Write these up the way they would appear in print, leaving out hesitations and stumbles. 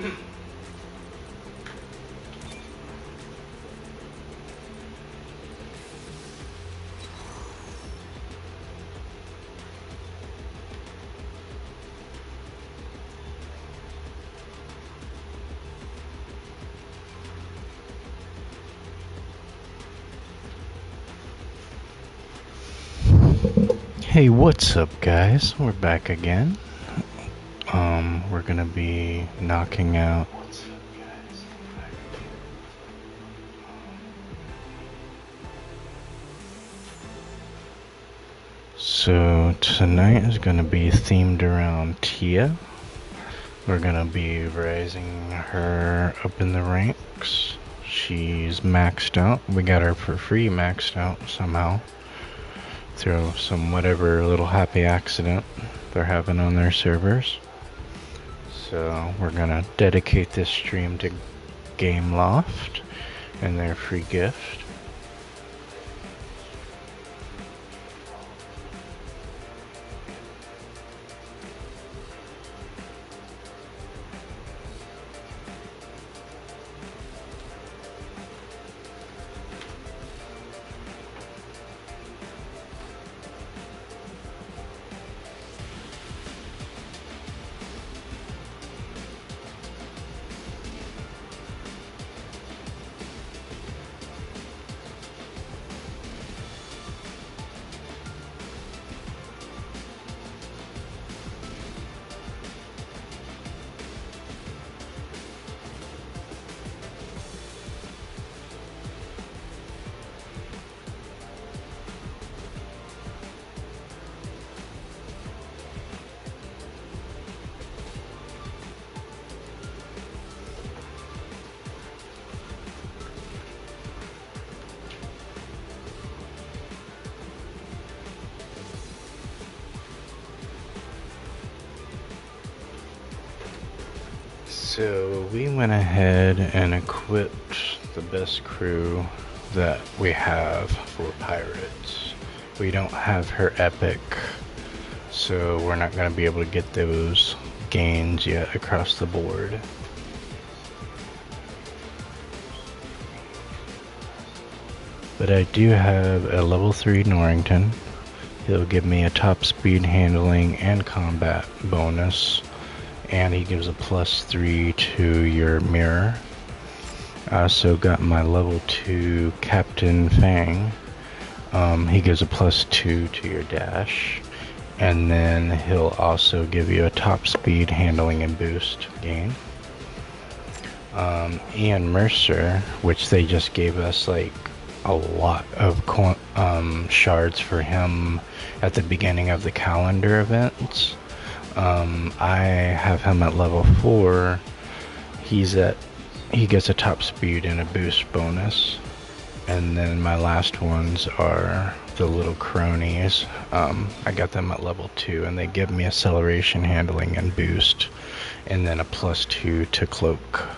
Hey, what's up, guys? We're back again. We're gonna be knocking out so tonight is gonna be themed around Tia. We're gonna be raising her up in the ranks. She's maxed out. We got her for free maxed out somehow through some whatever little happy accident they're having on their servers. So we're gonna dedicate this stream to Game Loft and their free gift. So we went ahead and equipped the best crew that we have for pirates. We don't have her epic, so we're not going to be able to get those gains yet across the board. But I do have a level 3 Norrington. He'll give me a top speed handling and combat bonus. And he gives a +3 to your mirror. I also got my level 2 Captain Fang. He gives a +2 to your dash. And then he'll also give you a top speed handling and boost gain. Ian Mercer, which they just gave us like a lot of shards for him at the beginning of the calendar events. I have him at level 4. He gets a top speed and a boost bonus. And then my last ones are the little cronies. I got them at level 2 and they give me acceleration, handling, and boost. And then a +2 to cloak.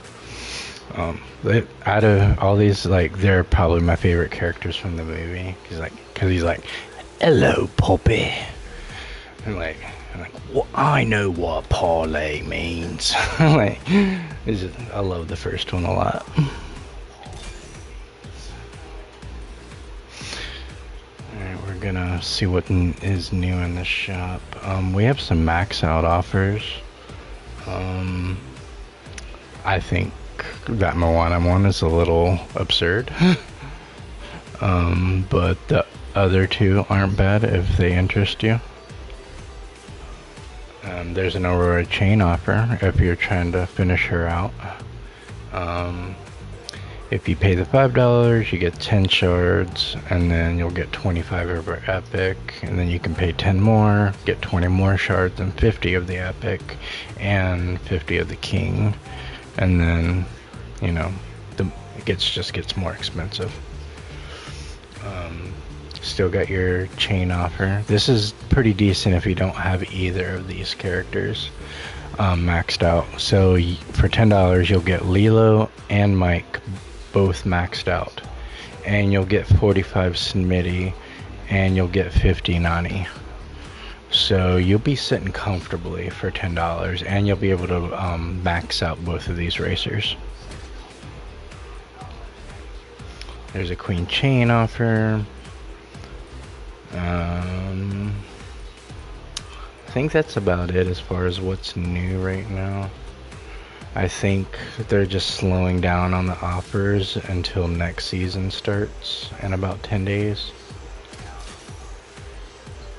Out of all these, like, they're probably my favorite characters from the movie. Cause he's like, hello, Poppy. And like, well, I know what parlay means. Like, I love the first one a lot. Alright, we're gonna see what is new in the shop. We have some max out offers. I think that Moana one is a little absurd. But the other two aren't bad if they interest you. There's an Aurora chain offer if you're trying to finish her out. If you pay the $5, you get 10 shards, and then you'll get 25 of her epic, and then you can pay 10 more, get 20 more shards, and 50 of the epic, and 50 of the king, and then, you know, it just gets more expensive. Still got your chain offer. This is pretty decent if you don't have either of these characters maxed out. So for $10 you'll get Lilo and Mike both maxed out, and you'll get 45 Smitty, and you'll get 50 Nani. So you'll be sitting comfortably for $10, and you'll be able to max out both of these racers. There's a queen chain offer. I think that's about it as far as what's new right now. I think they're just slowing down on the offers until next season starts in about 10 days.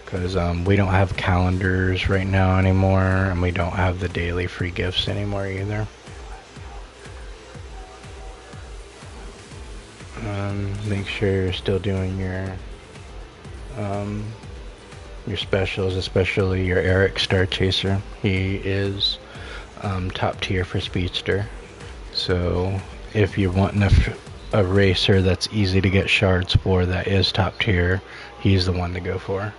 Because we don't have calendars right now anymore, and we don't have the daily free gifts anymore either. Make sure you're still doing your specials, especially your Eric Star Chaser. He is top tier for Speedster. So if you're wanting a racer that's easy to get shards for, that is top tier, he's the one to go for.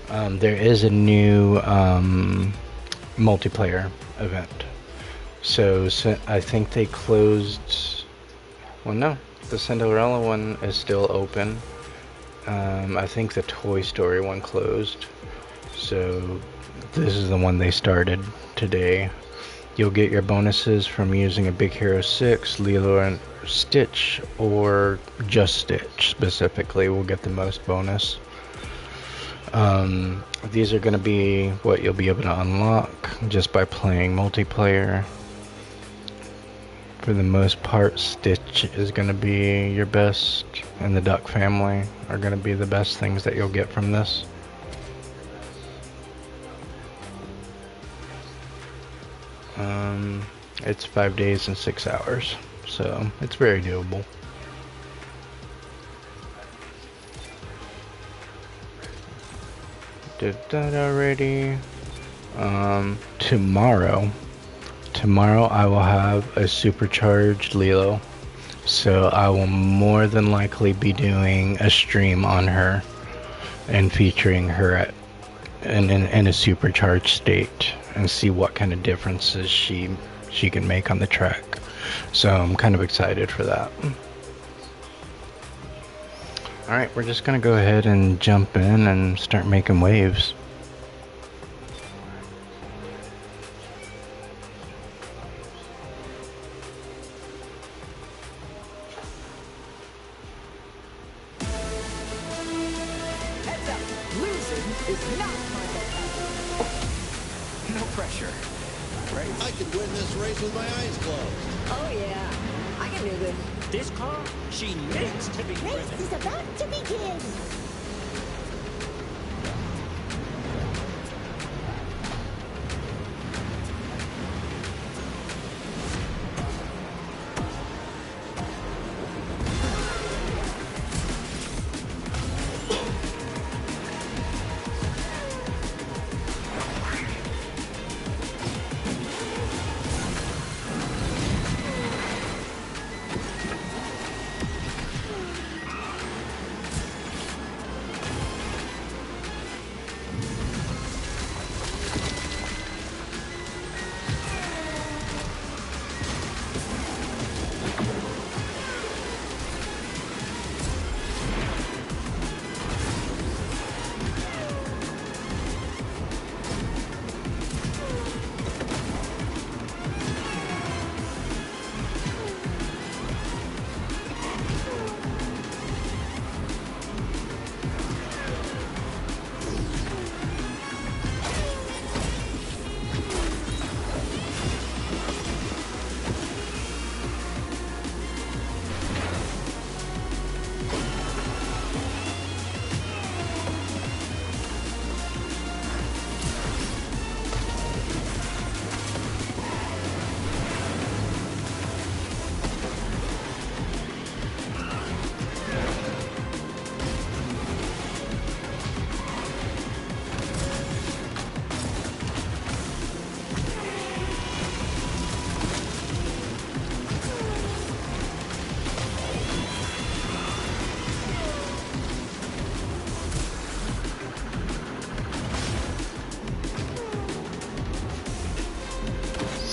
There is a new multiplayer event. So I think they closed. Well, no, the Cinderella one is still open. I think the Toy Story one closed. So this is the one they started today. You'll get your bonuses from using a Big Hero 6, Lilo and Stitch, or just Stitch specifically will get the most bonus. These are going to be what you'll be able to unlock just by playing multiplayer. For the most part, Stitch is going to be your best, and the Duck family are going to be the best things that you'll get from this. It's 5 days and 6 hours, so it's very doable. Did that already. Tomorrow I will have a supercharged Lilo, so I will more than likely be doing a stream on her and featuring her in a supercharged state and see what kind of differences she can make on the track. So I'm kind of excited for that. Alright, we're just gonna go ahead and jump in and start making waves. Heads up, losing is not my vocabulary. No pressure. Right? I could win this race with my eyes closed. Oh yeah, I can do this. This car, she needs to be Race driven. is about to begin.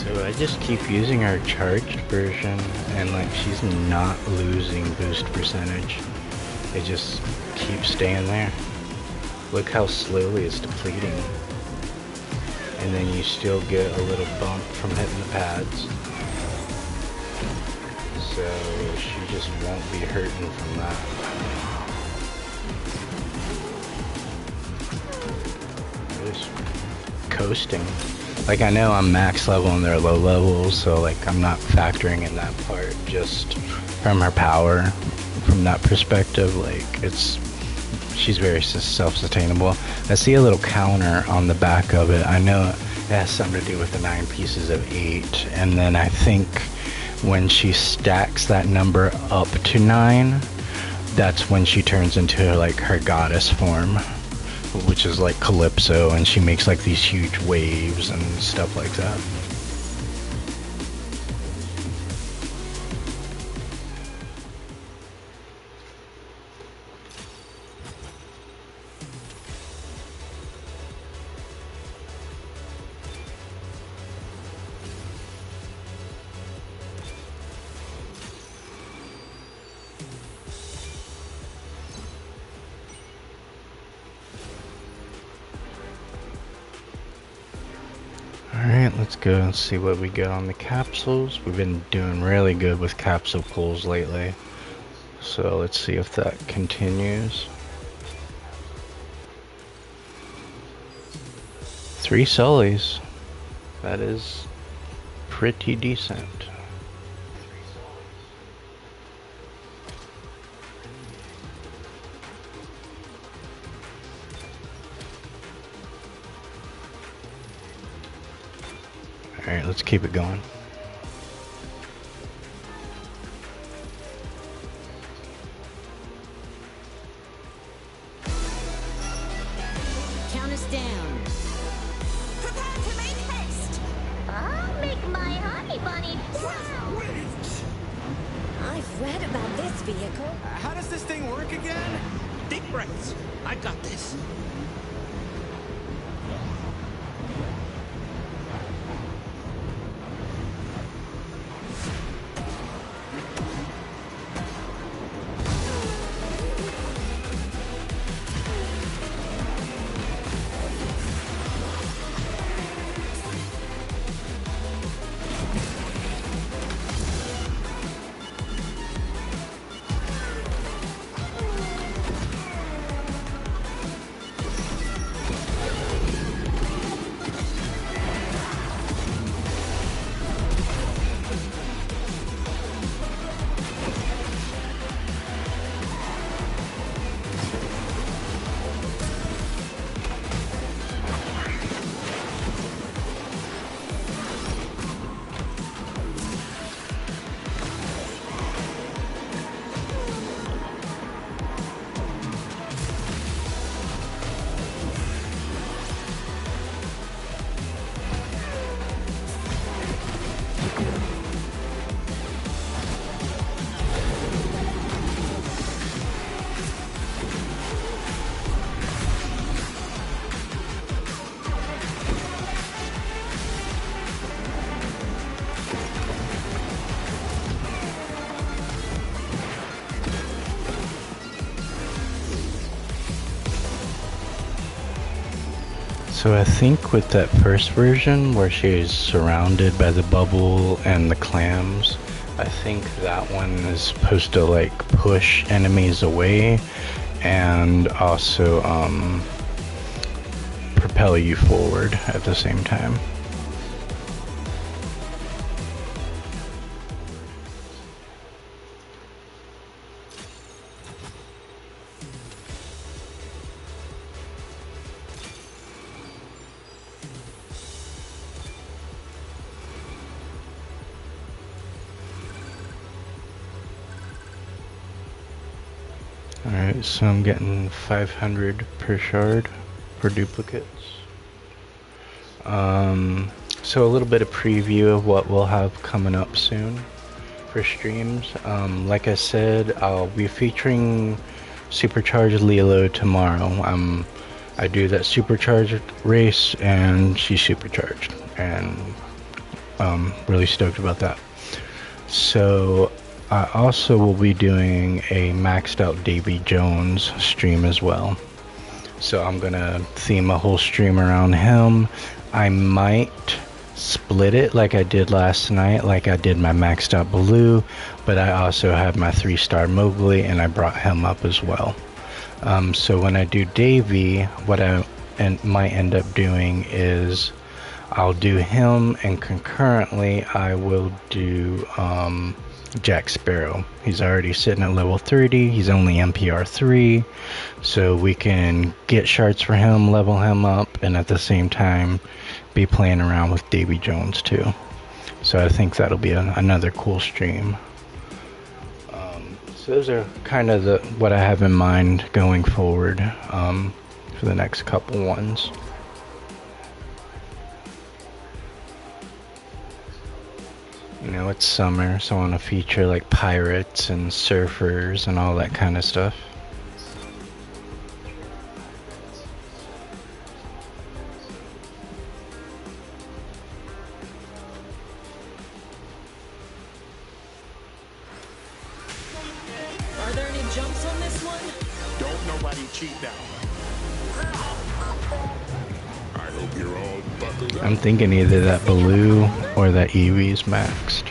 So I just keep using our charged version, and like she's not losing boost percentage. It just keep staying there. Look how slowly it's depleting. And then you still get a little bump from hitting the pads. So she just won't be hurting from that. Just coasting. Like, I know I'm max level and they're low levels, so like I'm not factoring in that part. Just from her power, from that perspective, like she's very self-sustainable. I see a little counter on the back of it. I know it has something to do with the 9 pieces of 8, and then I think when she stacks that number up to 9, that's when she turns into like her goddess form, which is like Calypso, and she makes like these huge waves and stuff like that. Alright, let's go and see what we get on the capsules. We've been doing really good with capsule pulls lately, so let's see if that continues. 3 Sullys. That is pretty decent. Alright, let's keep it going. Count us down. Prepare to make haste! I'll make my honey bunny proud. I've read about this vehicle. How does this thing work again? Deep breaths. I got this. So I think with that first version where she's surrounded by the bubble and the clams, I think that one is supposed to like push enemies away and also propel you forward at the same time. Alright, so I'm getting 500 per shard for duplicates. So a little bit of preview of what we'll have coming up soon for streams. Like I said, I'll be featuring Supercharged Lilo tomorrow. I do that supercharged race and she's supercharged, and really stoked about that. So I also will be doing a maxed out Davy Jones stream as well. So I'm gonna theme a whole stream around him. I might split it like I did last night, like I did my maxed out Baloo, but I also have my 3-star Mowgli and I brought him up as well. So when I do Davy, what I might end up doing is I'll do him, and concurrently I will do Jack Sparrow. He's already sitting at level 30. He's only MPR 3, so we can get shards for him, level him up, and at the same time be playing around with Davy Jones too. So I think that'll be another cool stream. So those are kind of what I have in mind going forward for the next couple ones. You know, it's summer, so I want to feature like pirates and surfers and all that kind of stuff. Are there any jumps on this one? Don't nobody cheat now. I hope you're all buckled up. I'm thinking either that Baloo or that Eevee's maxed.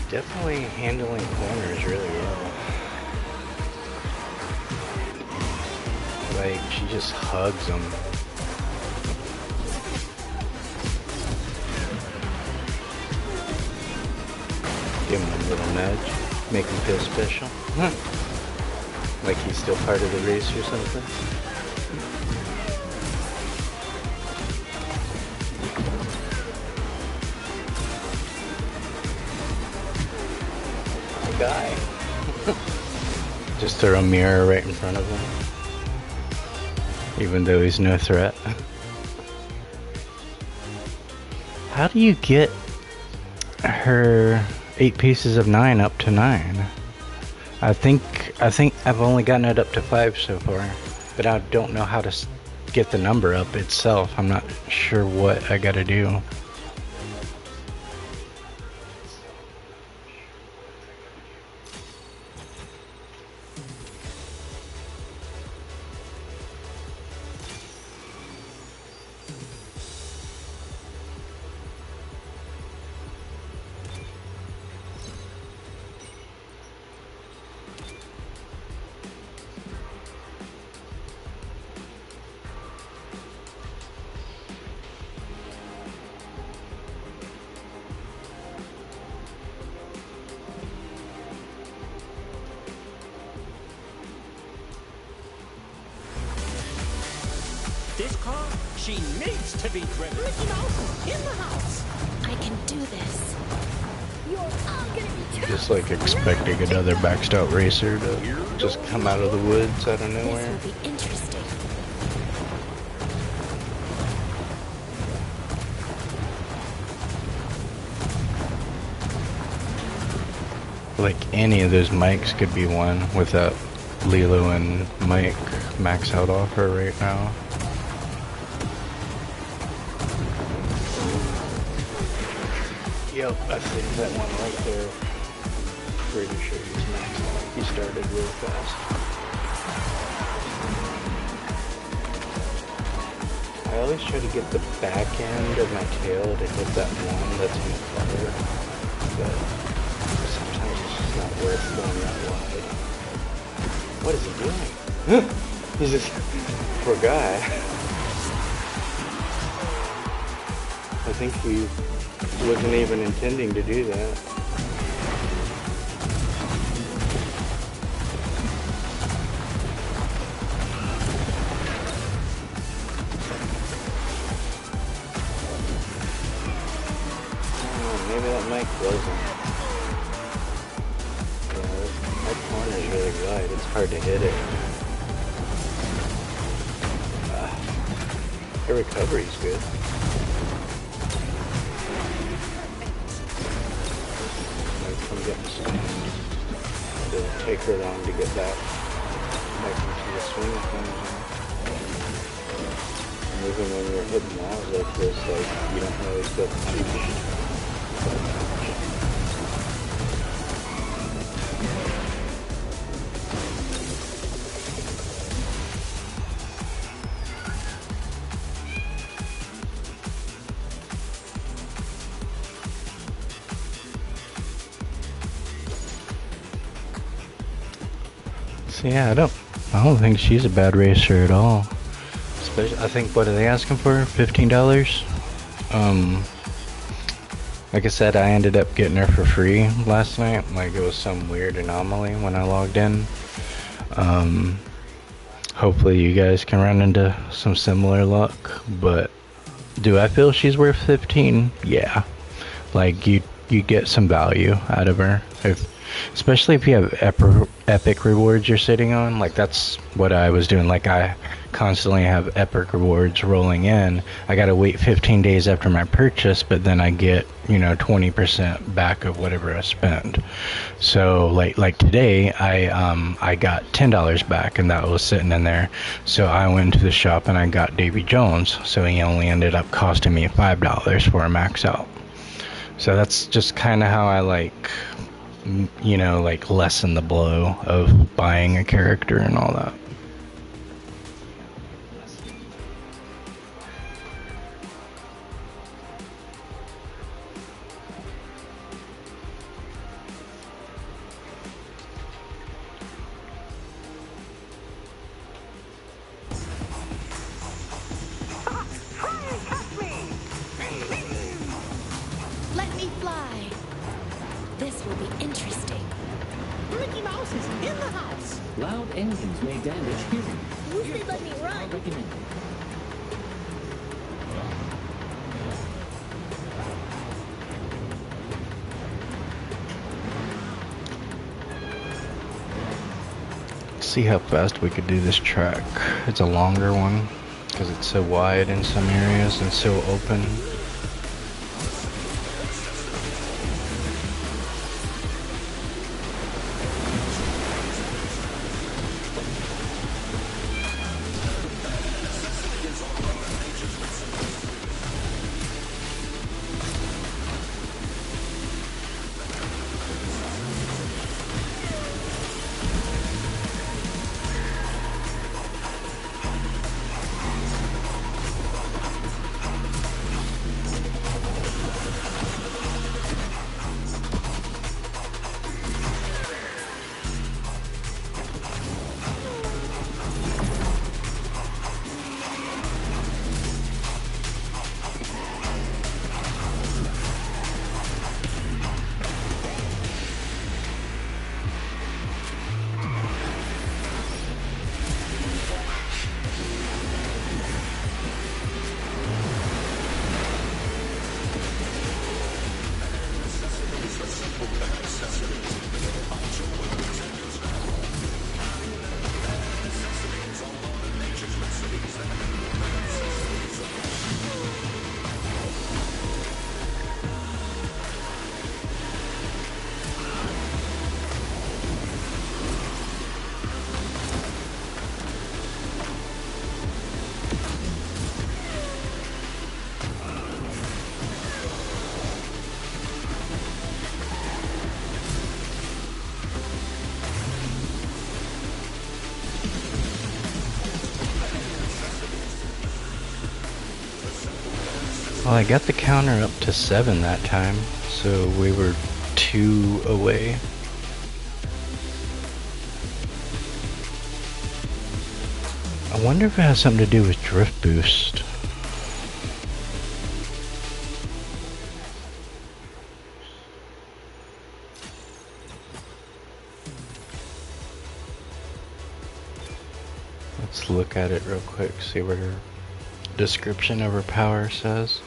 Definitely handling corners really well. Like, she just hugs them. Give him a little nudge, make him feel special. Like he's still part of the race or something. Guy. Just throw a mirror right in front of him, even though he's no threat. How do you get her 8 pieces of 9 up to 9? I think I've only gotten it up to 5 so far, but I don't know how to get the number up itself. I'm not sure what I gotta do. This car, she needs to be driven. Mickey Mouse in the house. I can do this. You're all gonna be Just like expecting another maxed out racer to just come out of the woods out of This nowhere. will be interesting. Like any of those mics could be one without Lilo and Mike max out offer right now. Yep, I see that one right there. pretty sure he's maxed out. He started real fast. I always try to get the back end of my tail to hit that one that's in the fire, but sometimes it's just not worth going that wide. What is he doing? He's just, poor guy. I think he wasn't even intending to do that. Maybe that mic wasn't. Yeah, that corner is really wide. It's hard to hit it. The recovery's good. I'm getting stunned. It'll take her long to get back into the swing of things. And even when you're hitting out like this, like, you don't really feel punished. So yeah, I don't think she's a bad racer at all. Especially, I think, what are they asking for? $15? Like I said, I ended up getting her for free last night. Like, it was some weird anomaly when I logged in. Hopefully you guys can run into some similar luck. But do I feel she's worth 15? Yeah. Like, you get some value out of her. Especially if you have epic rewards you're sitting on. Like, that's what I was doing. Like, I constantly have epic rewards rolling in. I gotta wait 15 days after my purchase, but then I get, 20% back of whatever I spend. So like today, I got $10 back, and that was sitting in there. So I went to the shop and I got Davy Jones. So he only ended up costing me $5 for a max out. So that's just kind of how I lessen the blow of buying a character and all that. Let me fly. This will be interesting. Mickey Mouse is in the house. Loud engines may damage hearing. Wish they'd let me run. Recommended. See how fast we could do this track. It's a longer one because it's so wide in some areas and so open. Well, I got the counter up to 7 that time, so we were 2 away. I wonder if it has something to do with drift boost. Let's look at it real quick, see what her description of her power says.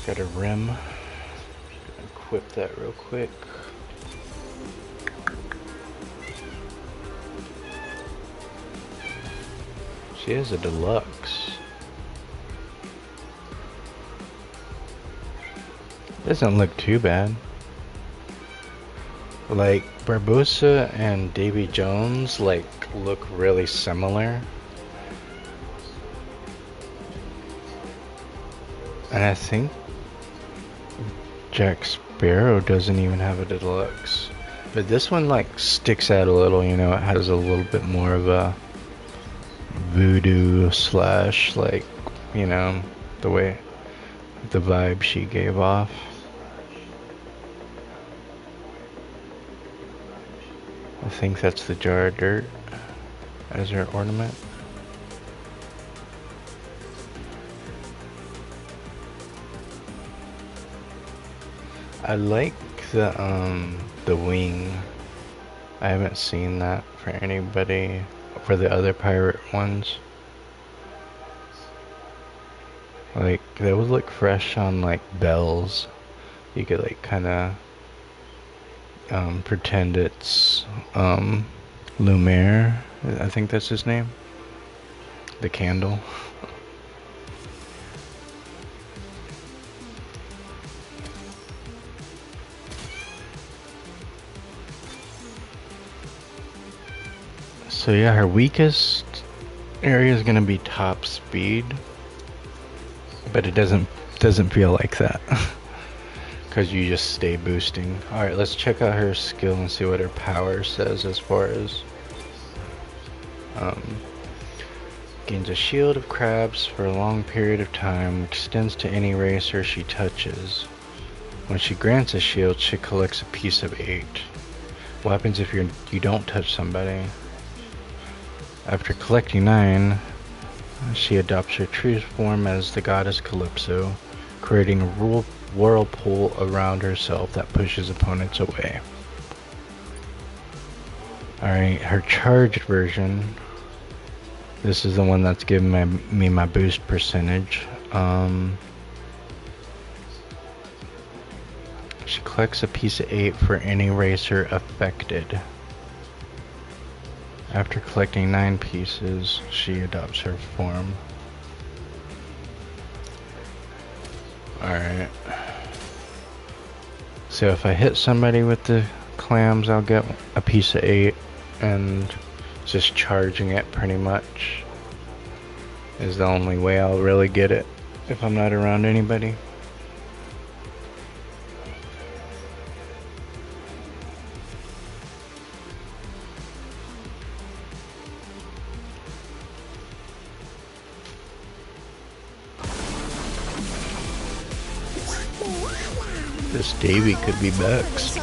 Got a rim. Gonna equip that real quick. She is a deluxe. Doesn't look too bad. Like Barbosa and Davy Jones like look really similar. And I think Jack Sparrow doesn't even have a deluxe. But this one like sticks out a little, you know, it has a little bit more of a voodoo slash like, you know, the way, the vibe she gave off. I think that's the jar of dirt as her ornament. I like the wing. I haven't seen that for anybody, for the other pirate ones. Like, they would look fresh on like bells. You could like kinda pretend it's Lumiere, I think that's his name. The candle. So yeah, her weakest area is gonna be top speed, but it doesn't feel like that because you just stay boosting. All right, let's check out her skill and see what her power says as far as gains a shield of crabs for a long period of time, extends to any racer she touches. When she grants a shield, she collects a piece of 8. What happens if you don't touch somebody? After collecting 9, she adopts her true form as the goddess Calypso, creating a whirlpool around herself that pushes opponents away. Alright, her charged version. This is the one that's giving me my boost percentage. She collects a piece of 8 for any racer affected. After collecting 9 pieces, she adopts her form. Alright. So if I hit somebody with the clams, I'll get a piece of 8, and just charging it pretty much is the only way I'll really get it if I'm not around anybody. This Davy could be Bex. I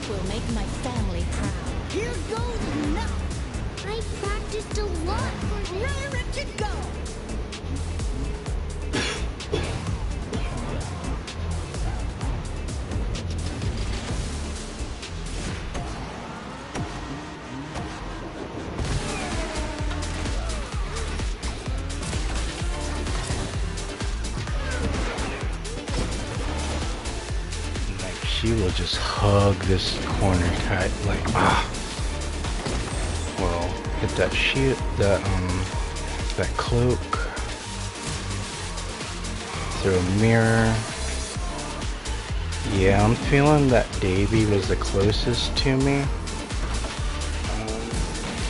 will make my family proud. Here goes now. I practiced a lot for this. Ready to go. She will just hug this corner tight, like well, hit that shield, that cloak, through a mirror. Yeah, I'm feeling that Davy was the closest to me.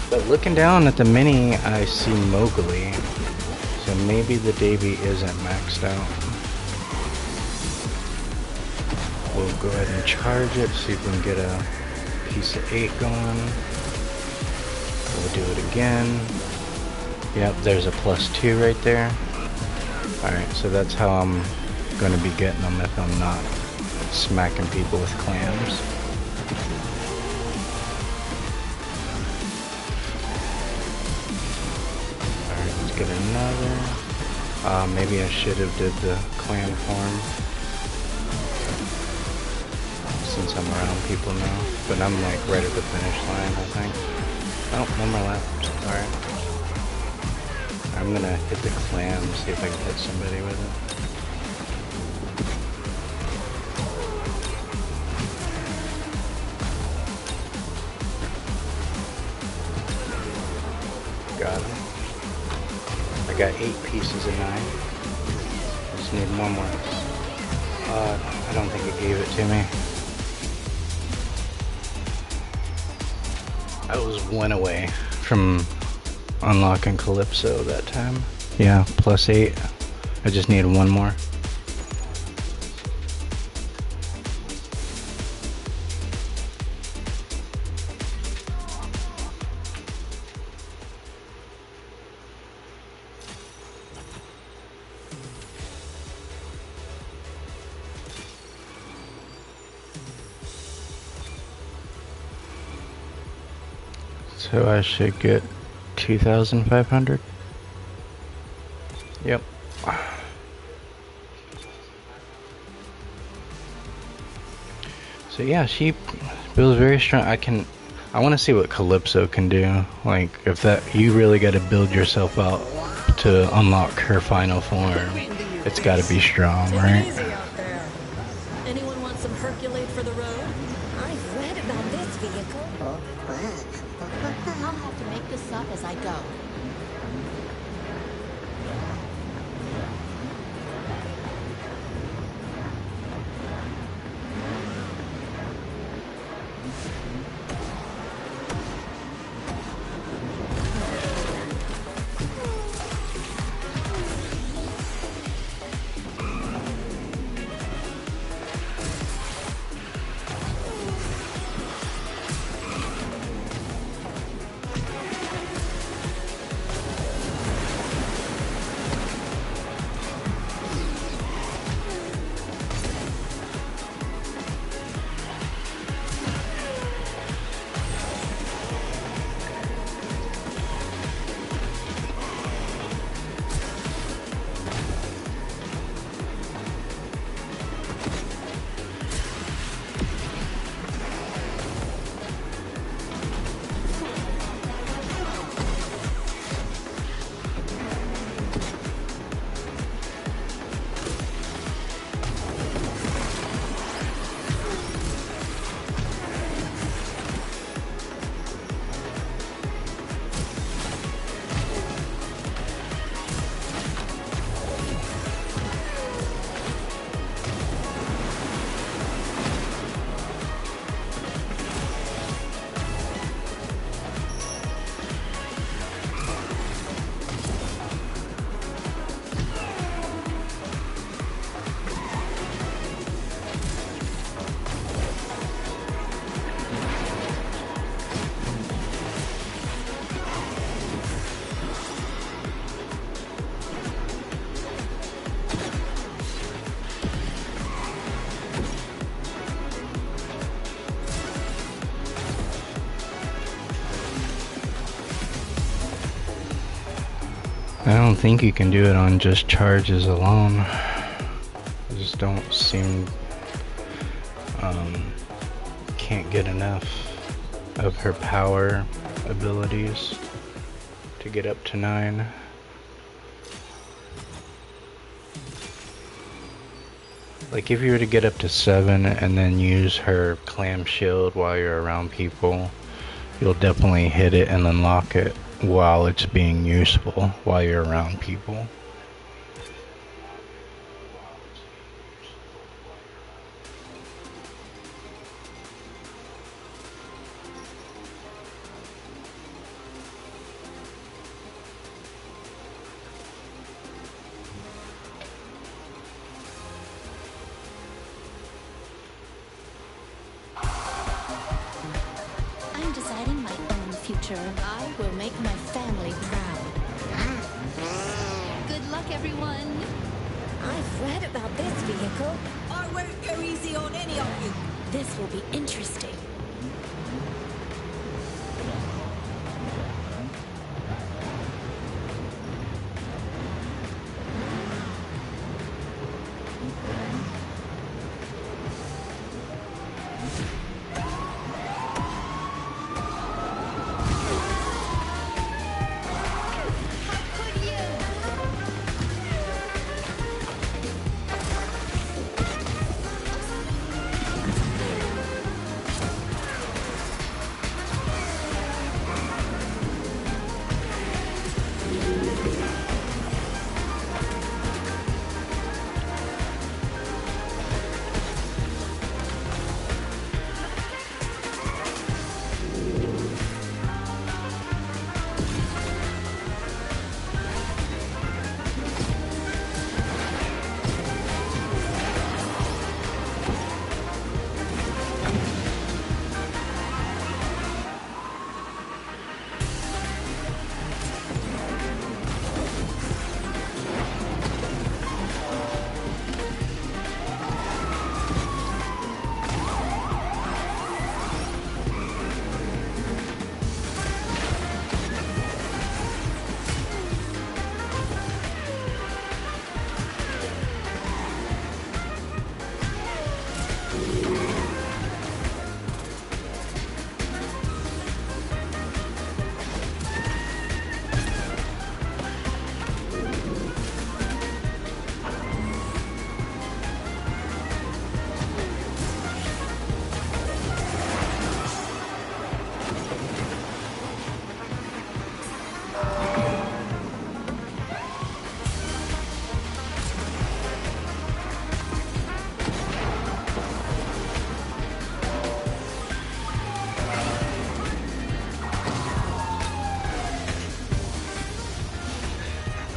But looking down at the mini, I see Mowgli, so maybe the Davy isn't maxed out. We'll go ahead and charge it, see if we can get a piece of 8 going. We'll do it again. Yep, there's a +2 right there. Alright, so that's how I'm gonna be getting them if I'm not smacking people with clams. Alright, let's get another. Maybe I should have did the clam form since I'm around people now. But I'm like right at the finish line, I think. Oh, one more left. Alright. I'm gonna hit the clam, see if I can hit somebody with it. Got him. I got 8 pieces of 9. I just need one more. I don't think it gave it to me. I was 1 away from unlocking Calypso that time. Yeah, +8. I just need one more. So I should get 2,500. Yep. So yeah, she builds very strong. I want to see what Calypso can do. Like, if that, you really got to build yourself out to unlock her final form. It's got to be strong, right? Anyone want some Herculate for the road? I've read about this vehicle. I'll have to make this up as I go. I don't think you can do it on just charges alone. I just don't seem, can't get enough of her power abilities to get up to 9. Like, if you were to get up to 7 and then use her clam shield while you're around people, you'll definitely hit it and unlock it while it's being useful while you're around people. I'm deciding my own future. I will make my family proud. everyone. I've read about this vehicle. I won't go easy on any of you. This will be interesting.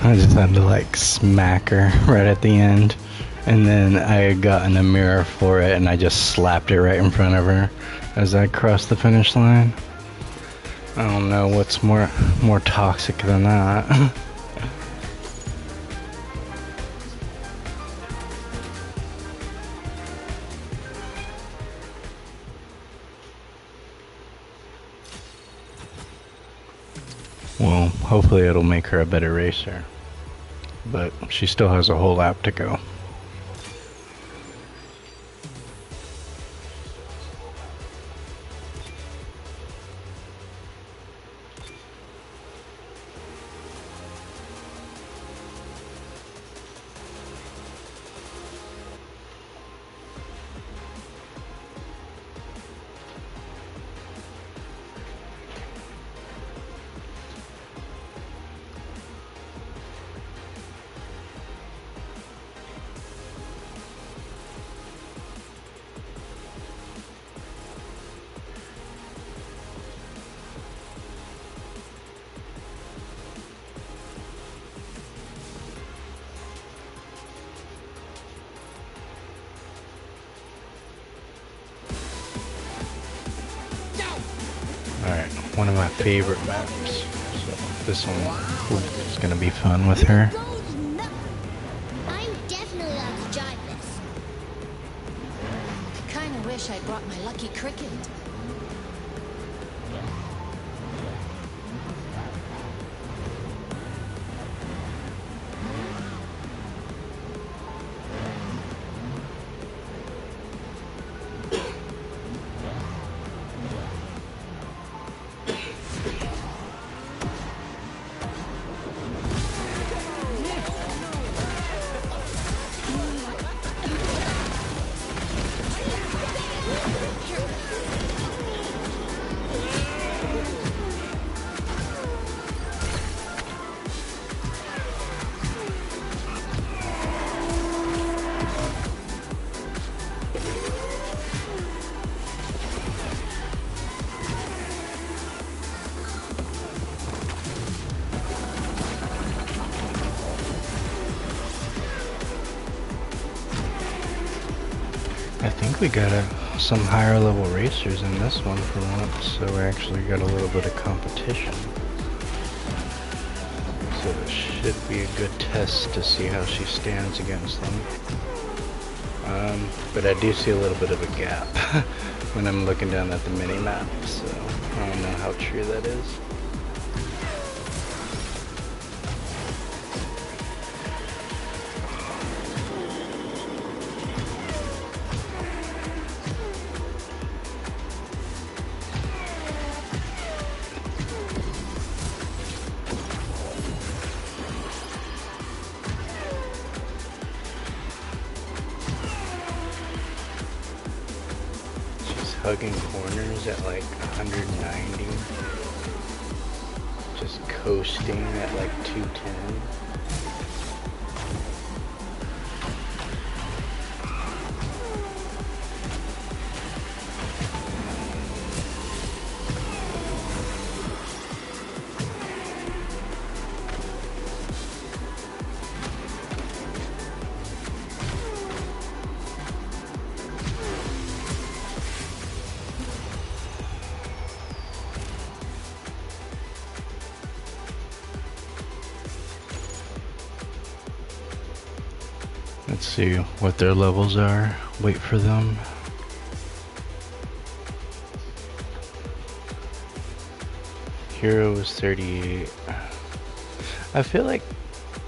I just had to like smack her right at the end, and then I had gotten a mirror for it and I just slapped it right in front of her as I crossed the finish line. I don't know what's more toxic than that. Well, hopefully it'll make her a better racer, but she still has a whole lap to go. Alright, one of my favorite maps. So this one is gonna be fun with her. I'm definitely allowed to drive this. Kinda wish I brought my lucky cricket. I think we got some higher level racers in this one for once, so we actually got a little bit of competition. So Should be a good test to see how she stands against them. But I do see a little bit of a gap when I'm looking down at the mini-map, so I don't know how true that is. Hugging corners at like 190, just coasting at like 210. Let's see what their levels are. Wait for them. Hero was 38. I feel like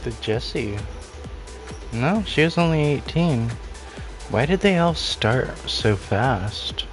the Jessie. No, she was only 18. Why did they all start so fast?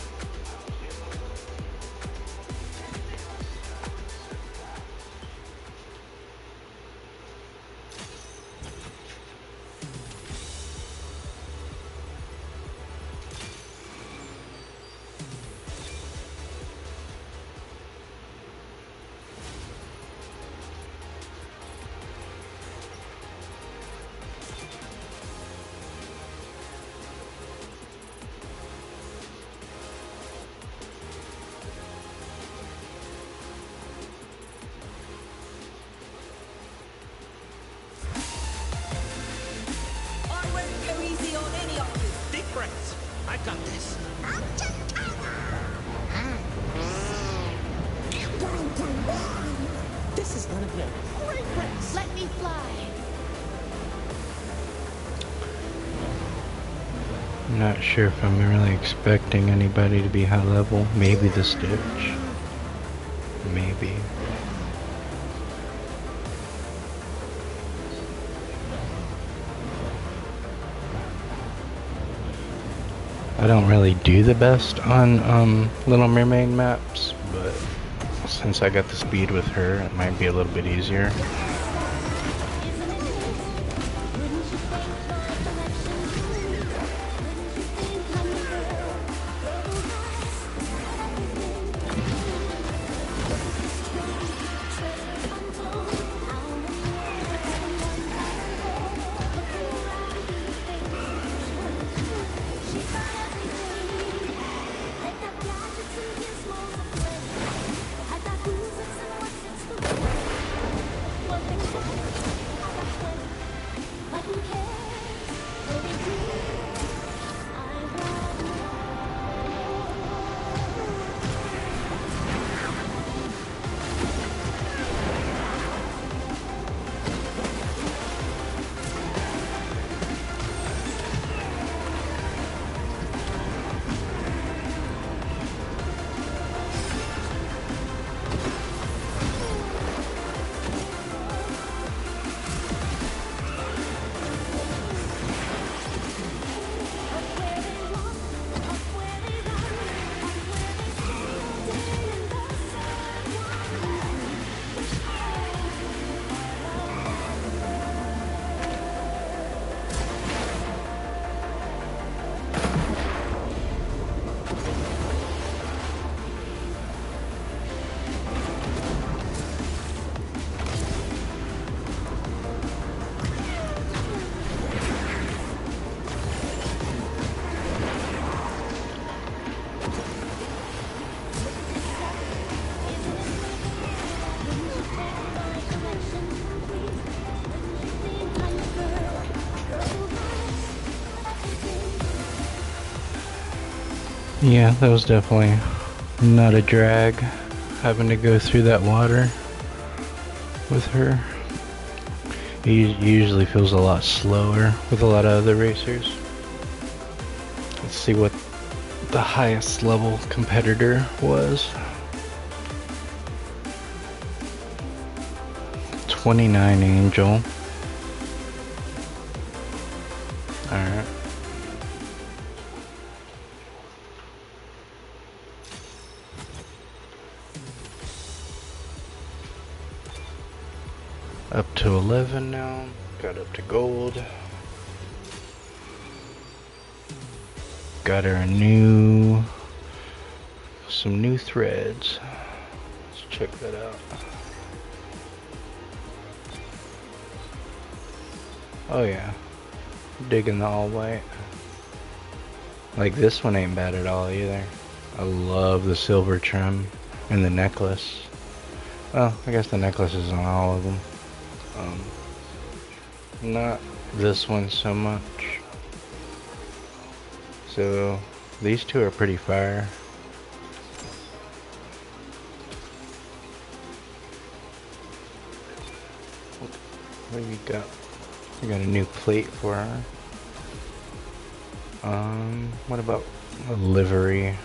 I've got this. This is gonna be a great race. Let me fly. I'm not sure if I'm really expecting anybody to be high level. Maybe the Stitch. Maybe. I don't really do the best on Little Mermaid maps, but since I got the speed with her, it might be a little bit easier. Yeah, that was definitely not a drag, having to go through that water with her. He usually feels a lot slower with a lot of other racers. Let's see what the highest level competitor was. 29 Angel. Alright. Up to 11 now. Got up to gold. Got her some new threads. Let's check that out. Oh yeah, digging the all white. Like this one ain't bad at all either. I love the silver trim and the necklace. Well, I guess the necklace is on all of them. Not this one so much. So these two are pretty fire. What do you got? We got a new plate for her. What about a livery?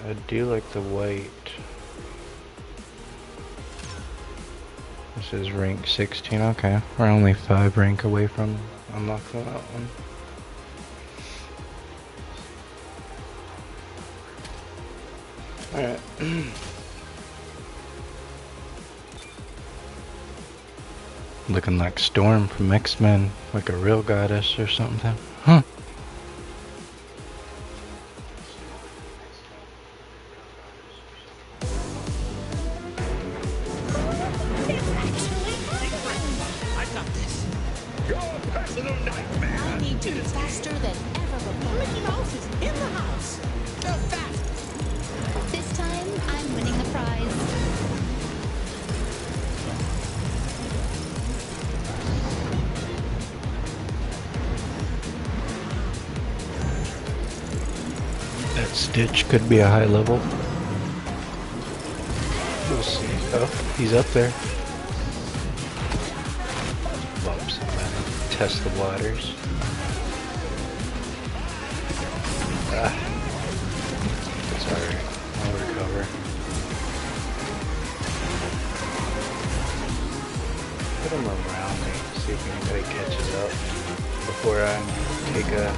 I do like the white. This is rank 16, okay. We're only 5 rank away from unlocking that one. Alright. Looking like Storm from X-Men, like a real goddess or something. Huh. I got this. Your personal nightmare. I need to be faster than ever before. Mickey Mouse is in the house. Go fast. This time, I'm winning the prize. That Stitch could be a high level. We'll see. Oh, he's up there. Bump somebody. Test the waters. Ah. It's alright. I'll recover. Put him around me. See if anybody catches up before I take a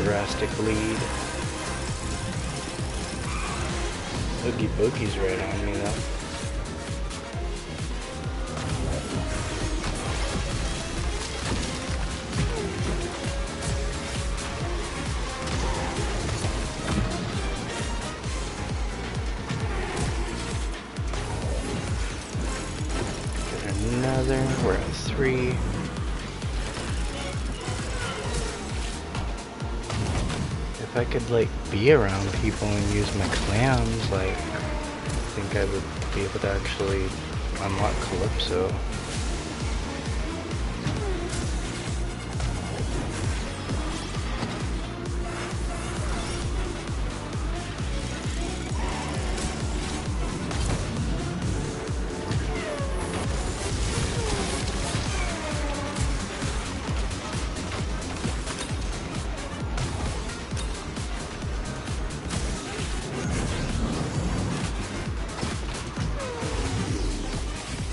drastic lead. Oogie Boogie's right on me though. Get another. We're at 3. If I could like be around people and use my clams, like I think I would be able to actually unlock Calypso.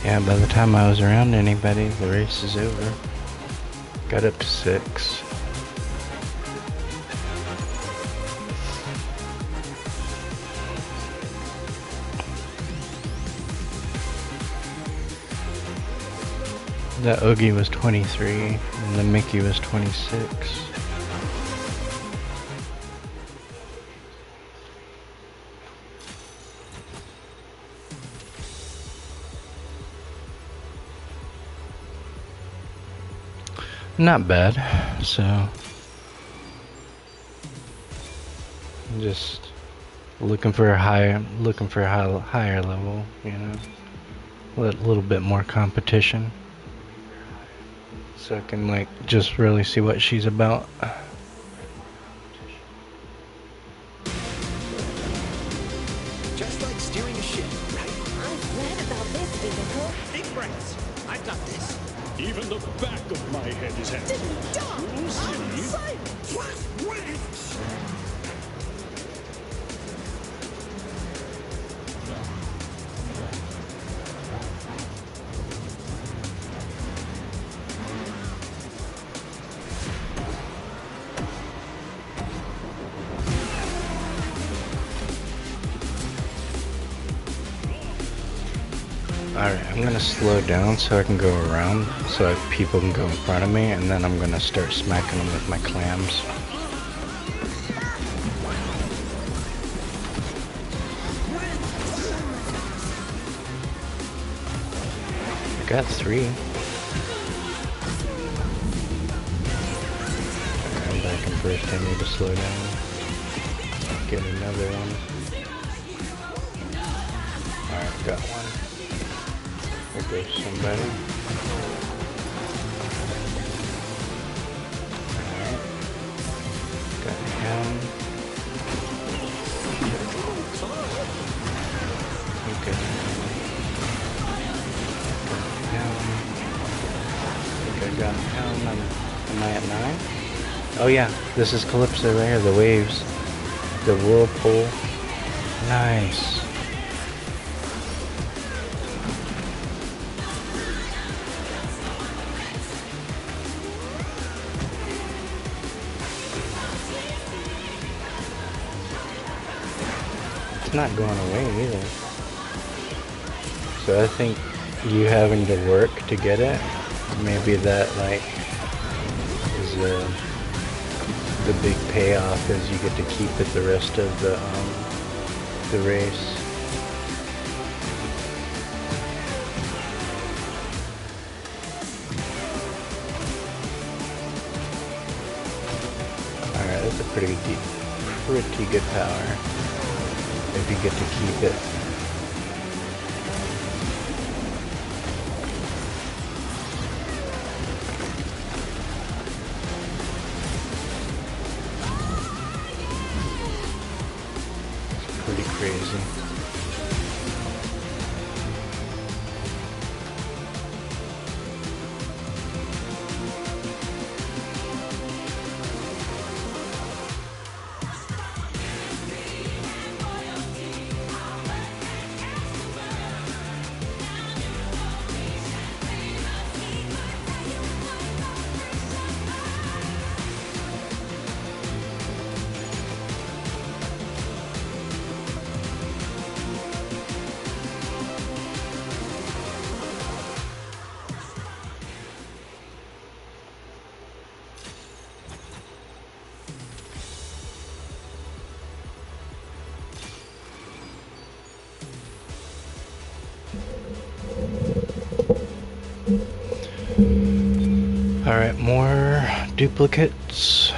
Yeah, by the time I was around anybody, the race is over. Got up to 6. That Oogie was 23, and the Mickey was 26. Not bad, so just looking for a higher level, you know, a little bit more competition, so I can like just really see what she's about. Just like steering a ship, right? I've read about this. back of my head is empty. We'll see. Alright, I'm gonna slow down so I can go around, so people can go in front of me, and then I'm gonna start smacking them with my clams. I got 3. I'm back in first, I need to slow down. Get another one. Alright, got one. There goes somebody. Alright. Got him. Okay. Got him. I think I got him. Am I at 9? Oh yeah, this is Calypso right here, the waves. The whirlpool. Nice. Not going away either. So I think you having to work to get it, maybe that like is the big payoff is you get to keep it the rest of the race. Alright, that's a pretty good power. If you get to keep it. It's pretty crazy. Alright, more duplicates.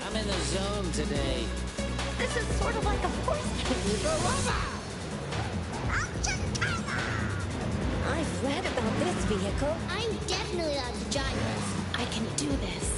I'm in the zone today. This is sort of like a force cave. I've read about this vehicle. I'm definitely on the gyros. I can do this.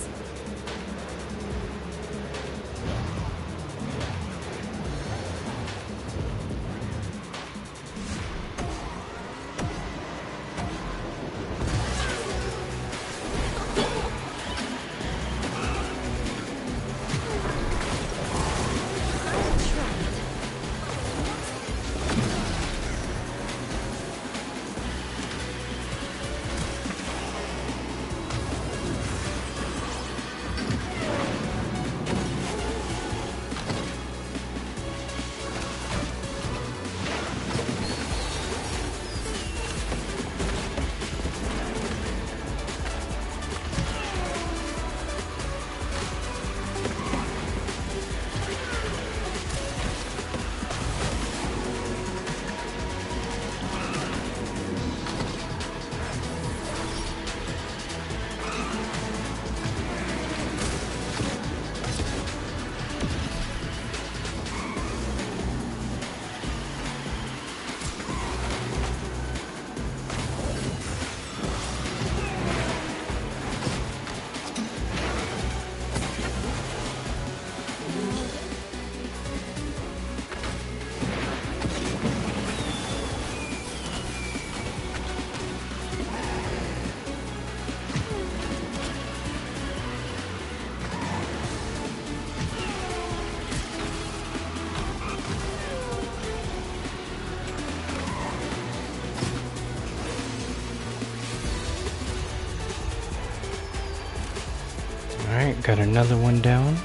Alright, got another one down.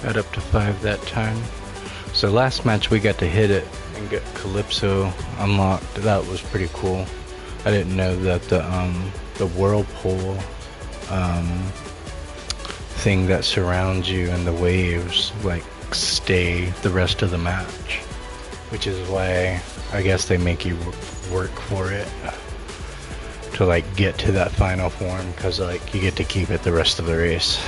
Got up to 5 that time. So last match we got to hit it and get Calypso unlocked. That was pretty cool. I didn't know that the whirlpool thing that surrounds you and the waves like stay the rest of the match, which is why I guess they make you work for it to like get to that final form, because like you get to keep it the rest of the race.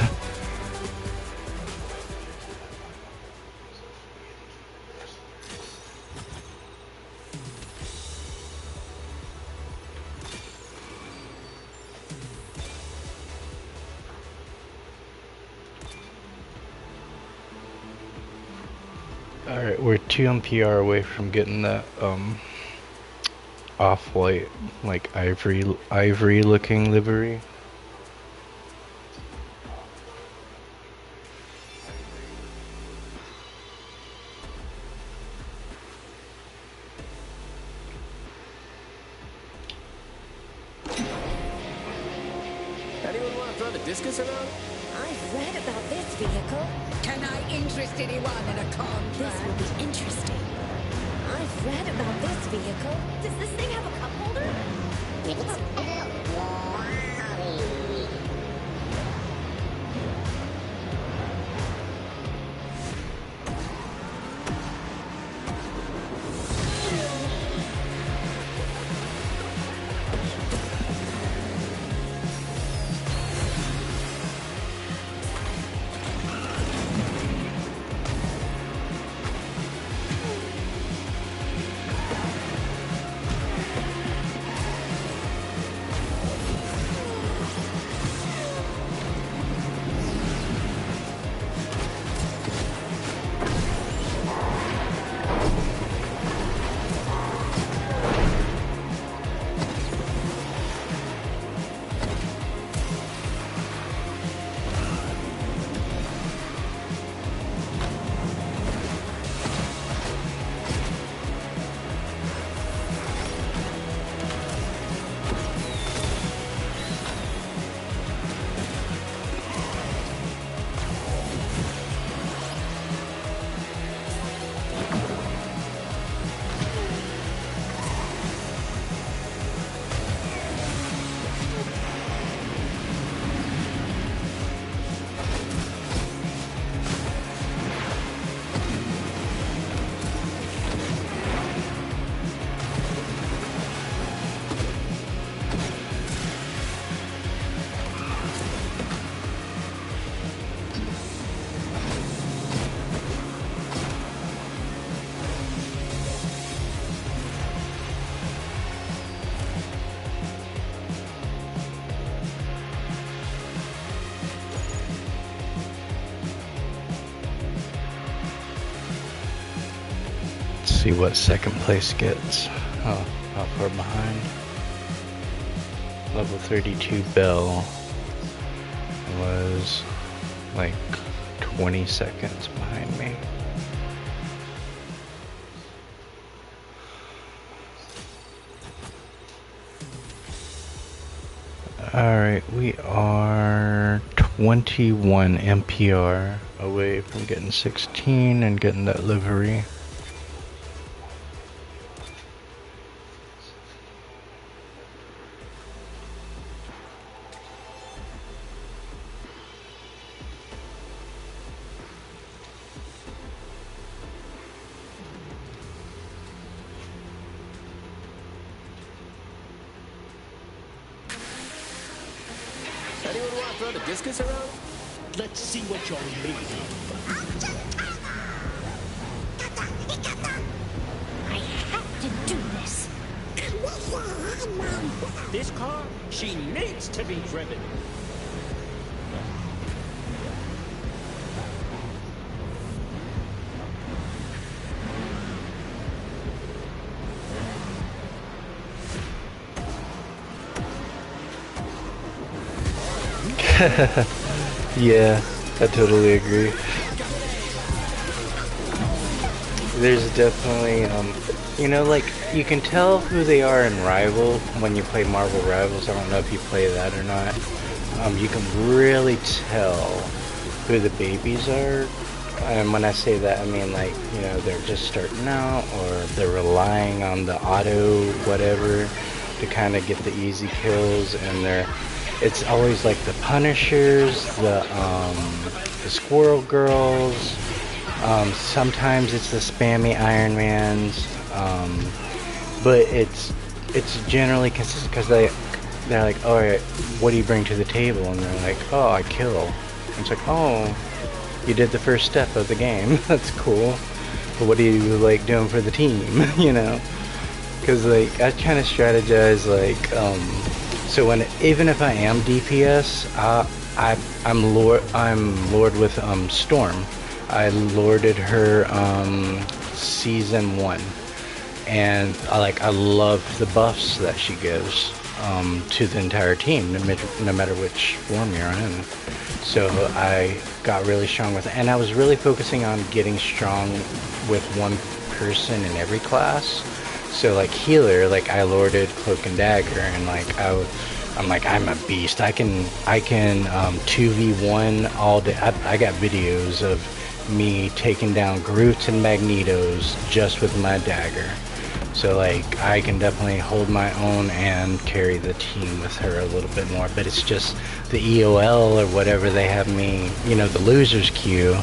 Alright, we're 2 MPR away from getting that off-white, like ivory looking livery. Anyone want to throw the discus around? I've read about this vehicle. Can I interest anyone in a This will contract? be interesting. I've read about this vehicle. Does this thing have a cup holder? See what second place gets. Oh, how far behind? Level 32 Bell was like 20 seconds behind me. Alright, we are 21 MPR away from getting 16 and getting that livery. Anyone want to throw the discus around? Let's see what you're made of. I have to do this. This car, she needs to be driven. Yeah, I totally agree. There's definitely, you know, like, you can tell who they are in Rival when you play Marvel Rivals. I don't know if you play that or not. you can really tell who the babies are. And when I say that, I mean like, you know, they're just starting out or they're relying on the auto whatever to kind of get the easy kills, and it's always like the Punishers, the Squirrel Girls, sometimes it's the spammy Iron Mans, but it's generally consistent because they're like, all right, what do you bring to the table? And they're like, oh, I kill. And it's like, oh, you did the first step of the game. That's cool. But what are you like doing for the team? You know? Because like I kind of strategize like, so even if I am DPS, I'm Lord with Storm. I lorded her season 1, and I love the buffs that she gives to the entire team, no matter which form you're in. So I got really strong with it, and I was really focusing on getting strong with one person in every class. So like healer, like I lorded Cloak and Dagger, and like I'm a beast. I can 2v1 all day. I got videos of me taking down Groots and Magnetos just with my dagger. So like I can definitely hold my own and carry the team with her a little bit more, but it's just the EOL or whatever they have me, you know, the losers queue,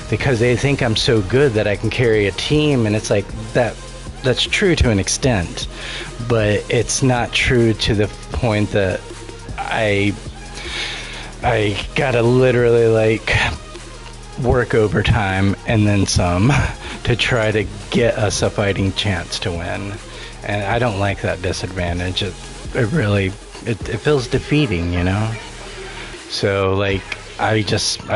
because they think I'm so good that I can carry a team, and it's like that's true to an extent, but it's not true to the point that I gotta literally like work overtime and then some to try to get us a fighting chance to win, and I don't like that disadvantage. It feels defeating, you know. So like I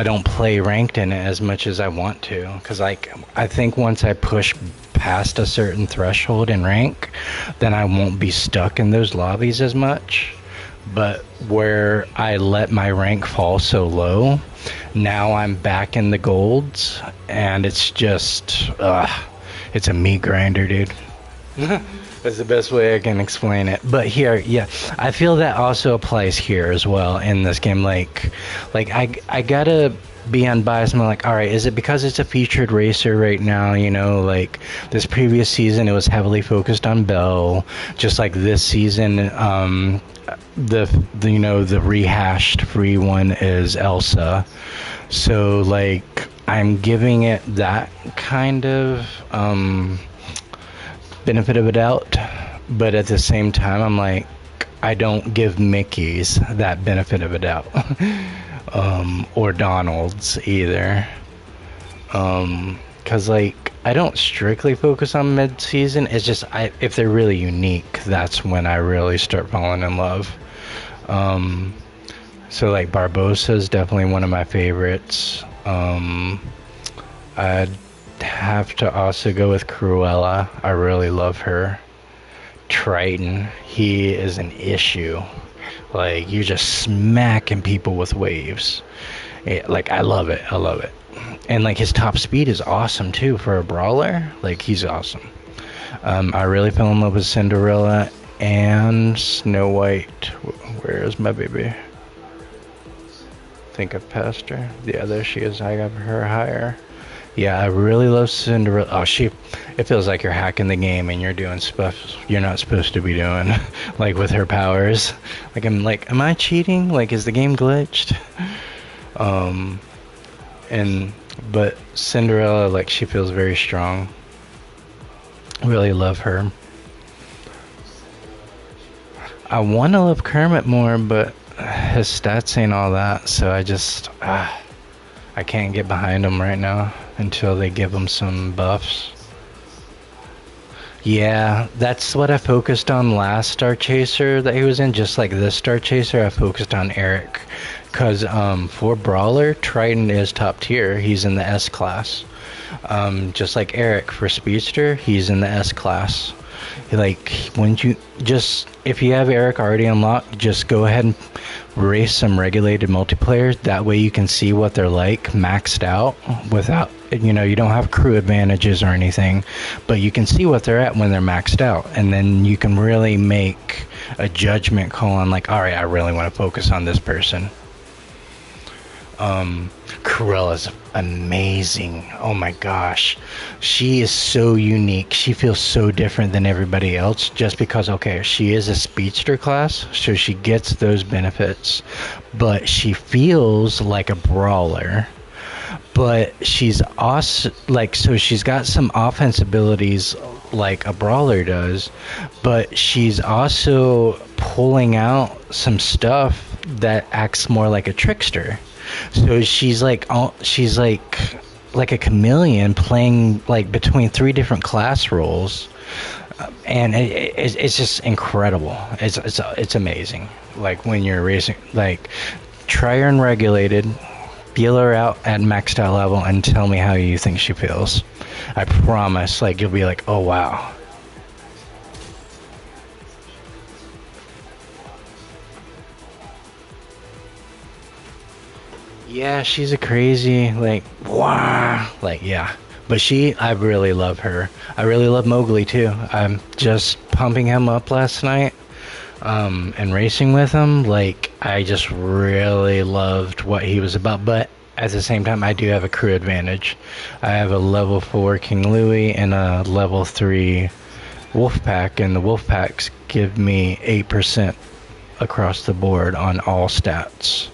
don't play ranked in it as much as I want to, because like I think once I push past a certain threshold in rank, then I won't be stuck in those lobbies as much. But where I let my rank fall so low, now I'm back in the golds, and it's just it's a meat grinder, dude. That's the best way I can explain it. But here, yeah, I feel that also applies here as well in this game. Like I gotta be unbiased. I'm like, all right, is it because it's a featured racer right now? You know, like this previous season, it was heavily focused on Belle. Just like this season, the you know, the rehashed free one is Elsa. So like I'm giving it that kind of benefit of a doubt, but at the same time I'm like, I don't give Mickey's that benefit of a doubt. Or Donald's either, because like I don't strictly focus on mid-season. It's just if they're really unique, that's when I really start falling in love. So like Barbossa is definitely one of my favorites. I'd have to also go with Cruella. I really love her. Triton, he is an issue. Like, you're just smacking people with waves. Like, I love it. And like his top speed is awesome too for a brawler. Like, he's awesome. I really fell in love with Cinderella and Snow White. Where is my baby? I think I've passed her. Yeah, there she is. I have her higher. Yeah, I really love Cinderella. Oh, it feels like you're hacking the game and you're doing stuff you're not supposed to be doing. Like with her powers. Like, I'm like, am I cheating? Like, is the game glitched? But Cinderella, like, she feels very strong. Really love her. I want to love Kermit more, but his stats ain't all that, so I can't get behind him right now until they give him some buffs. Yeah, that's what I focused on last Star Chaser that he was in. Just like this Star Chaser, I focused on Eric. Because for Brawler, Triton is top tier. He's in the S class. Just like Eric for Speedster, he's in the S class. Like, if you have Eric already unlocked, just go ahead and race some regulated multiplayer. That way you can see what they're like maxed out without, you don't have crew advantages or anything, but you can see what they're at when they're maxed out. And then you can really make a judgment call on, like, all right, I really want to focus on this person. Cruella's amazing. Oh my gosh. She is so unique. She feels so different than everybody else just because, okay, she is a speedster class, so she gets those benefits, but she feels like a brawler. But she's also like, so she's got some offense abilities like a brawler does, but she's also pulling out some stuff that acts more like a trickster. So she's like a chameleon playing like between three different class roles, and it's just incredible. It's amazing. Like when you're racing, like try her unregulated, feel her out at maxed out level, and tell me how you think she feels. I promise, like you'll be like, oh wow. Yeah, she's a crazy, like, wow, like, yeah. But I really love her. I really love Mowgli too. I'm just pumping him up last night, and racing with him. Like, I just really loved what he was about. But at the same time, I do have a crew advantage. I have a level 4 King Louie and a level 3 Wolfpack, and the Wolfpacks give me 8% across the board on all stats.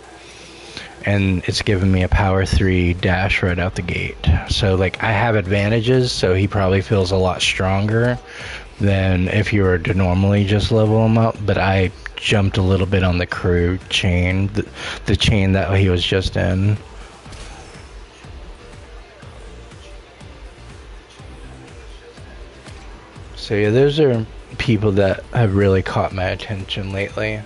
And it's given me a power 3 dash right out the gate. So like I have advantages, so he probably feels a lot stronger than if you were to normally just level him up. But I jumped a little bit on the crew chain, the chain that he was just in. So yeah, those are people that have really caught my attention lately.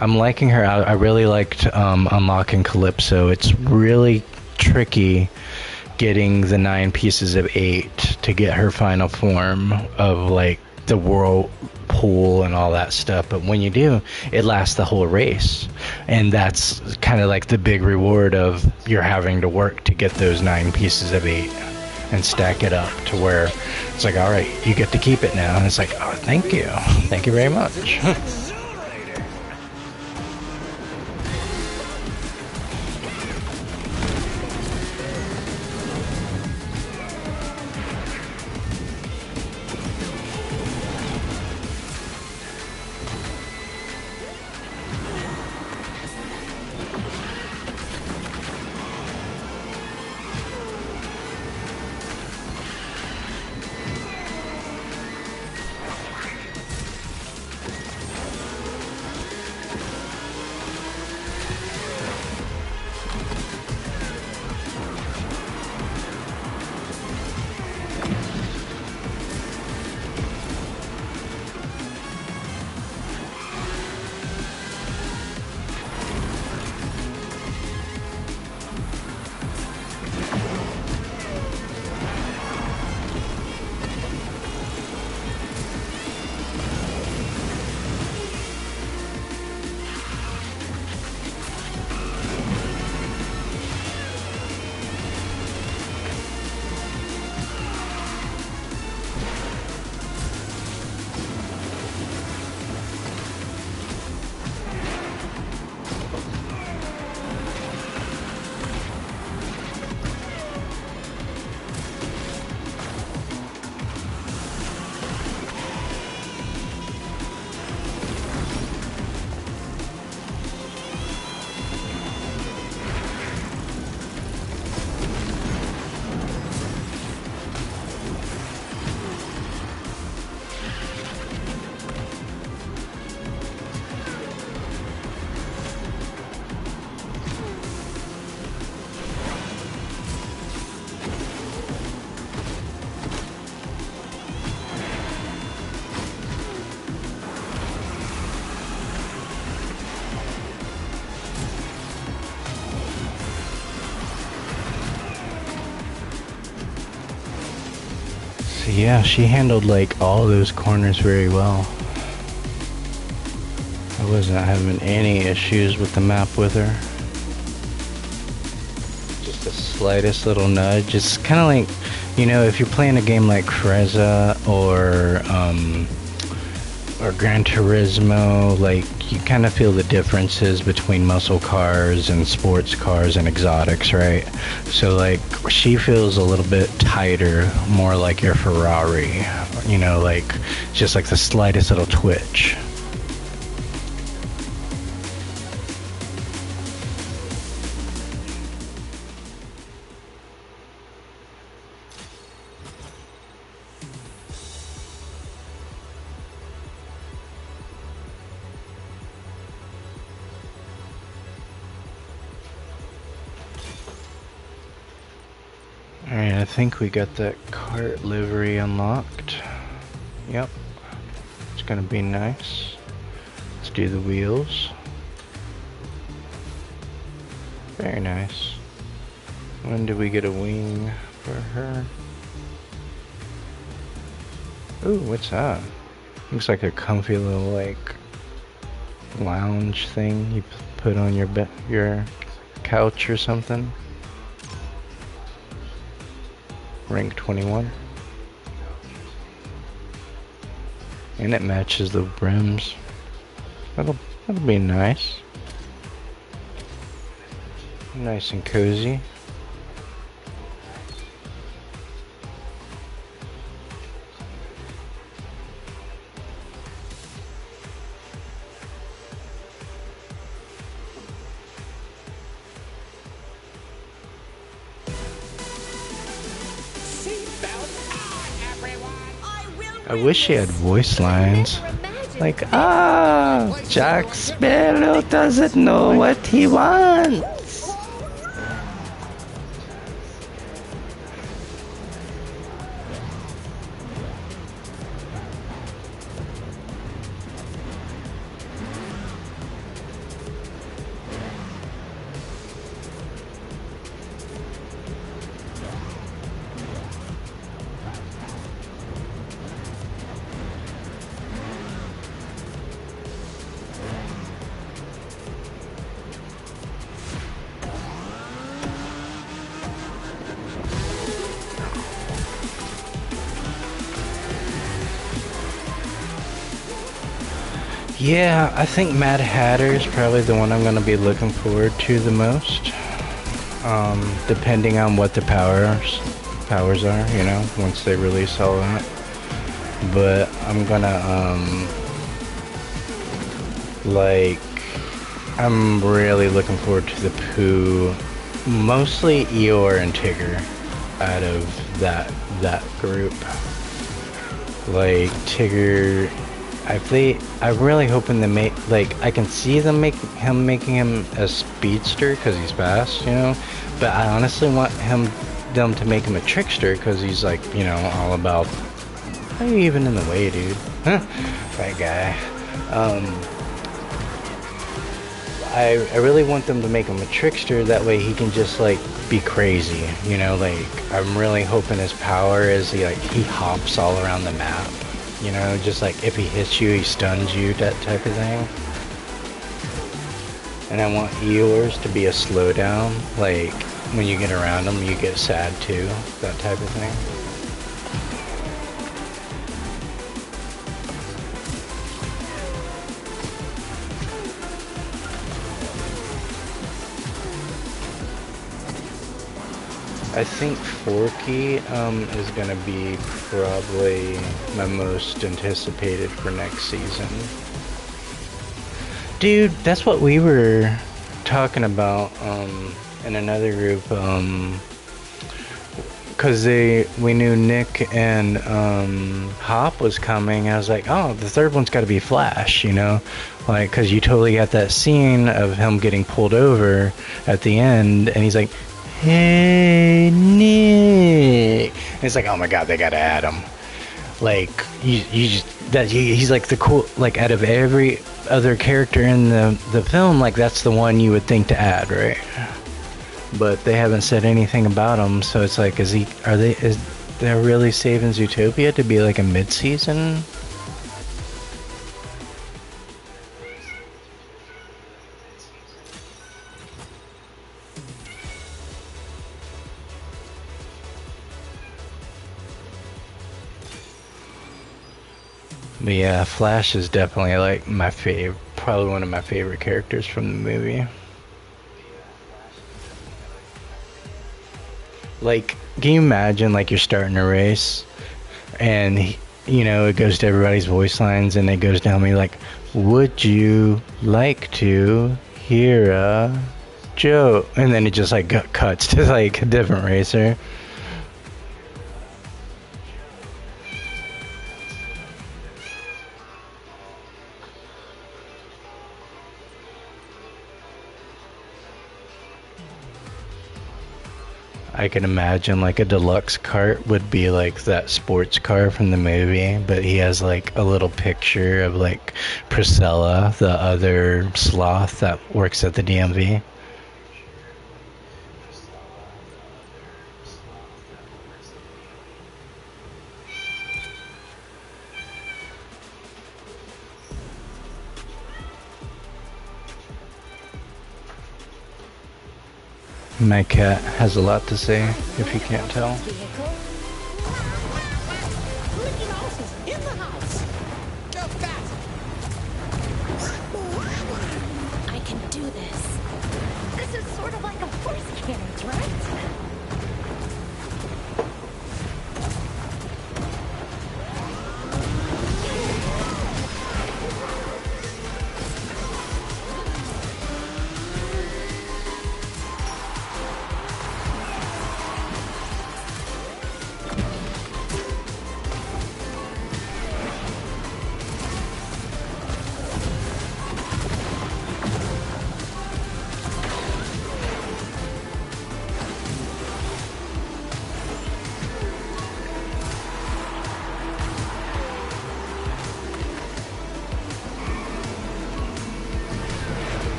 I'm liking her. I really liked unlocking Calypso. It's really tricky getting the 9 pieces of 8 to get her final form of like the whirlpool and all that stuff. But when you do, it lasts the whole race. And that's kind of like the big reward of you're having to work to get those 9 pieces of 8 and stack it up to where it's like, all right, you get to keep it now. And it's like, oh, thank you. Thank you very much. Yeah, she handled like all those corners very well. I wasn't having any issues with the map with her. Just the slightest little nudge. It's kind of like, you know, if you're playing a game like Freza or Gran Turismo, like you kind of feel the differences between muscle cars and sports cars and exotics, right? So like she feels a little bit tighter, more like your Ferrari, you know, like just like the slightest little twitch. Alright, I think we got that cart livery unlocked. Yep. It's gonna be nice. Let's do the wheels. Very nice. When do we get a wing for her? Ooh, what's that? Looks like a comfy little like lounge thing you put on your couch or something. Rank 21. And it matches the brims. That'll be nice. Nice and cozy. I wish she had voice lines. Like, Jack Sparrow doesn't know what he wants. Yeah, I think Mad Hatter is probably the one I'm going to be looking forward to the most. Depending on what the powers are, you know, once they release all that. But I'm gonna, I'm really looking forward to the Pooh, mostly Eeyore and Tigger out of that group. Like, Tigger, I'm really hoping to make, like, I can see them making him a speedster because he's fast, you know, but I honestly want them to make him a trickster because he's, like, you know, all about, why are you even in the way, dude? Huh? That guy. I really want them to make him a trickster, that way he can just, like, be crazy, you know, like, I'm really hoping his power is he hops all around the map. You know, just like if he hits you, he stuns you, that type of thing. And I want Eeyores to be a slowdown, like when you get around them, you get sad too, that type of thing. I think Forky is going to be probably my most anticipated for next season. Dude, that's what we were talking about in another group, because we knew Nick and Hop was coming. I was like, oh, the third one's got to be Flash, you know, like, because you totally got that scene of him getting pulled over at the end, and he's like, hey, Nick. And it's like, oh my god, they gotta add him. Like, he's like the cool, like, out of every other character in the film, like, that's the one you would think to add, right? But they haven't said anything about him, so it's like, is they're really saving Zootopia to be like a mid-season? But yeah, Flash is definitely like my favorite probably one of my favorite characters from the movie. Like, can you imagine, like, you're starting a race, and, you know, it goes to everybody's voice lines, and it goes down me like, would you like to hear a joke? And then it just, like, cuts to, like, a different racer. I can imagine like a deluxe cart would be like that sports car from the movie, but he has like a little picture of like Priscilla, the other sloth that works at the DMV. My cat has a lot to say, if you can't tell. Vehicle. Mickey Mouse is in the house. Go fast. I can do this. This is sort of like a force carriage, right?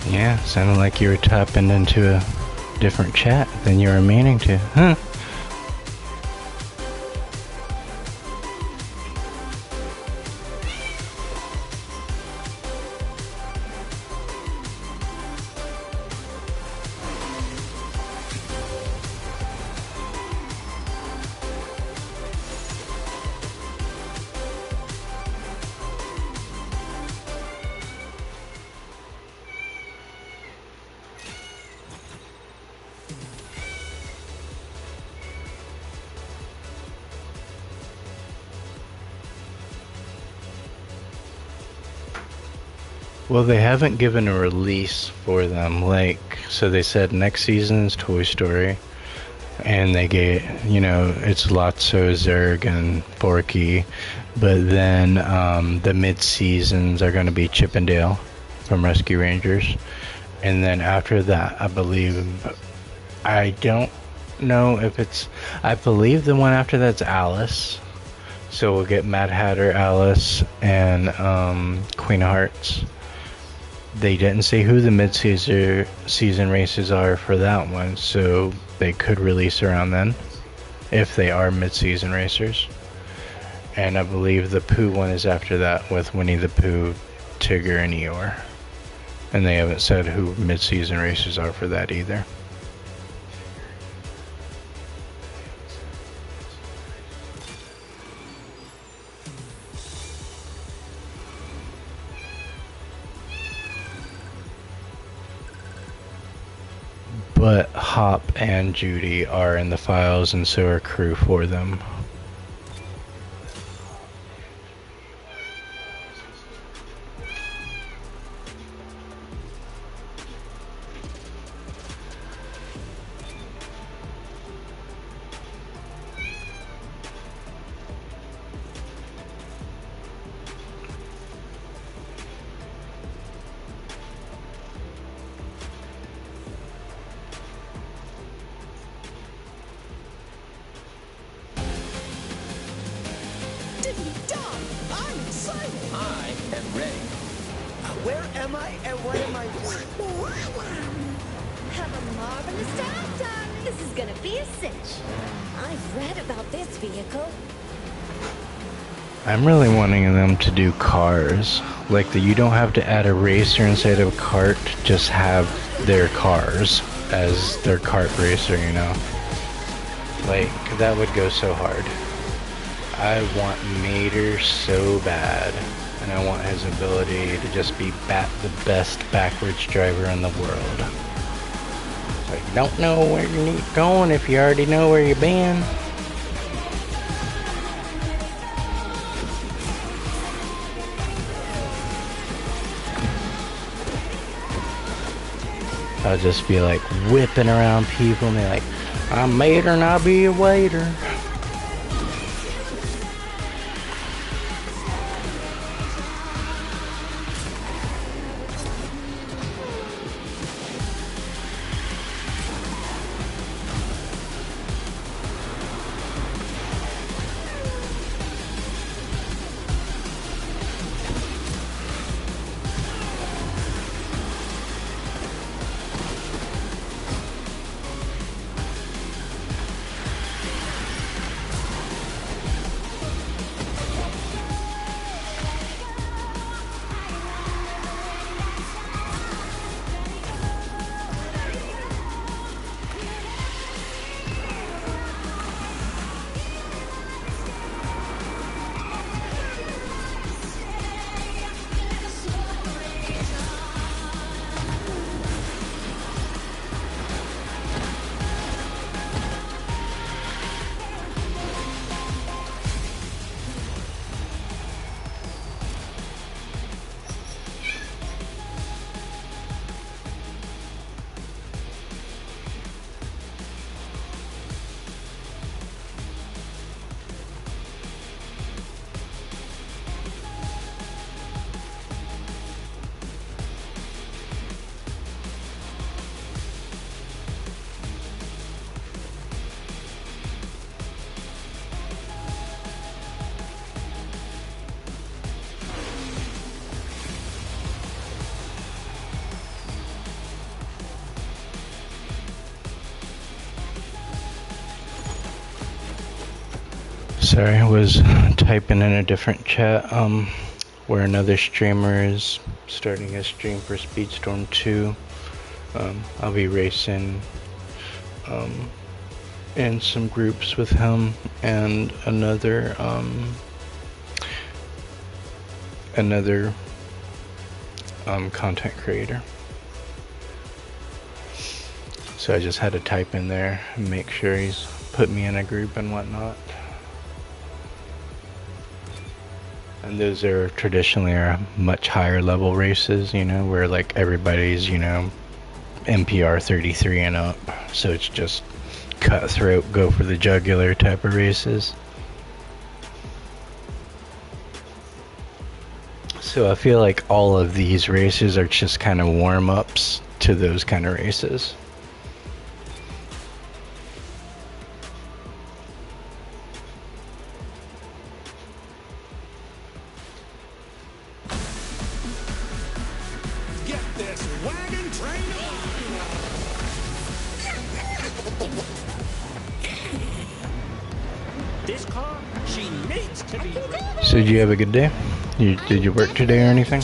Yeah, sounded like you were tapping into a different chat than you were meaning to, huh? Well, they haven't given a release for them. Like, so they said next season's Toy Story, and they get, you know, it's Lotso, Zurg, and Forky, but then the mid-seasons are going to be Chip and Dale from Rescue Rangers, and then after that, I believe, I don't know if it's, I believe the one after that's Alice, so we'll get Mad Hatter, Alice, and Queen of Hearts. They didn't say who the mid-season races are for that one, so they could release around then, if they are mid-season racers. And I believe the Pooh one is after that with Winnie the Pooh, Tigger, and Eeyore. And they haven't said who mid-season racers are for that either. But Hop and Judy are in the files, and so are crew for them. I am ready. Where am I and what am I doing? Have a marvelous time, darling. This is gonna be a cinch. I've read about this vehicle. I'm really wanting them to do cars. Like that you don't have to add a racer instead of a kart, just have their cars as their kart racer, you know? Like, that would go so hard. I want Mater so bad, and I want his ability to just be the best backwards driver in the world. Like, you don't know where you're going if you already know where you've been. I'll just be like whipping around people and be like, I'm Mater and I'll be a waiter. Sorry, I was typing in a different chat, where another streamer is starting a stream for SpeedStorm 2. I'll be racing, in some groups with him and another content creator. So I just had to type in there and make sure he's put me in a group and whatnot. And those are traditionally are much higher level races, you know, where like everybody's, you know, MPR 33 and up. So it's just cutthroat, go for the jugular type of races. So I feel like all of these races are just kind of warm-ups to those kind of races. So did you have a good day? Did you work today or anything?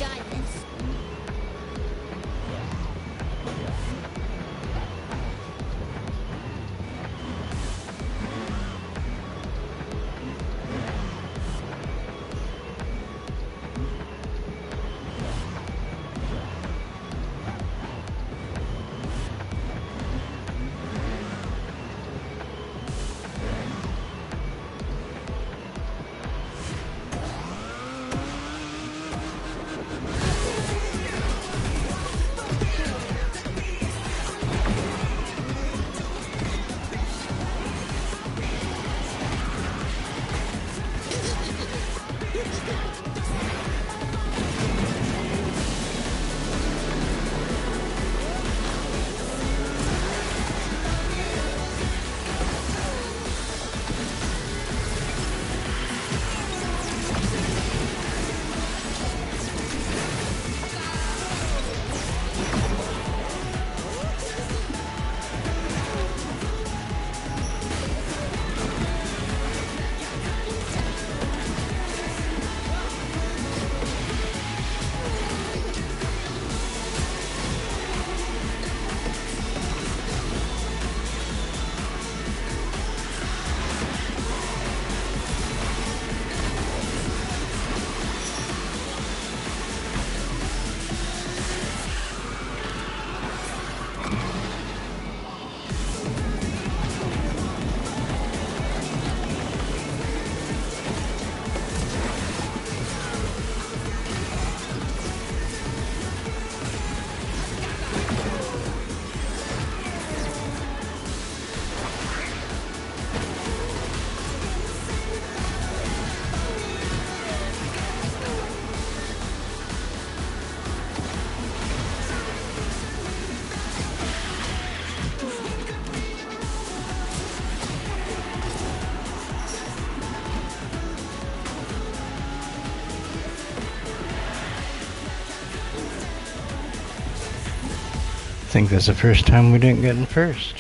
think this is the first time we didn't get in first.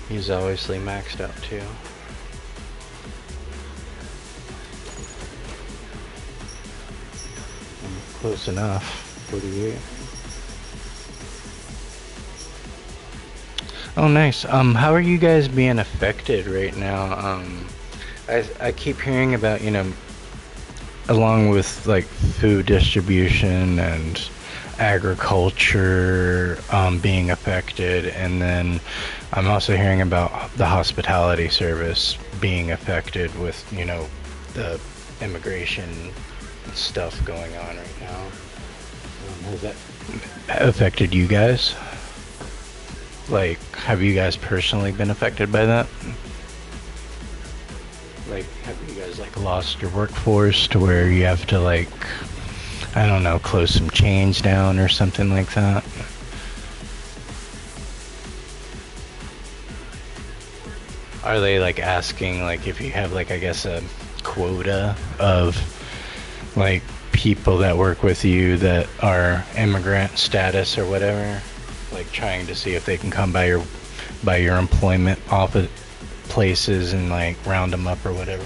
He's obviously maxed out too. Close enough. 48. Oh, nice. How are you guys being affected right now? I keep hearing about, you know, along with like food distribution and agriculture being affected, and then I'm also hearing about the hospitality service being affected with, you know, the immigration stuff going on right now. Has that affected you guys? Like, have you guys personally been affected by that? Like, have you guys like lost your workforce to where you have to like, I don't know, close some chains down or something like that? Are they like asking like if you have like, I guess, a quota of like people that work with you that are immigrant status or whatever, like trying to see if they can come by your employment office places and like round them up or whatever?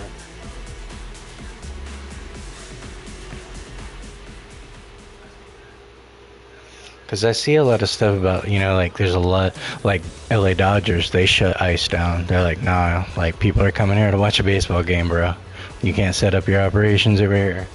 Because I see a lot of stuff about, you know, like there's a lot, like LA Dodgers, they shut ice down. They're like, nah, like people are coming here to watch a baseball game, bro. You can't set up your operations over here.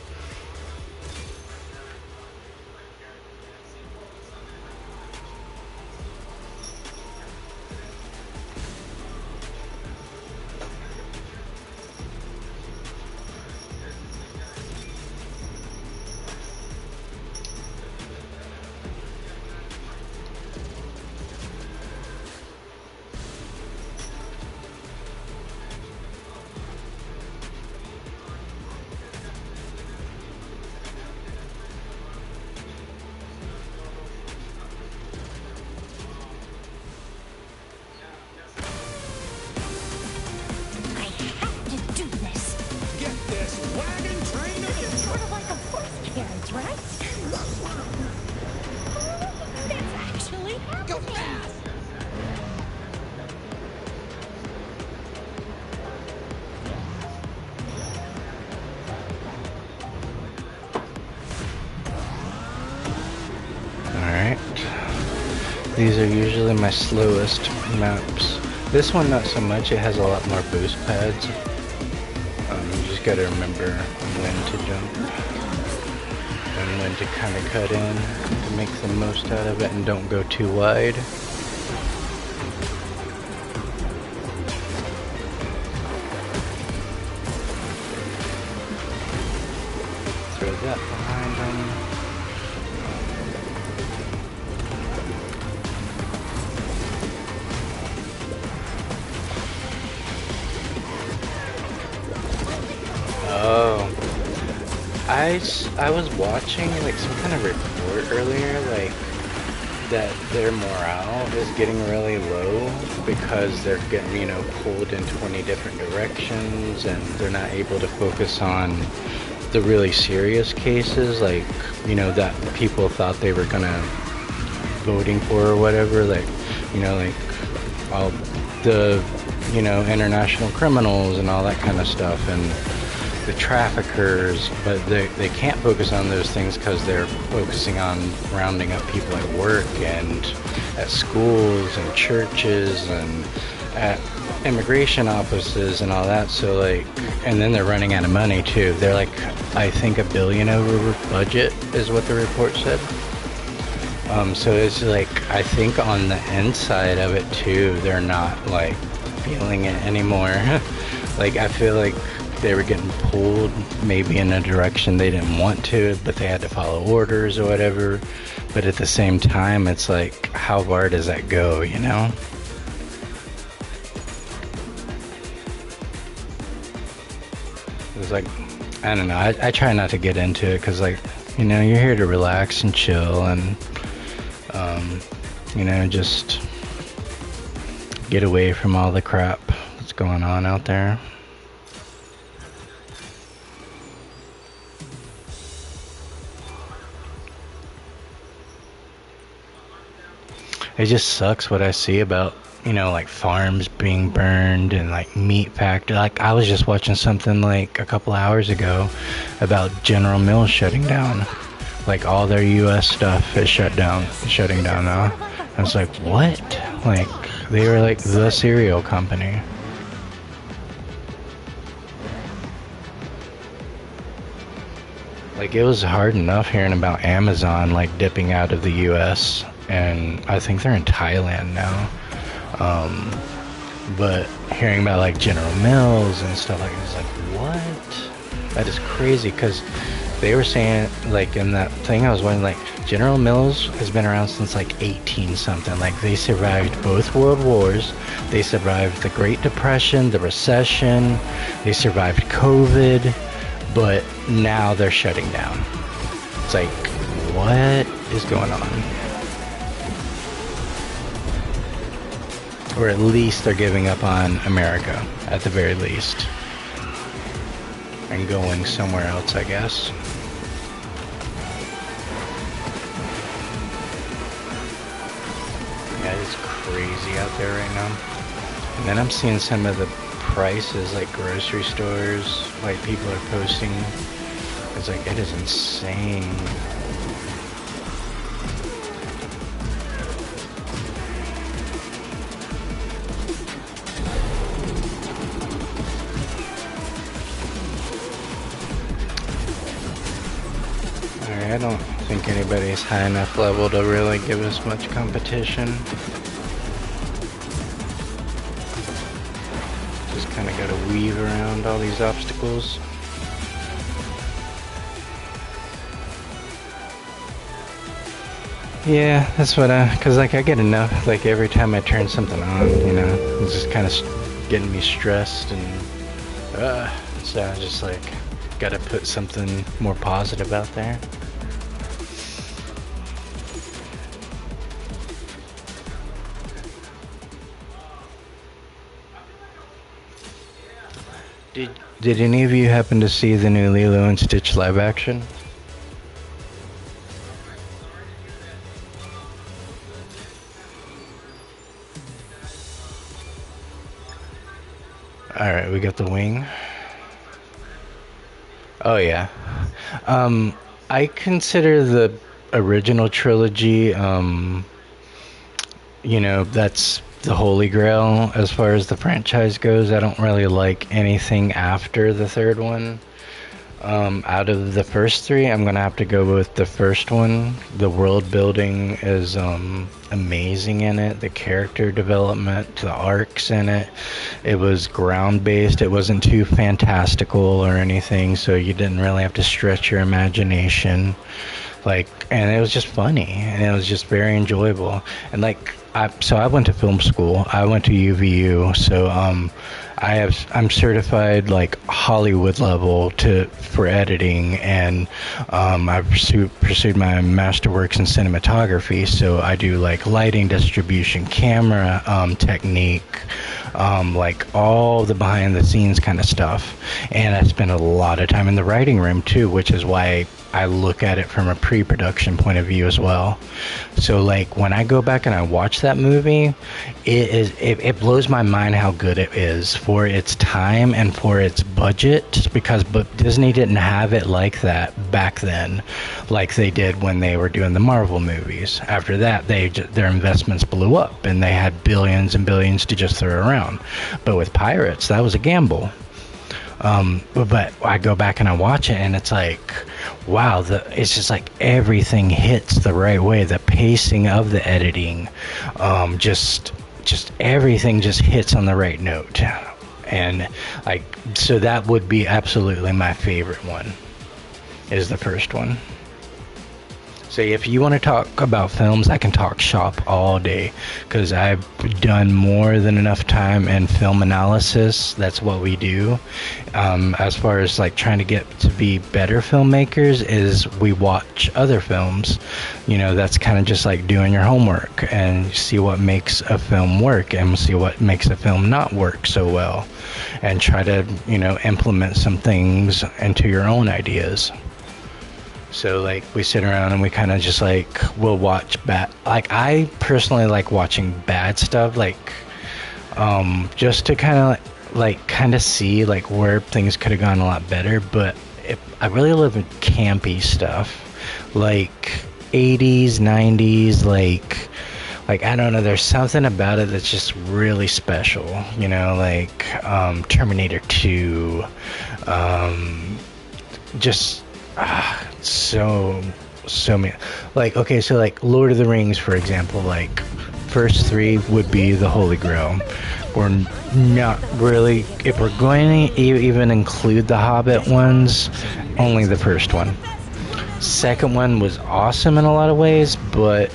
These are usually my slowest maps. This one not so much, it has a lot more boost pads. You just gotta remember when to jump and when to kind of cut in to make the most out of it and don't go too wide. Throw that behind them. Oh, I was watching like some kind of report earlier, like that their morale is getting really low because they're getting, you know, pulled in 20 different directions and they're not able to focus on the really serious cases, like, you know, that people thought they were gonna voting for or whatever, like, you know, like all the, you know, international criminals and all that kind of stuff and the traffickers, but they can't focus on those things because they're focusing on rounding up people at work and at schools and churches and at immigration offices and all that. So like, and then they're running out of money too. They're like, I think $1 billion over budget is what the report said. So it's like, I think on the inside of it too, they're not like feeling it anymore. Like, I feel like they were getting pulled maybe in a direction they didn't want to, but they had to follow orders or whatever. But at the same time, it's like, how far does that go, you know? It's like, I don't know, I try not to get into it because, like, you know, you're here to relax and chill and, you know, just get away from all the crap that's going on out there. it just sucks what I see about, like farms being burned and like meat factory. Like I was just watching something like a couple hours ago about General Mills shutting down. Like all their US stuff is shutting down now. I was like, what? Like they were like the cereal company. Like it was hard enough hearing about Amazon like dipping out of the US, and I think they're in Thailand now. But hearing about like General Mills and stuff like that, it's like, what? That is crazy, because they were saying like in that thing I was watching, like General Mills has been around since like 18 something. Like they survived both world wars, they survived the Great Depression, the recession, they survived COVID, but now they're shutting down. It's like, what is going on? Or at least they're giving up on America, at the very least. And going somewhere else, I guess. Yeah, it's crazy out there right now. And then I'm seeing some of the prices, like grocery stores, like people are posting. It's like, it is insane. I don't think anybody's high enough level to really give us much competition. Just kind of got to weave around all these obstacles. Yeah, that's what cause like I get enough, like every time I turn something on, it's just kind of getting me stressed, and so I just like gotta put something more positive out there. Did any of you happen to see the new Lilo and Stitch live action? Alright, we got the wing. Oh yeah. I consider the original trilogy, that's the holy grail as far as the franchise goes. I don't really like anything after the third one. Out of the first three, I'm gonna have to go with the first one. The world building is amazing in it. The character development, the arcs in it. It was ground based. It wasn't too fantastical or anything, so you didn't really have to stretch your imagination. And it was just funny, and it was just very enjoyable. And I went to film school. I went to UVU, so I'm certified like Hollywood level for editing, and I pursued my masterworks in cinematography. So I do like lighting, distribution, camera technique, like all the behind the scenes kind of stuff. And I spent a lot of time in the writing room too, which is why I look at it from a pre-production point of view as well. So like when I go back and I watch that movie, it blows my mind how good it is for its time and for its budget, because Disney didn't have it like that back then, like they did when they were doing the Marvel movies. After that, their investments blew up and they had billions and billions to just throw around. But with Pirates, that was a gamble. But I go back and I watch it, and it's like, wow, it's just like everything hits the right way. The pacing of the editing, just everything just hits on the right note. And so that would be absolutely my favorite one, is the first one. So if you want to talk about films, I can talk shop all day, because I've done more than enough time in film analysis. That's what we do. As far as like trying to get to be better filmmakers, is we watch other films. That's kind of just like doing your homework and see what makes a film work and see what makes a film not work so well, and try to implement some things into your own ideas. So like we sit around and we kind of just like we'll watch bad. Like I personally like watching bad stuff, like just to kind of like kind of see like where things could have gone a lot better. But I really love campy stuff, like 80s, 90s, like I don't know. There's something about it that's just really special, you know, like Terminator 2, just so many. Like okay, so like Lord of the Rings, for example, like first three would be the Holy Grail. We're not really, if we're going to even include the Hobbit ones, only the first one. Second one was awesome in a lot of ways, but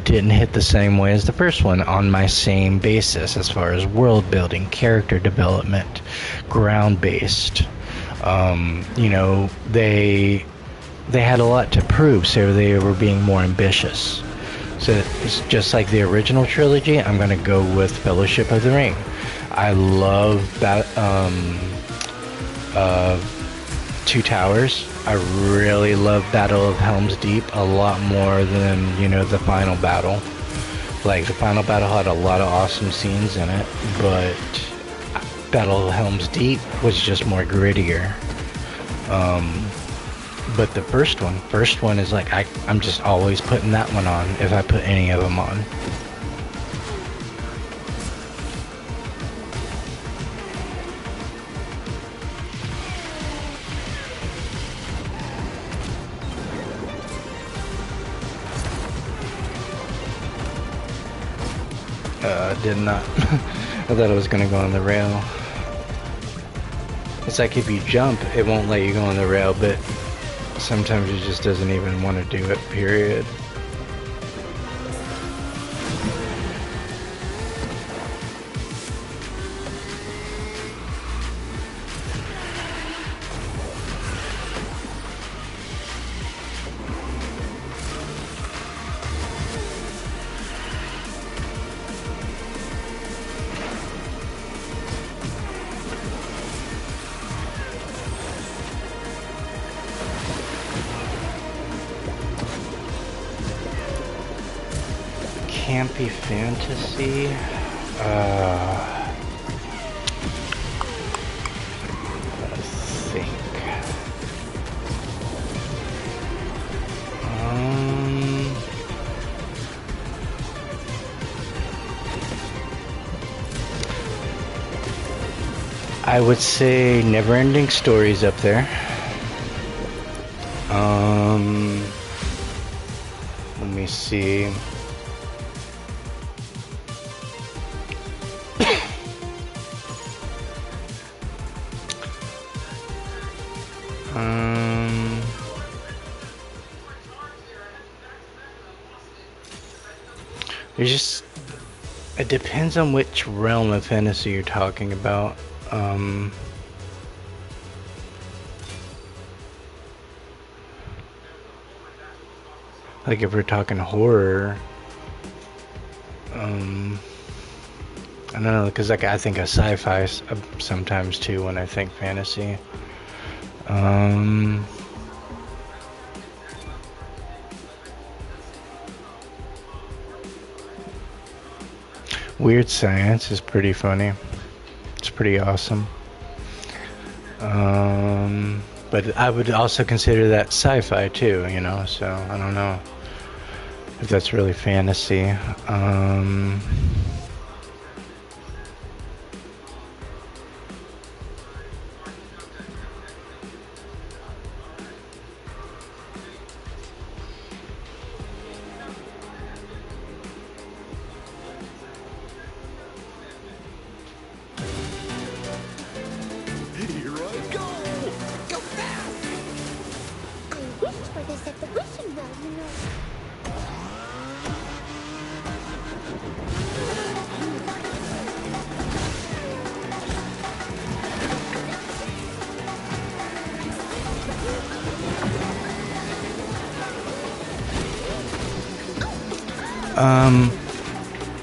didn't hit the same way as the first one on my same basis as far as world building, character development, ground based. You know, they had a lot to prove, so they were being more ambitious. So it's just like the original trilogy. I'm gonna go with Fellowship of the Ring. I love that. Two Towers. I really love Battle of Helm's Deep a lot more than, you know, the final battle. Like the final battle had a lot of awesome scenes in it, but Battle of Helm's Deep was just more grittier. But the first one is like I'm just always putting that one on if I put any of them on. Did not. I thought it was gonna go on the rail. It's like if you jump, it won't let you go on the rail, but sometimes it just doesn't even want to do it, period. Campy fantasy. Let's think. I would say Neverending Stories up there. Let me see. There's just, it depends on which realm of fantasy you're talking about. Like if we're talking horror, I don't know, because like I think of sci-fi sometimes too when I think fantasy. Weird Science is pretty funny. It's pretty awesome. But I would also consider that sci-fi too, you know, so I don't know if that's really fantasy.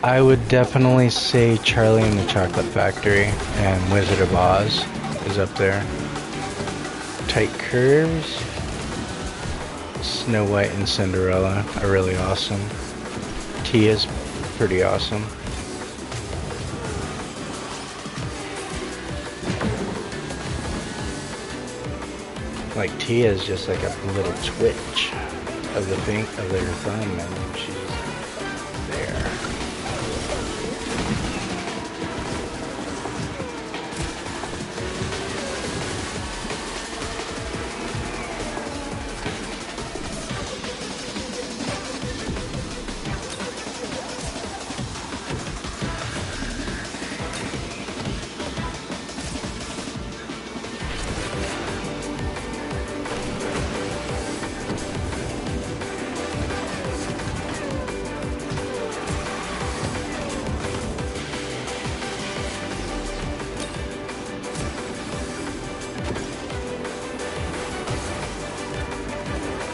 I would definitely say Charlie and the Chocolate Factory and Wizard of Oz is up there. Tight Curves, Snow White and Cinderella are really awesome. Tia's pretty awesome. Like Tia's just like a little twitch of the of their thumb, and she's there.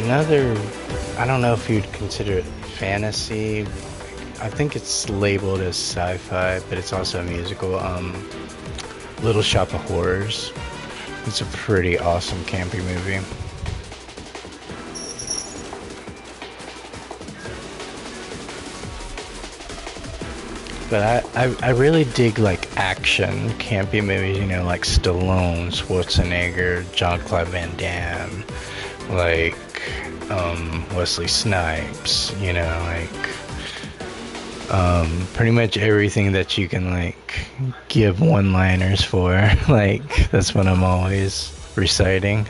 Another, I don't know if you'd consider it fantasy. I think it's labeled as sci-fi, but it's also a musical. Little Shop of Horrors. It's a pretty awesome campy movie. But I really dig like action campy movies, you know, like Stallone, Schwarzenegger, Jean-Claude Van Damme, like Wesley Snipes, you know, like pretty much everything that you can like give one-liners for. Like that's what I'm always reciting.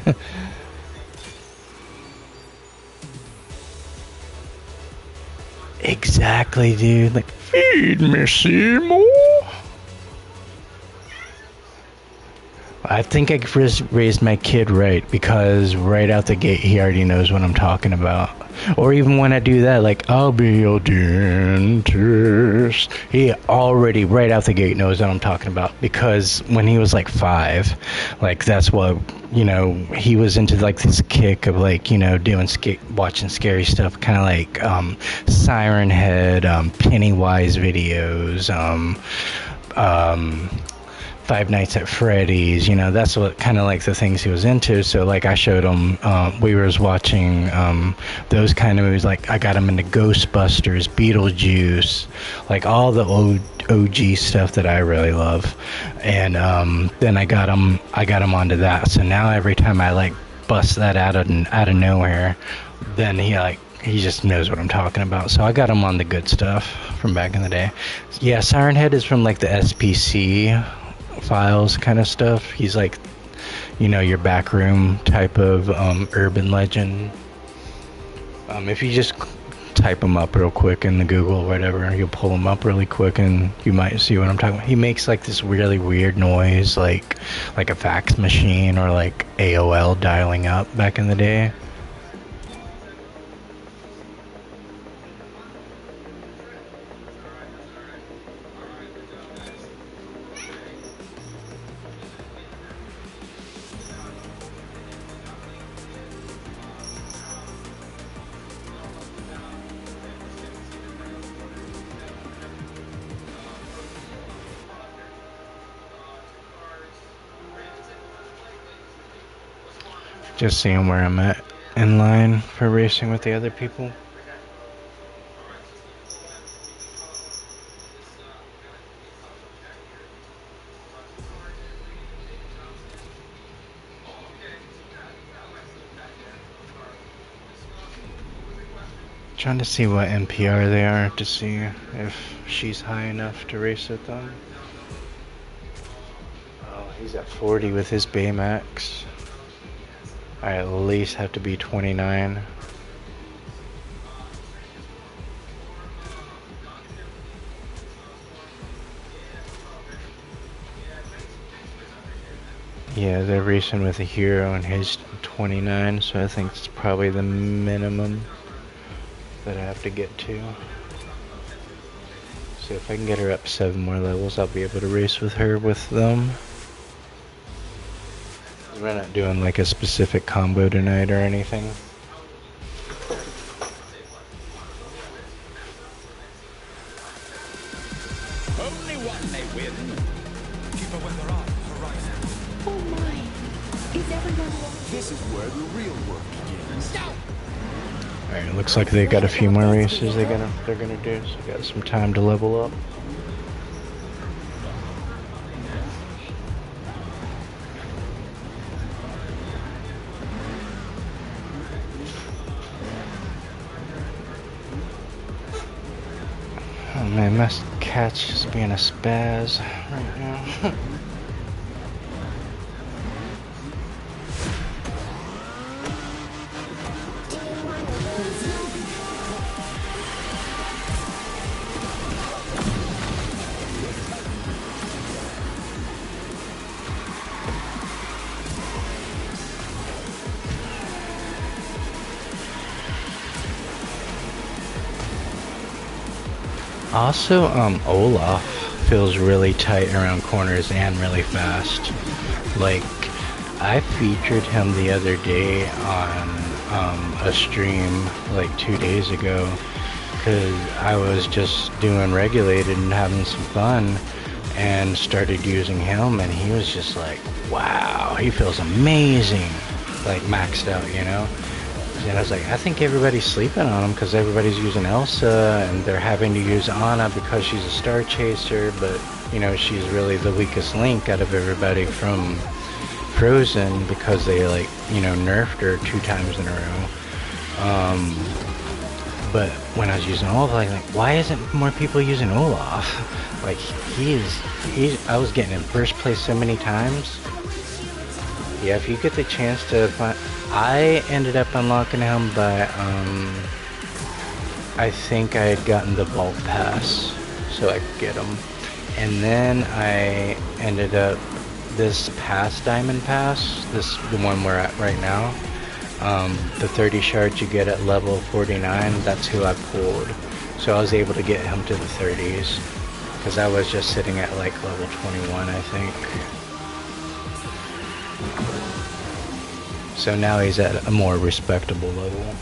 Exactly, dude. Like, feed me, Seymour. I think I raised my kid right, because right out the gate he already knows what I'm talking about. Or even when I do that, like, I'll be your dentist. He already right out the gate knows what I'm talking about, because when he was like 5, like that's what, you know, he was into like this kick of like, you know, doing watching scary stuff, kind of like Siren Head, Pennywise videos, Five Nights at Freddy's, you know, that's what kind of like the things he was into. So like I showed him, we was watching those kind of movies. Like I got him into Ghostbusters, Beetlejuice, like all the OG stuff that I really love. And then I got him onto that. So now every time I like bust that out of nowhere, then he just knows what I'm talking about. So I got him on the good stuff from back in the day. Yeah, Siren Head is from like the SPC files kind of stuff. He's like, you know, your backroom type of urban legend. If you just type him up real quick in the Google or whatever, you'll pull him up really quick and you might see what I'm talking about. He makes like this really weird noise, like a fax machine or like AOL dialing up back in the day. Just seeing where I'm at in line for racing with the other people. Trying to see what MPR they are to see if she's high enough to race with them. Oh, he's at 40 with his Baymax. I at least have to be 29. Yeah, they're racing with a Hero and his 29, so I think it's probably the minimum that I have to get to. So if I can get her up 7 more levels, I'll be able to race with her with them. We're not doing like a specific combo tonight or anything. Only one may win. Keep a weather on the horizon. Oh my! Is everyone? This is where the real work begins. Stop! Alright, looks like they got a few more races they're gonna do, so got some time to level up. Oh man, my cat's just being a spaz right now. Also, Olaf feels really tight around corners and really fast. Like, I featured him the other day on a stream like 2 days ago because I was just doing regulated and having some fun and started using him, and he was just like, wow, he feels amazing, like maxed out, you know? And I was like, I think everybody's sleeping on him because everybody's using Elsa and they're having to use Anna because she's a star chaser, but you know, she's really the weakest link out of everybody from Frozen because they, like, you know, nerfed her 2 times in a row. But when I was using Olaf, like, why isn't more people using Olaf? Like, I was getting in first place so many times. Yeah, if you get the chance to find, I ended up unlocking him by, I think I had gotten the Vault Pass, so I could get him. And then I ended up, this past Diamond Pass, the one we're at right now, the 30 shards you get at level 49, that's who I pulled. So I was able to get him to the 30s, because I was just sitting at like level 21, I think. So now he's at a more respectable level.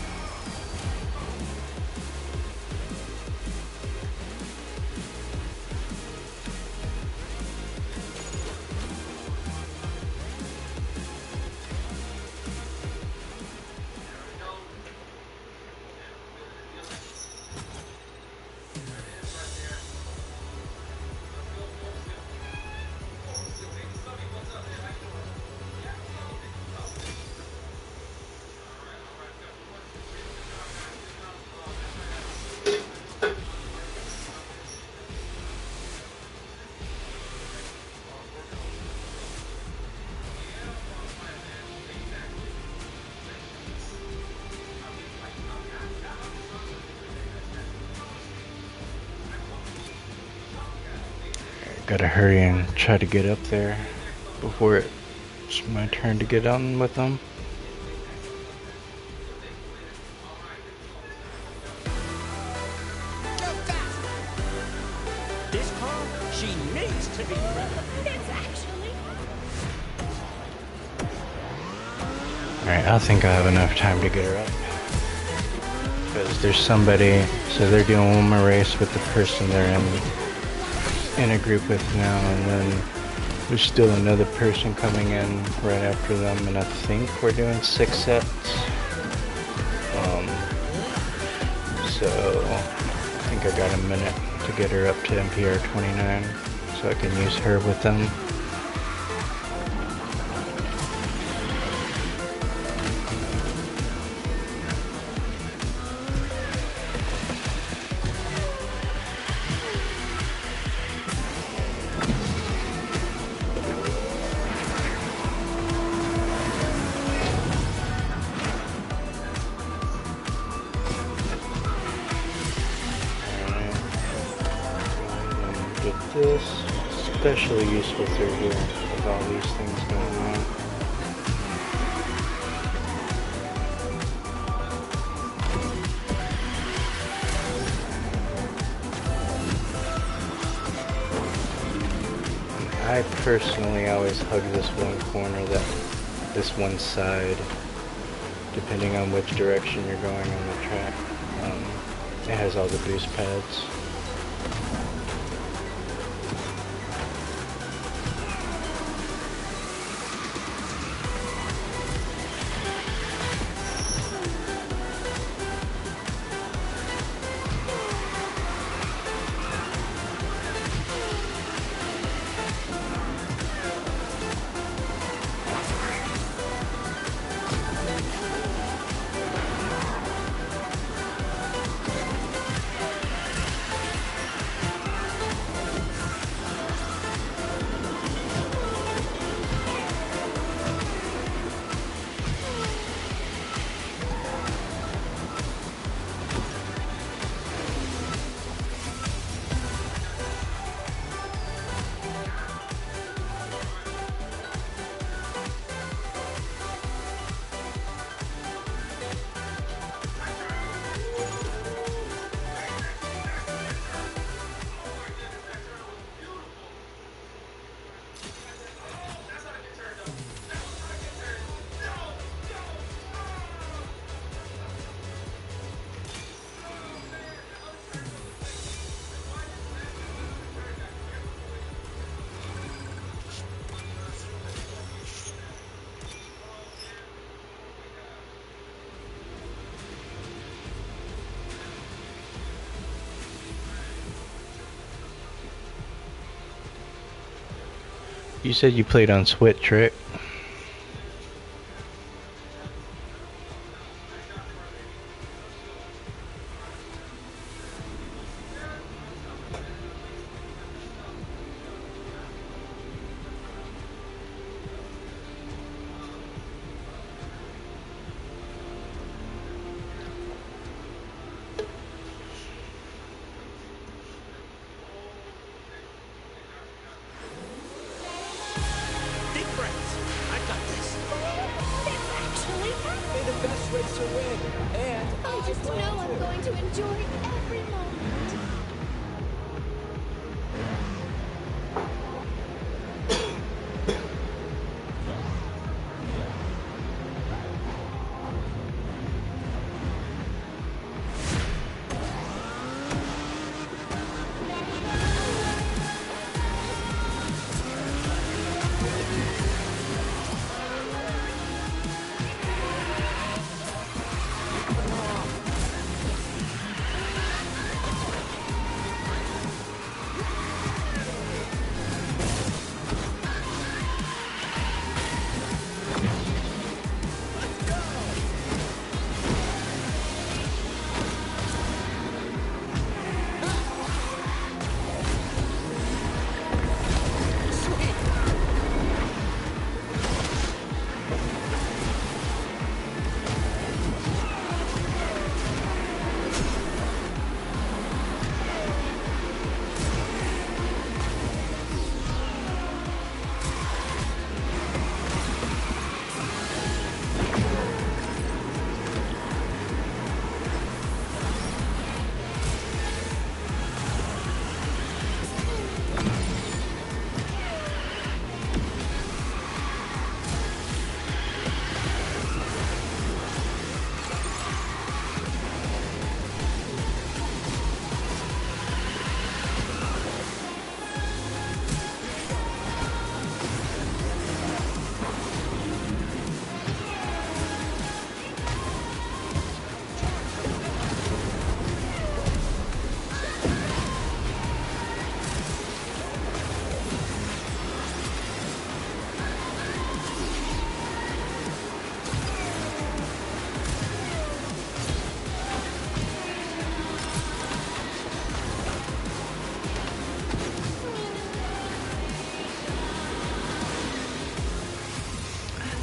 Gotta hurry and try to get up there before it's my turn to get on with them. This car, she needs to be driven. It's actually... Alright, I think I have enough time to get her up. Because there's somebody, so they're doing one more race with the person they're in a group with now, and then there's still another person coming in right after them, and I think we're doing 6 sets. So I think I got a minute to get her up to MPR 29 so I can use her with them. This especially useful through here with all these things going on. I personally always hug this one corner, this one side, depending on which direction you're going on the track. It has all the boost pads. You said you played on Switch, right? Deep breaths. I've got this. This actually happened. May the best racer win. And I just know I'm going to enjoy every moment.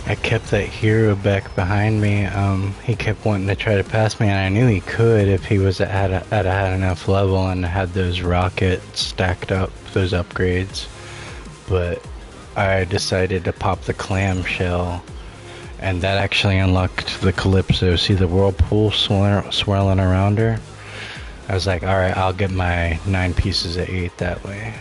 I kept that hero back behind me. He kept wanting to try to pass me, and I knew he could if he was at a high enough level and had those rockets stacked up, those upgrades. But I decided to pop the clamshell, and that actually unlocked the Calypso. See the whirlpool swirling around her? I was like, alright, I'll get my 9 pieces of 8 that way.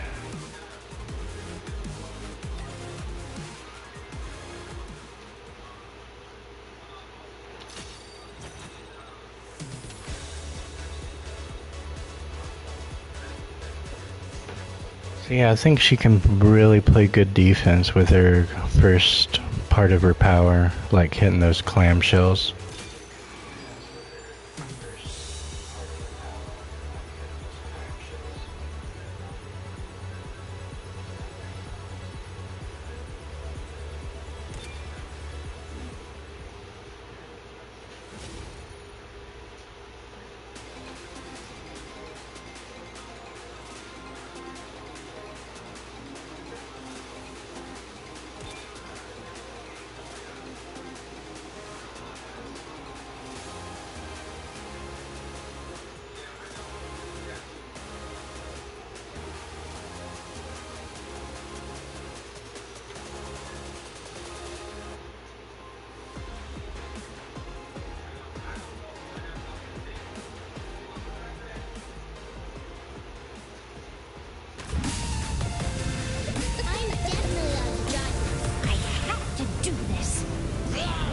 So yeah, I think she can really play good defense with her first part of her power, like hitting those clamshells.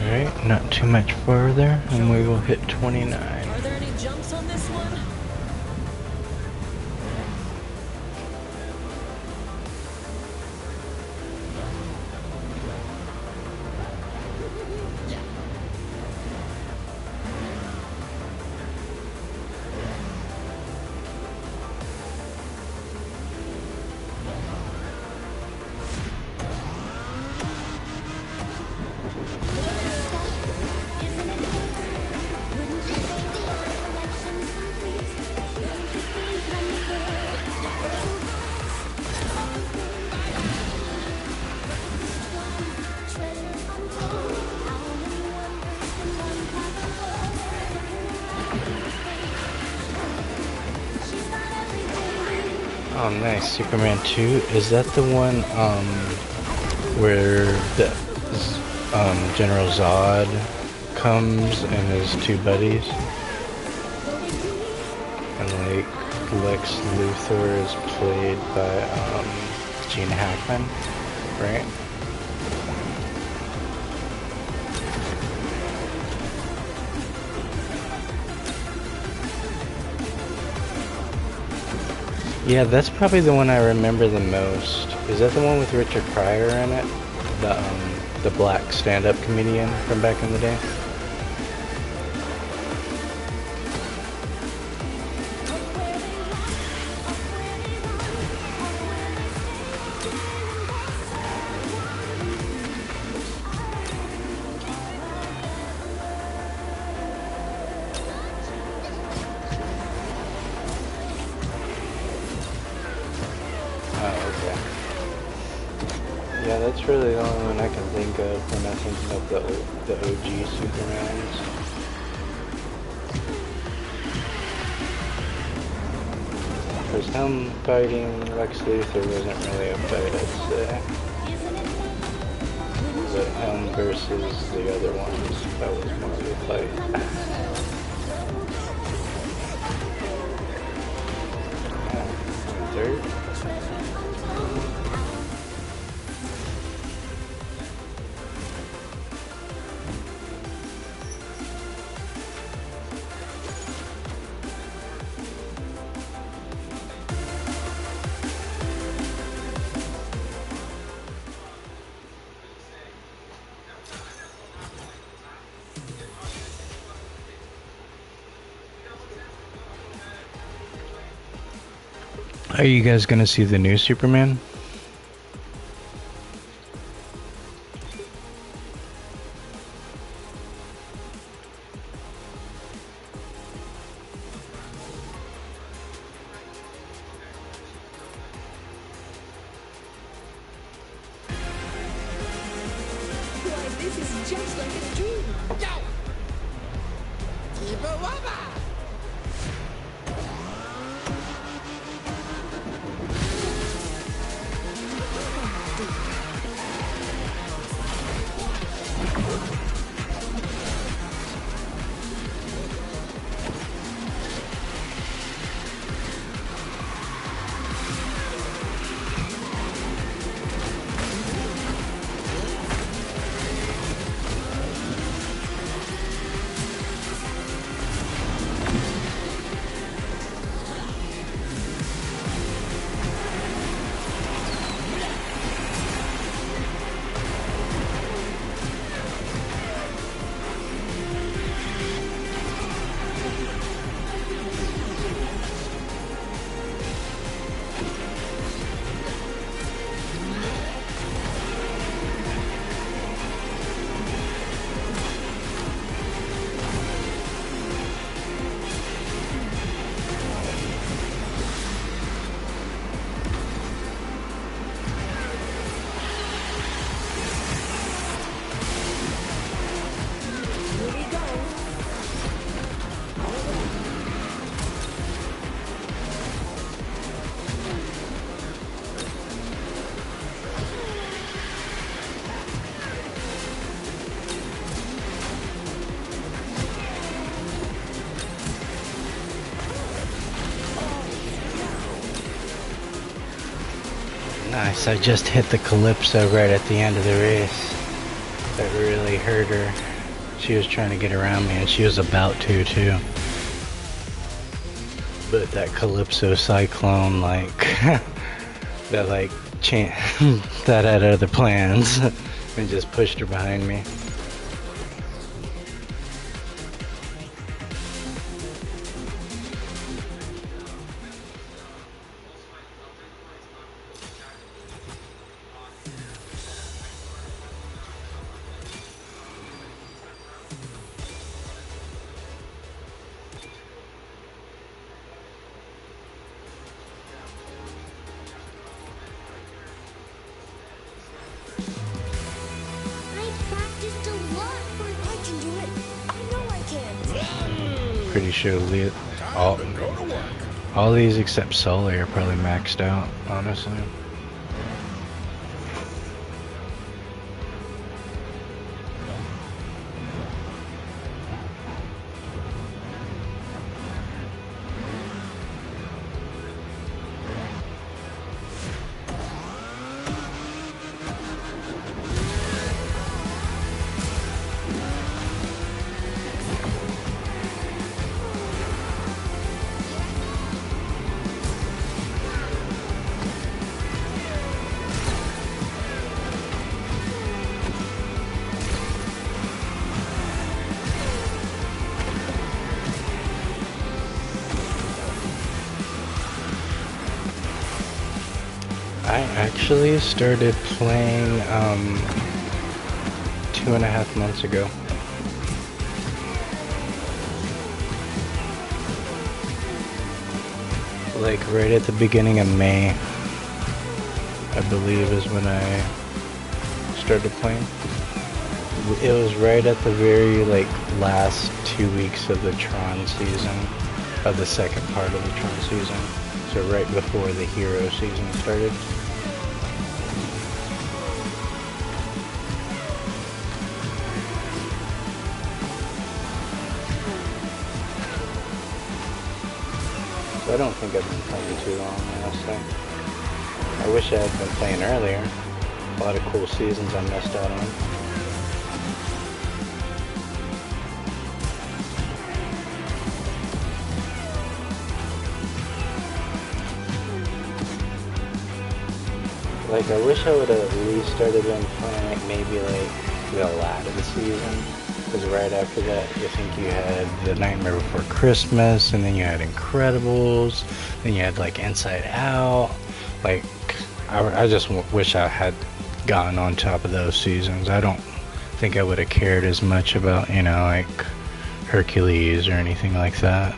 Alright, not too much further, and we will hit 29. Are there any jumps on this one? Oh, nice. Superman 2. Is that the one where the General Zod comes and his two buddies? And like Lex Luthor is played by Gene Hackman, right? Yeah, that's probably the one I remember the most. Is that the one with Richard Pryor in it? The black stand-up comedian from back in the day? Yeah, that's really the only one I can think of when I think of the OG Supermans. Because him fighting Lex Luthor wasn't really a fight, I'd say. But him versus the other ones, that was more of a fight. Third? Are you guys gonna see the new Superman? Why, this is just like a dream. Go! Keep it wabba! Nice, I just hit the Calypso right at the end of the race. That really hurt her. She was trying to get around me and she was about to too. But that Calypso Cyclone, like, that like, that had other plans and just pushed her behind me. Pretty sure Time to go to work. All these except Sully are probably maxed out, honestly. I actually started playing 2.5 months ago. Like right at the beginning of May, I believe is when I started playing. It was right at the very like last 2 weeks of the Tron season, of the second part of the Tron season. So right before the Hero season started. So I don't think I've been playing too long, honestly. I wish I had been playing earlier. A lot of cool seasons I missed out on. Like, I wish I would have at least started in playing, like, maybe, like, the latter of the season. Because right after that, I think you had The Nightmare Before Christmas, and then you had Incredibles, then you had, like, Inside Out. Like, I just wish I had gotten on top of those seasons. I don't think I would have cared as much about, you know, like, Hercules or anything like that.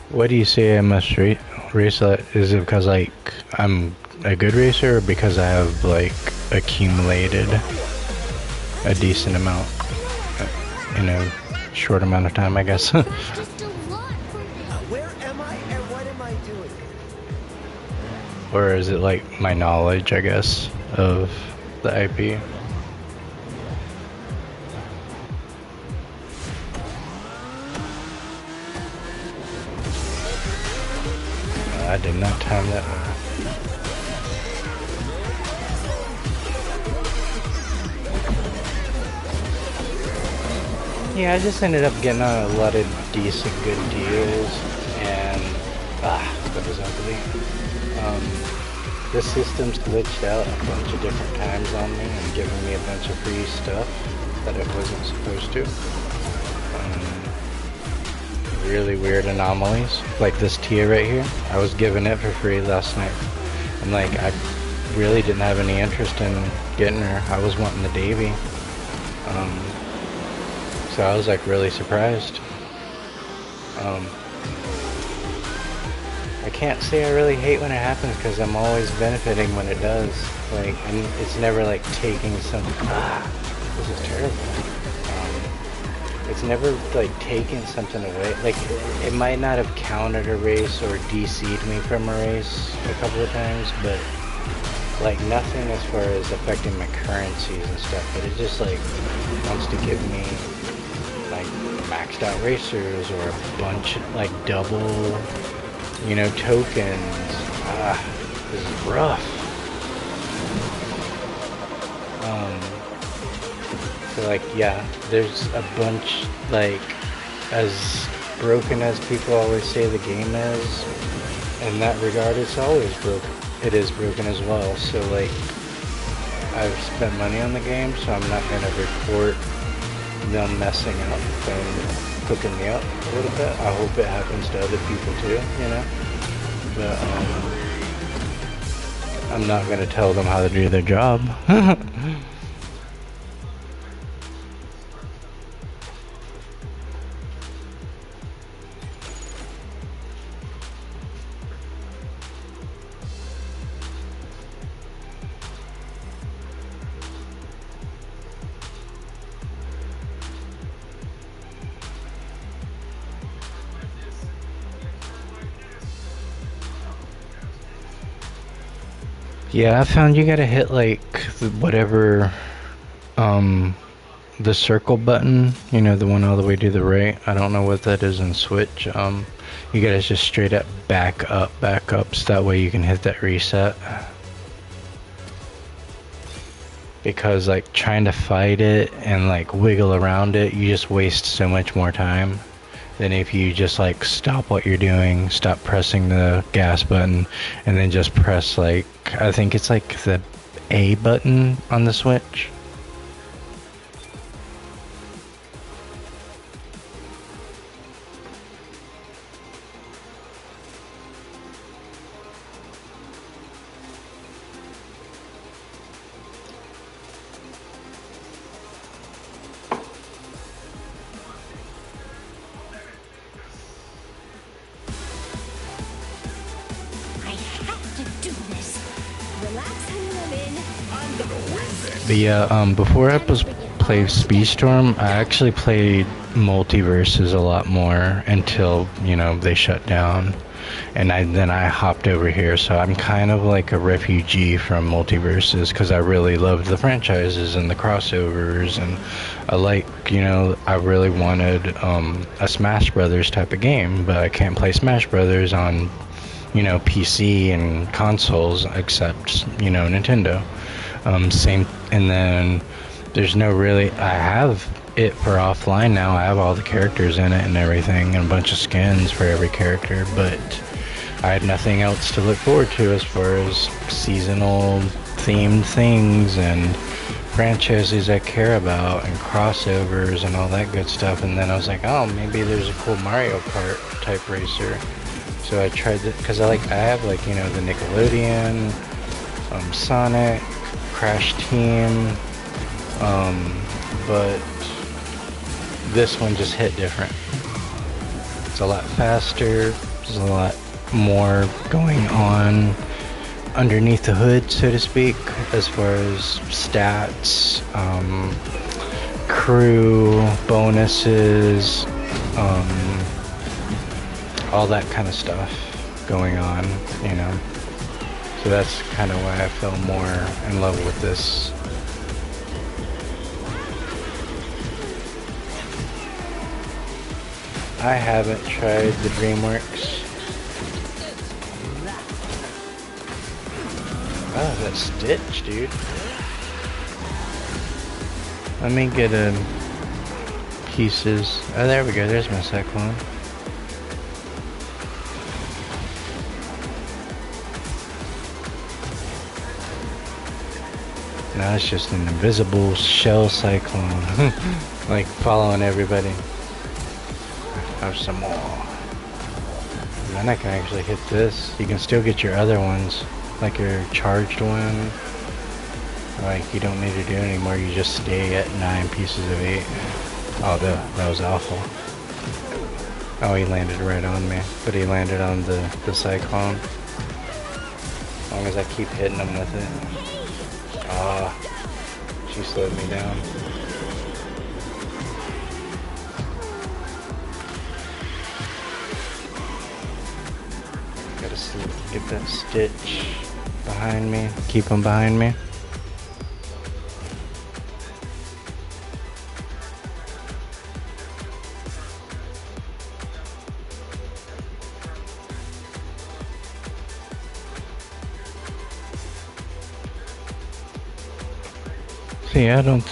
Why do you say I must race that? Is it because, like, I'm a good racer, or because I have, like, accumulated a decent amount in a short amount of time, I guess? Just a lot for me. Where am I and what am I doing? Or is it, like, my knowledge, I guess, of the IP? I did not time that well. Yeah, I just ended up getting on a lot of decent good deals, and that was ugly. The system's glitched out a bunch of different times on me and giving me a bunch of free stuff that it wasn't supposed to. Really weird anomalies, like this Tia right here. I was given it for free last night, and like I really didn't have any interest in getting her. I was wanting the Davy, so I was like really surprised. I can't say I really hate when it happens because I'm always benefiting when it does. Like, and it's never like taking something. This is terrible. It's never like taken something away. Like, it might not have counted a race or DC'd me from a race a couple of times, but like nothing as far as affecting my currencies and stuff. But it just like wants to give me like maxed out racers or a bunch of like double, you know, tokens. This is rough. So like, yeah, there's a bunch, like, as broken as people always say the game is, in that regard, it's always broken. It is broken as well. So like, I've spent money on the game, so I'm not gonna report them messing up and hooking me up a little bit. I hope it happens to other people too, you know. But I'm not gonna tell them how to do their job. Yeah, I found you gotta hit like whatever, the circle button, you know, the one all the way to the right. I don't know what that is in Switch. You gotta just straight up back up, so that way you can hit that reset. Because like trying to fight it and like wiggle around it, you just waste so much more time than if you just like stop what you're doing, stop pressing the gas button, and then just press like, I think it's like the A button on the Switch. But yeah, before I played SpeedStorm, I actually played Multiverses a lot more until, you know, they shut down. And then I hopped over here, so I'm kind of like a refugee from Multiverses because I really loved the franchises and the crossovers, and I like, you know, I really wanted a Smash Brothers type of game, but I can't play Smash Brothers on, you know, PC and consoles except, you know, Nintendo. Same, and then there's no really, I have it for offline now. I have all the characters in it and everything, and a bunch of skins for every character, but I had nothing else to look forward to as far as seasonal themed things and franchises I care about and crossovers and all that good stuff. And then I was like, oh, maybe there's a cool Mario Kart type racer. So I tried it because I have like, you know, the Nickelodeon, Sonic, Crash Team, but this one just hit different. It's a lot faster, there's a lot more going on underneath the hood, so to speak, as far as stats, crew, bonuses, all that kind of stuff going on, you know. So that's kind of why I fell more in love with this. I haven't tried the DreamWorks. Oh, that Stitch, dude. Let me get pieces. Oh, there we go. There's my Cyclone. Now it's just an invisible shell Cyclone. Like following everybody. Have some more. And then I can actually hit this. You can still get your other ones, like your charged one. Like you don't need to do it anymore. You just stay at 9 pieces of 8. Oh, that was awful. Oh, he landed right on me, but he landed on the Cyclone. As long as I keep hitting him with it. Ah, she slowed me down. Get that Stitch behind me. Keep him behind me. See, I don't,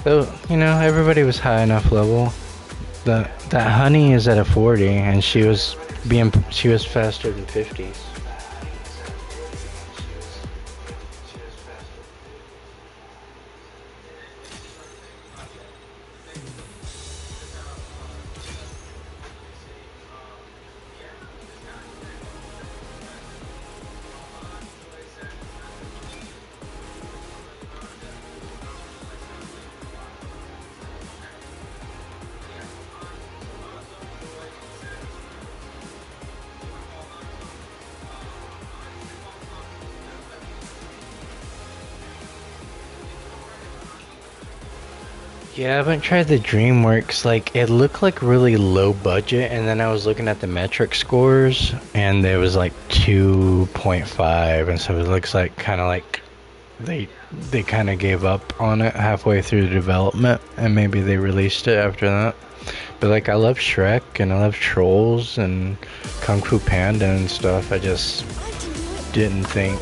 though, you know, everybody was high enough level. That Honey is at a 40, and she was faster than 50s. Yeah, I haven't tried the DreamWorks. Like, it looked like really low budget, and then I was looking at the metric scores, and there was like 2.5, and so it looks like kind of like they kind of gave up on it halfway through the development, and maybe they released it after that. But like, I love Shrek, and I love Trolls, and Kung Fu Panda and stuff. I just didn't think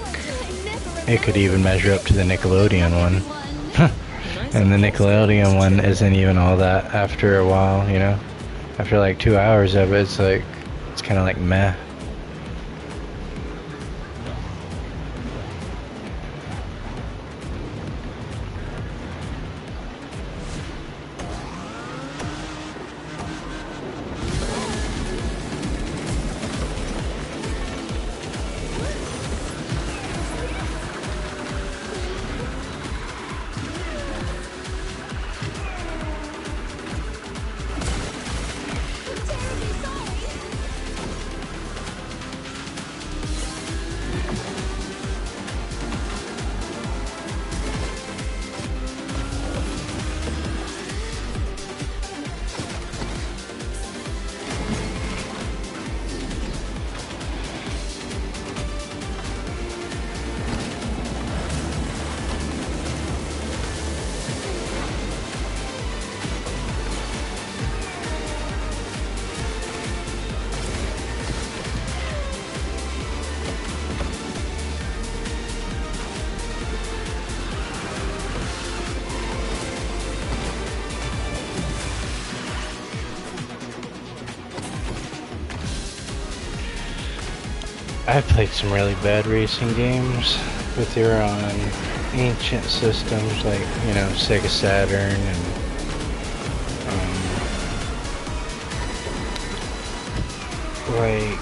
it could even measure up to the Nickelodeon one. And the Nickelodeon one isn't even all that after a while, you know? After like 2 hours of it, it's like, it's kind of like meh. I've played some really bad racing games, but they were on ancient systems like, you know, Sega Saturn and like,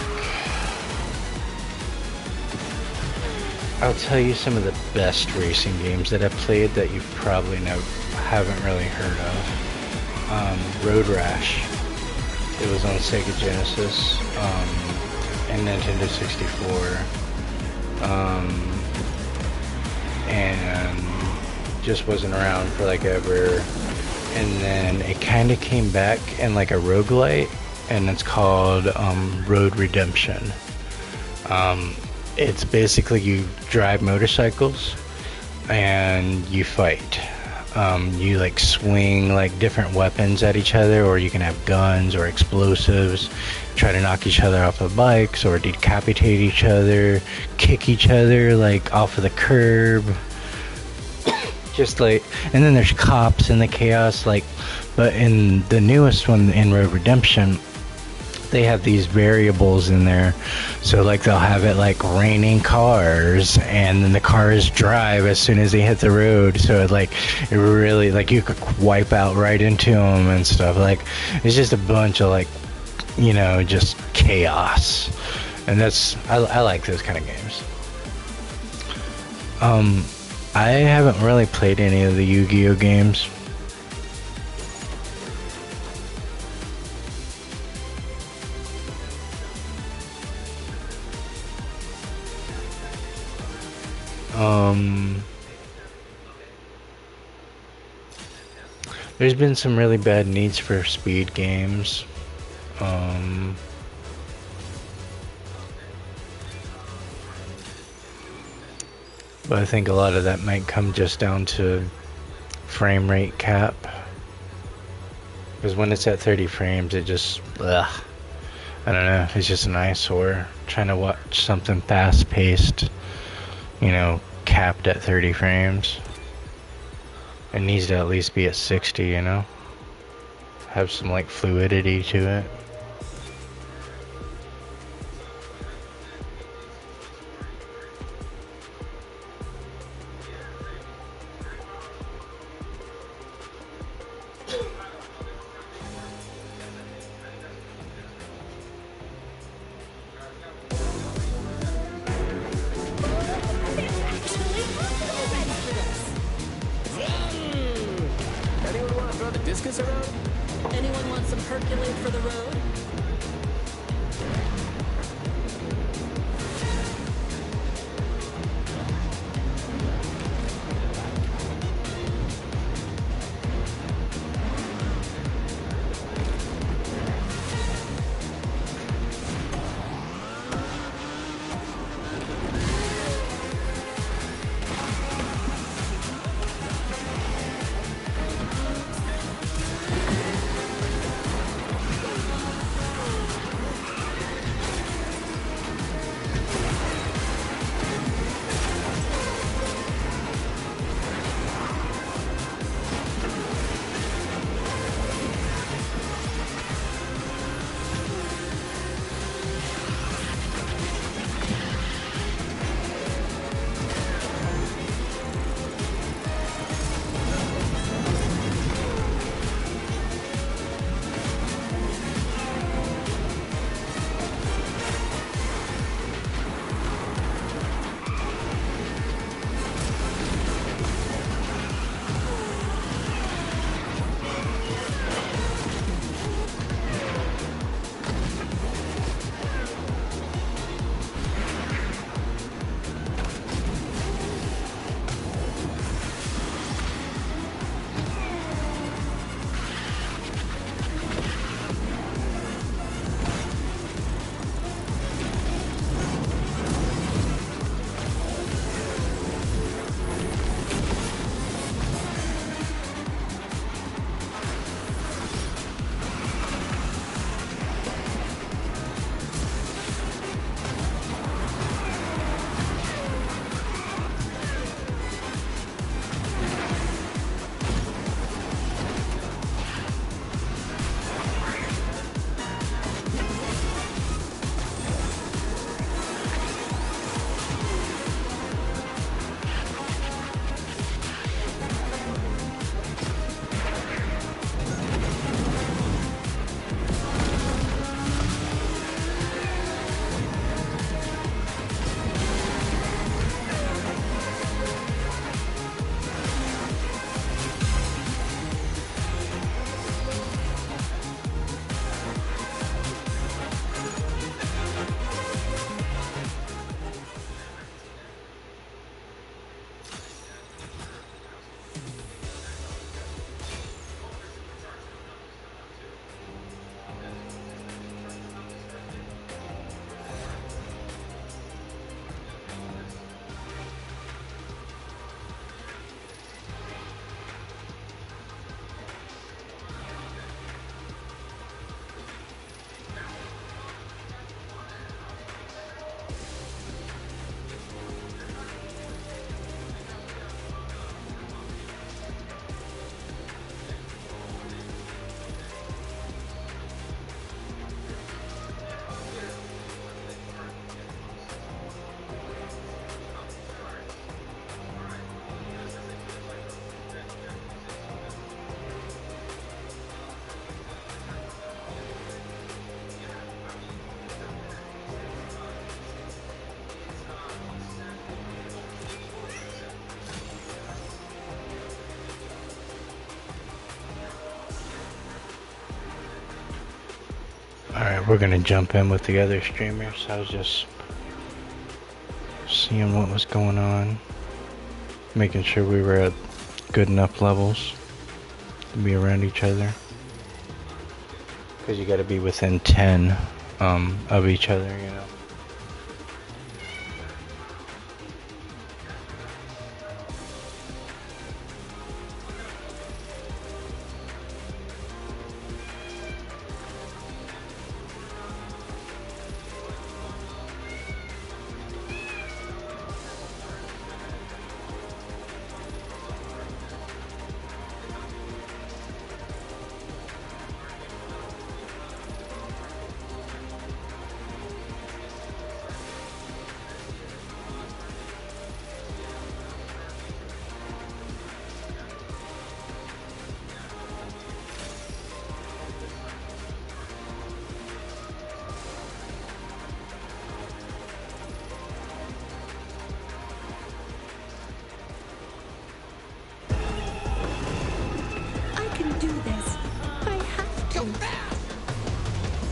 I'll tell you some of the best racing games that I've played that you probably haven't really heard of. Road Rash. It was on Sega Genesis. And Nintendo 64, and just wasn't around for like ever. And then it kind of came back in like a roguelite, and it's called Road Redemption. It's basically you drive motorcycles and you fight. You like swing like different weapons at each other, or you can have guns or explosives, try to knock each other off of bikes or decapitate each other, kick each other like off of the curb. Just like, and then there's cops in the chaos, like, but in the newest one, in Road Redemption, they have these variables in there. So like they'll have it like raining cars, and then the cars drive as soon as they hit the road. So it really, like, you could wipe out right into them and stuff. Like, it's just a bunch of like, you know, just chaos. And I like those kind of games. I haven't really played any of the Yu-Gi-Oh games. There's been some really bad Needs for Speed games. But I think a lot of that might come just down to frame rate cap. Because when it's at 30 frames, it just, ugh. I don't know, it's just an eyesore. Trying to watch something fast-paced, you know, capped at 30 frames. It needs to at least be at 60, you know? Have some, like, fluidity to it. Anyone want some percolate for the road? Alright, we're gonna jump in with the other streamers. I was just seeing what was going on, making sure we were at good enough levels to be around each other. Because you gotta be within 10 of each other, you know.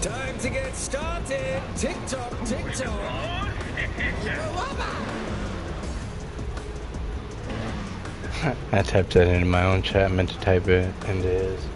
Time to get started. Tick tock, tick tock. I typed that into my own chat, meant to type it into his.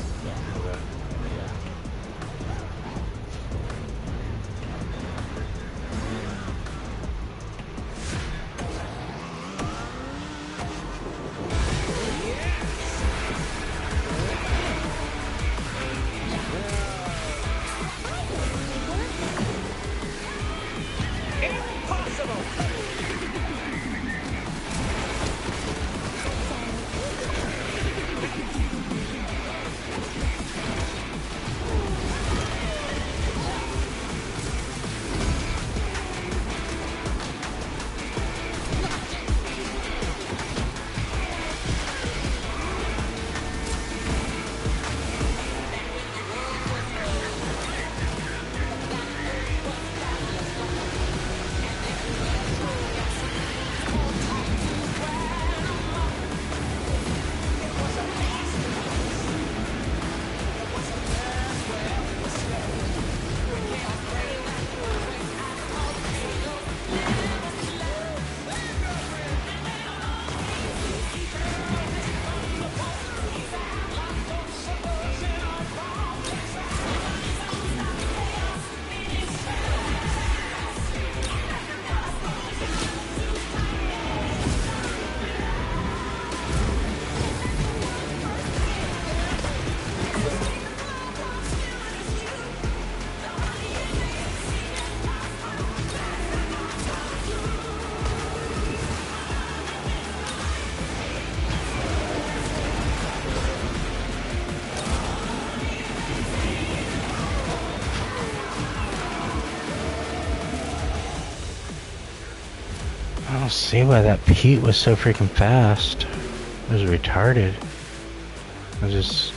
I don't see why that Pete was so freaking fast. It was retarded. It was just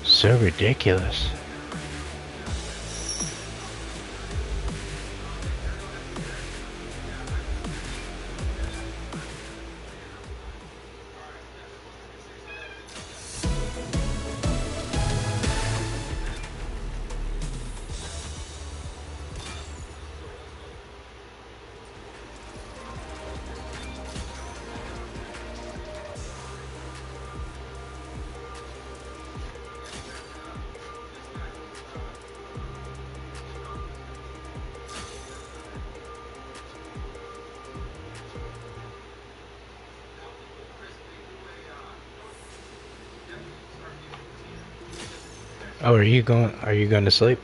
so ridiculous. Oh, are you going to sleep?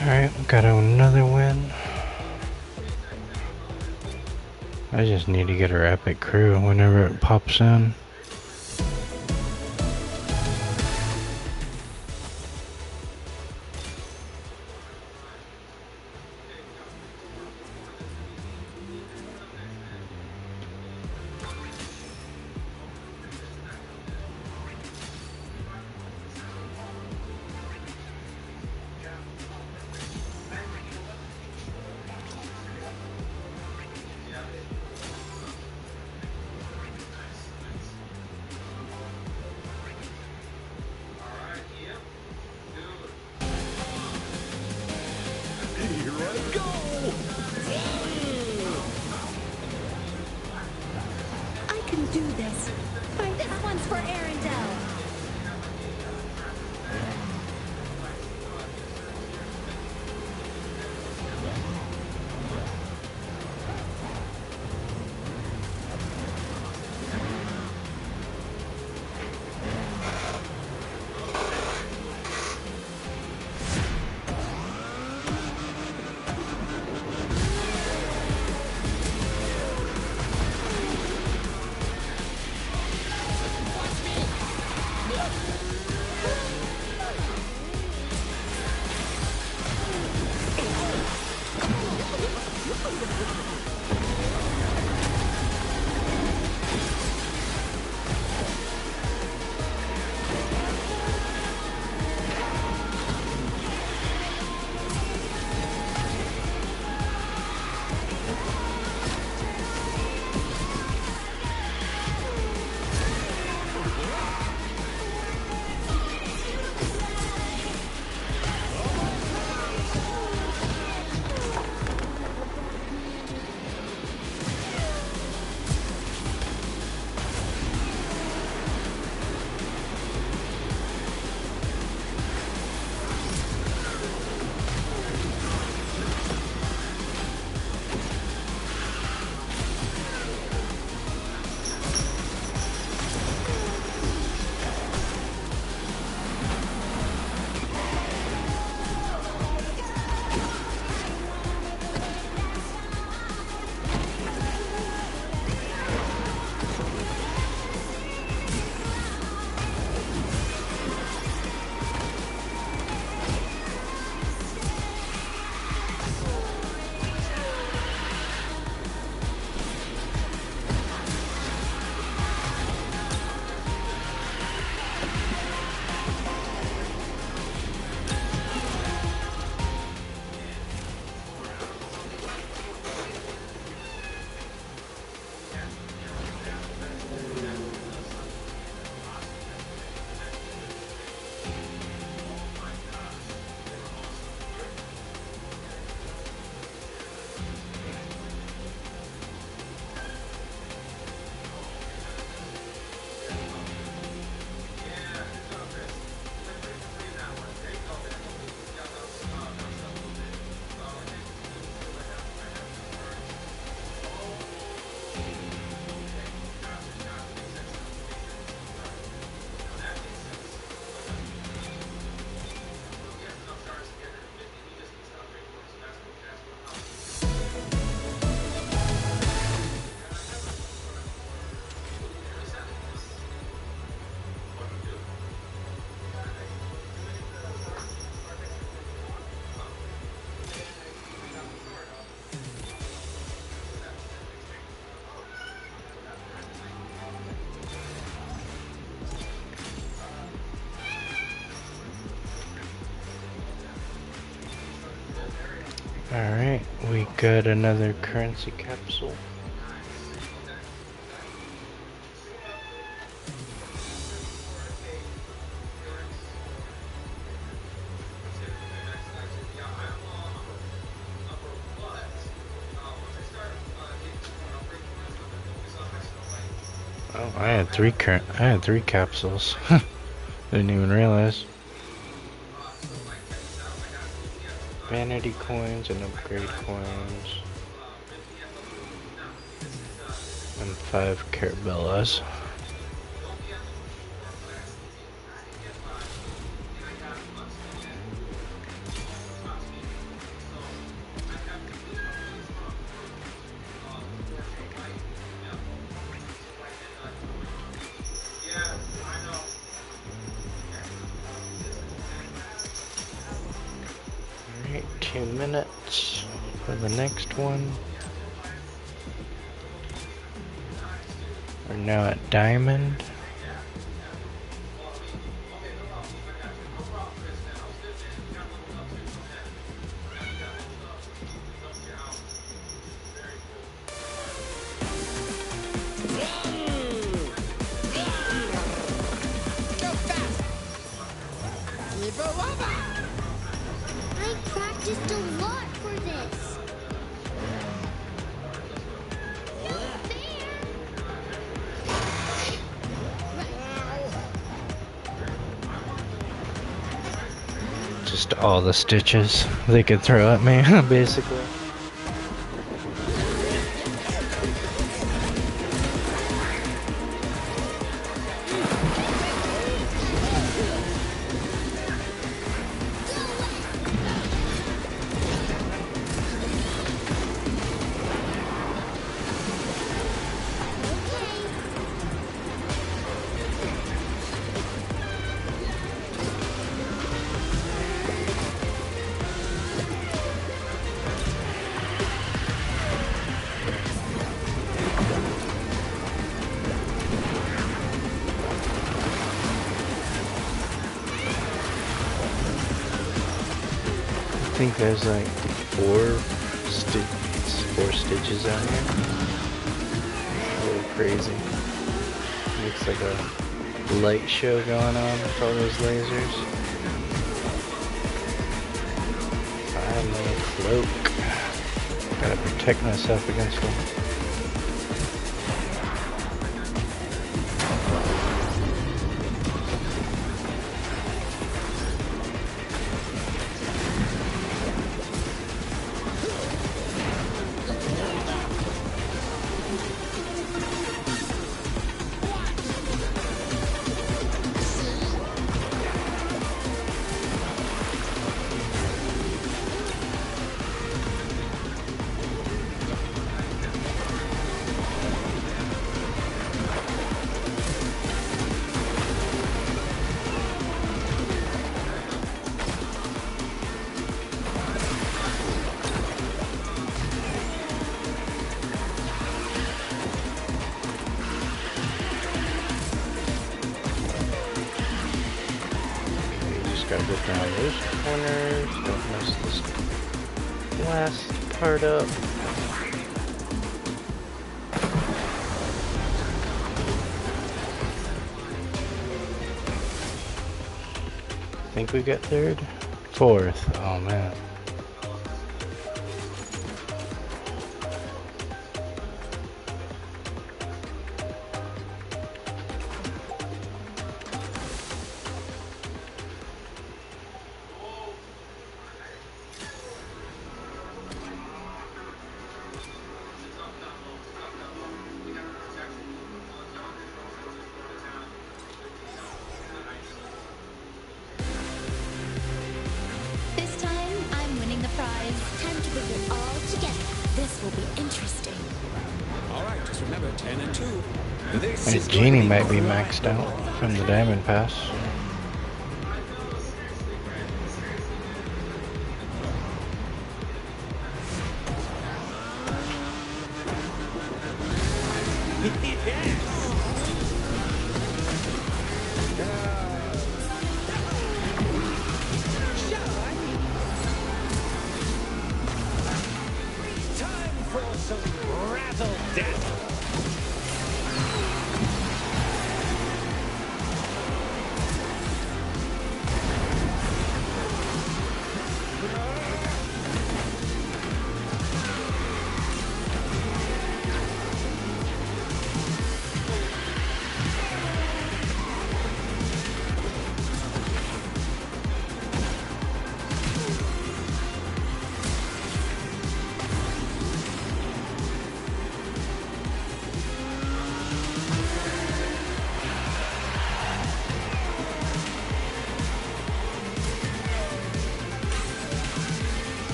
Alright, got another win. I just need to get her epic crew whenever it pops in. Here I go! I can do this. This one's for Arendelle. Alright, we got another currency capsule. Oh, I had three capsules. Didn't even realize. Vanity coins and upgrade coins. And 5 Carabellas. 2 minutes for the next one. We're now at Diamond. I practiced a lot for this. Not fair. Just all the stitches they could throw at me, basically. I think there's like four stitches out here. Really crazy. Looks like a light show going on with all those lasers. 5-minute cloak. Gotta protect myself against them. Gotta go down those corners, don't mess this last part up. Think we get third? Fourth, oh man. Time to bring it all together. This will be interesting. All right, just remember 10 and 2. This And is Genie going to might be maxed out from the Diamond Pass.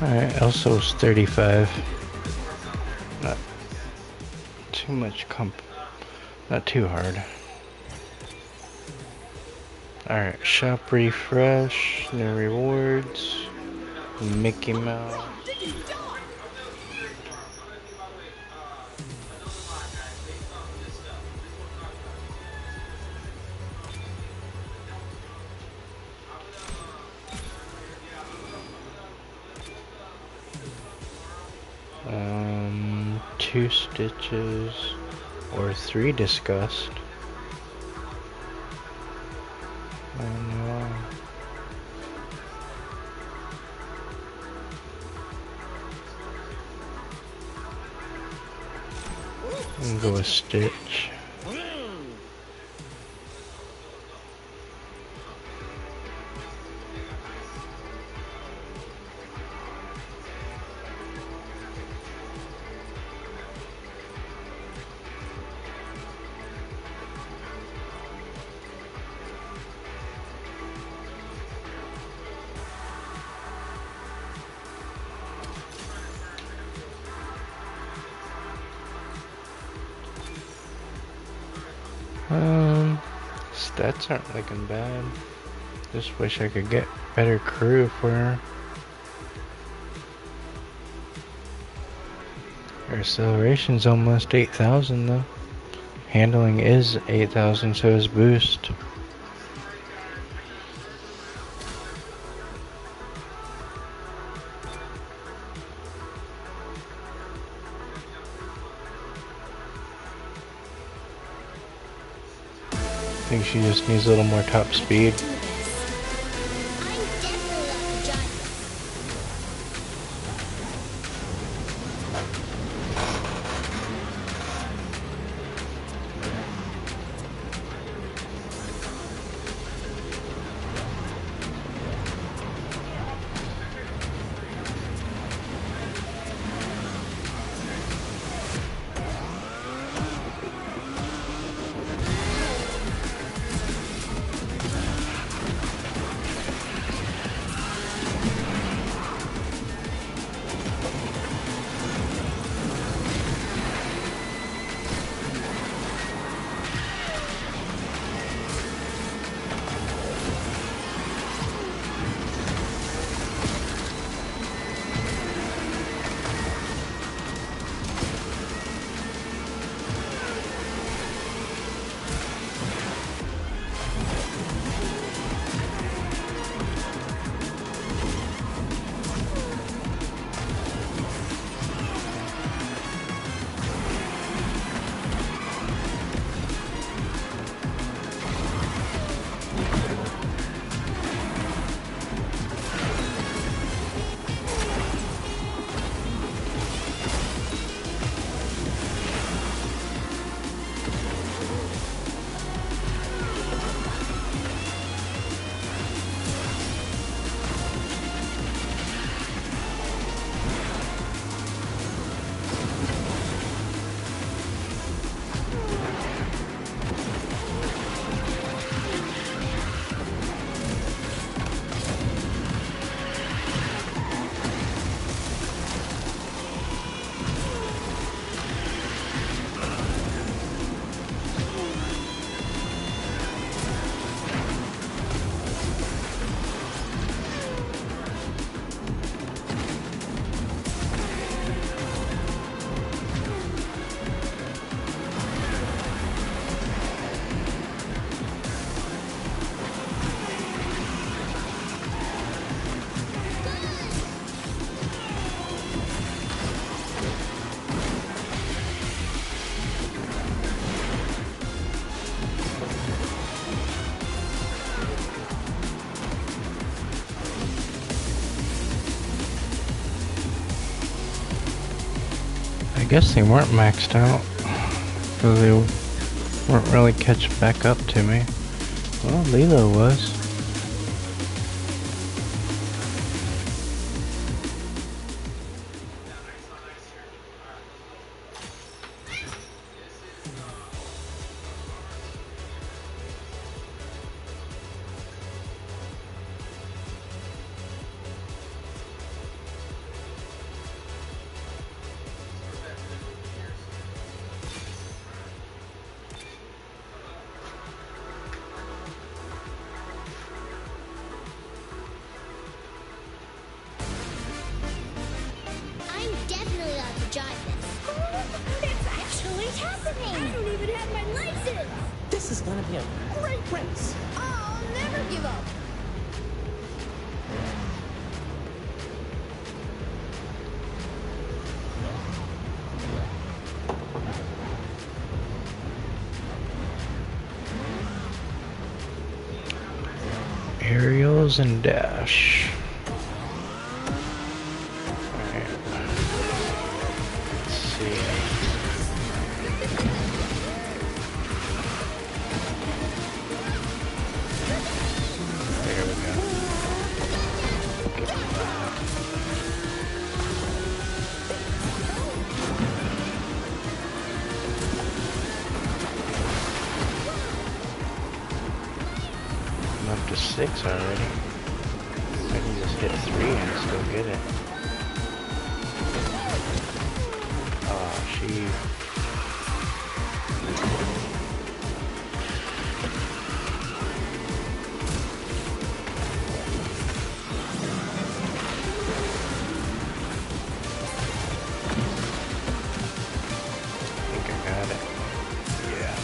Alright, Elso's 35. Not too much not too hard. Alright, shop refresh, new rewards, Mickey Mouse. Two stitches or 3 disgust. I know. And go a stitch. Stats aren't looking bad. Just wish I could get better crew for her. Her acceleration's almost 8,000 though. Handling is 8,000, so is boost. I think she just needs a little more top speed. I guess they weren't maxed out, because they weren't really catching back up to me. Well, Lilo was. I don't even have my license! This is gonna be a great race. I'll never give up! Aerials and dash. Alright. Let's see. There we go. Get that. I'm up to 6 already. I can just hit 3 and still get it. Oh, she. I think I got it. Yeah.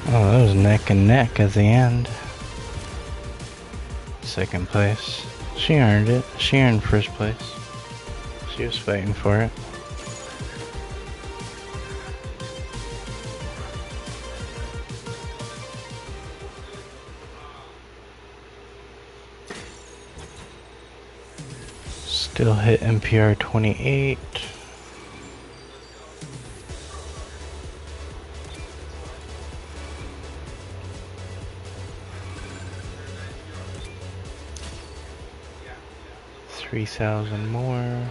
Oh, that was neck and neck at the end. Second place. She earned it. She earned first place. She was fighting for it. Still hit MPR 28. $3,000 more.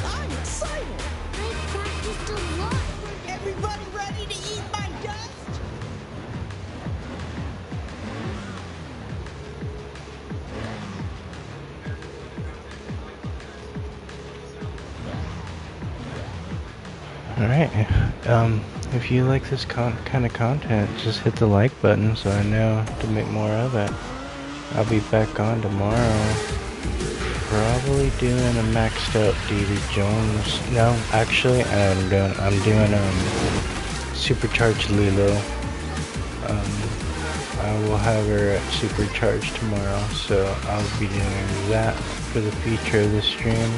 I'm excited! I've practiced a lot. Everybody ready to eat my dust? Alright, if you like this kind of content, just hit the like button so I know to make more of it. I'll be back on tomorrow. Probably doing a maxed out Davy Jones. No, actually, I'm doing supercharged Lilo. I will have her at supercharged tomorrow, so I'll be doing that for the feature of the stream.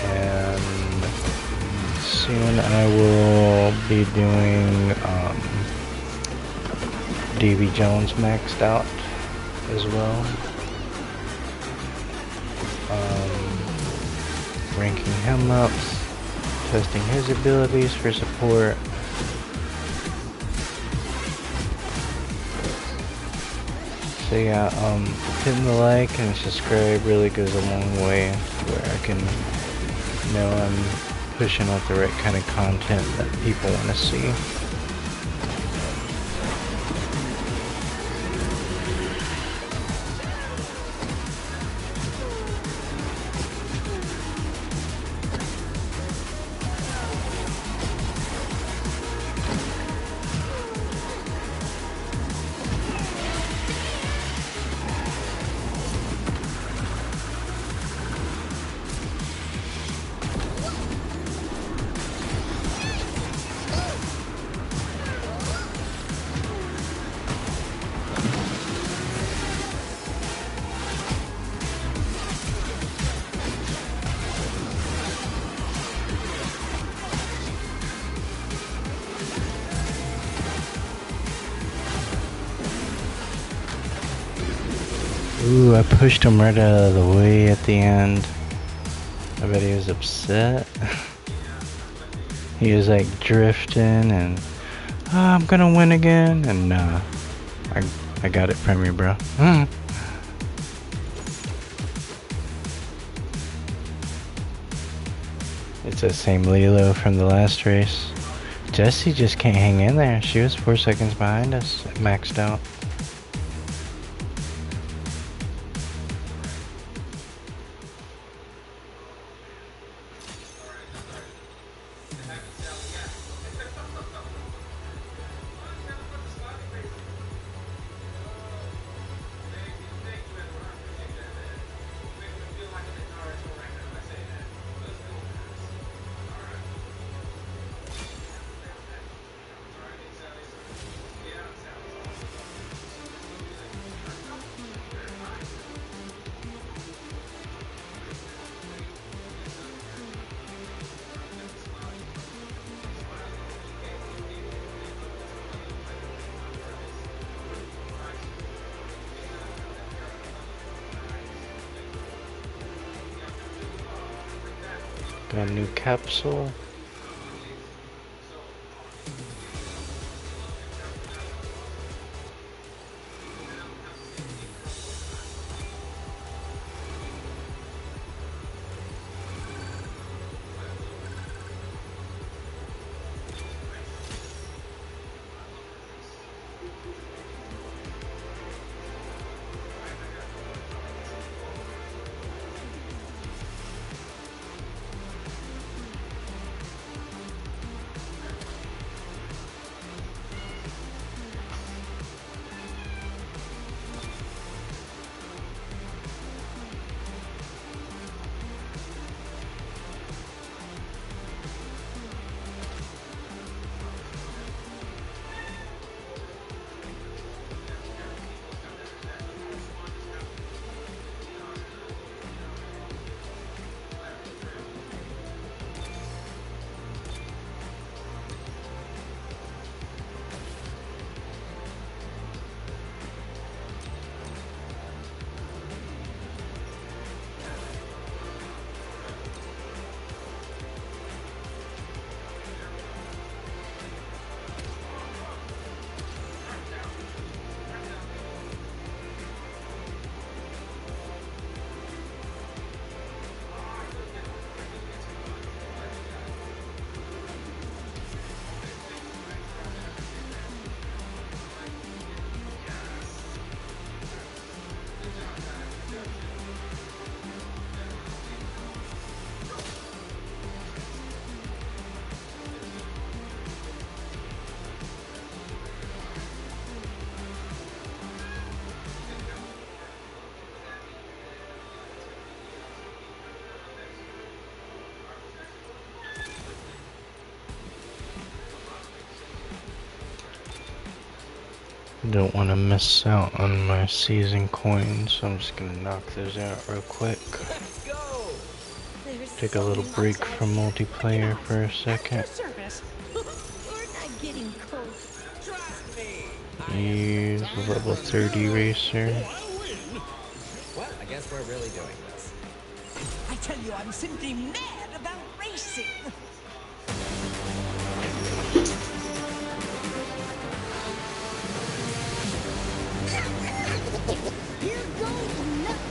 And soon I will be doing Davy Jones maxed out as well. Ranking him up, testing his abilities for support. So yeah, hitting the like and subscribe really goes a long way where I can know I'm pushing out the right kind of content that people want to see. Ooh, I pushed him right out of the way at the end. I bet he was upset. He was like drifting and I'm gonna win again, and I got it from you, bro. It's the same Lilo from the last race. Jessie just can't hang in there. She was 4 seconds behind us, maxed out. Got a new capsule. Don't want to miss out on my season coins, so I'm just gonna knock those out real quick. Let's go! Take a little break from multiplayer for a second. Service. We're not getting close. Trust me! Use level 30 racer. Well, I guess we're really doing this. I tell you, I'm simply mad about racing. Here goes nothing.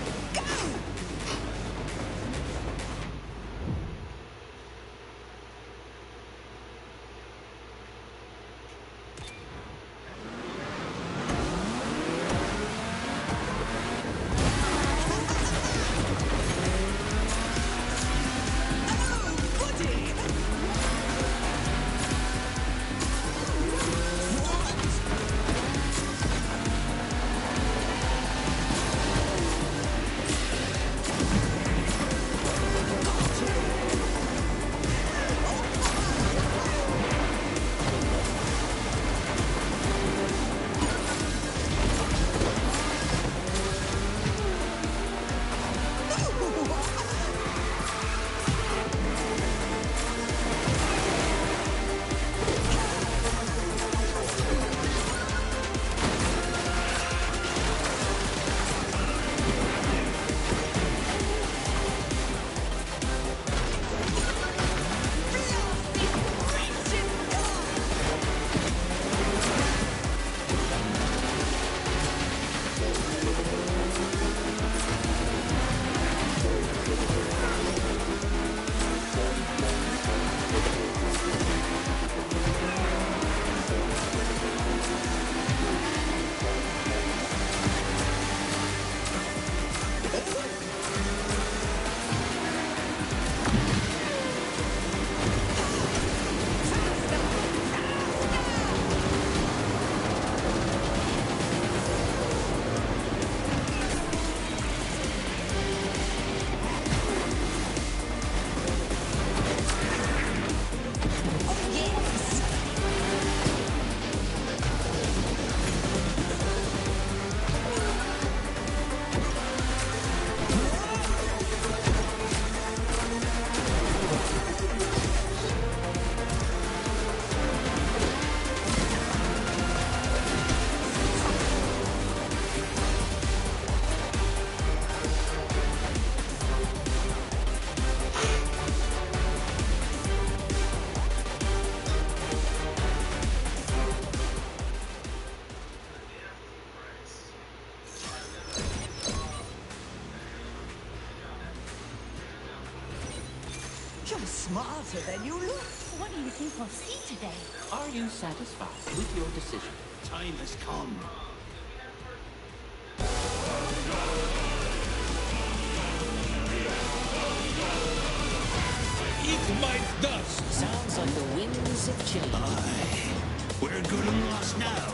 smarter than you look. What do you think we'll see today? Are you satisfied with your decision? Time has come. Eat my dust! Sounds like the winds of change. Aye. We're good and lost now.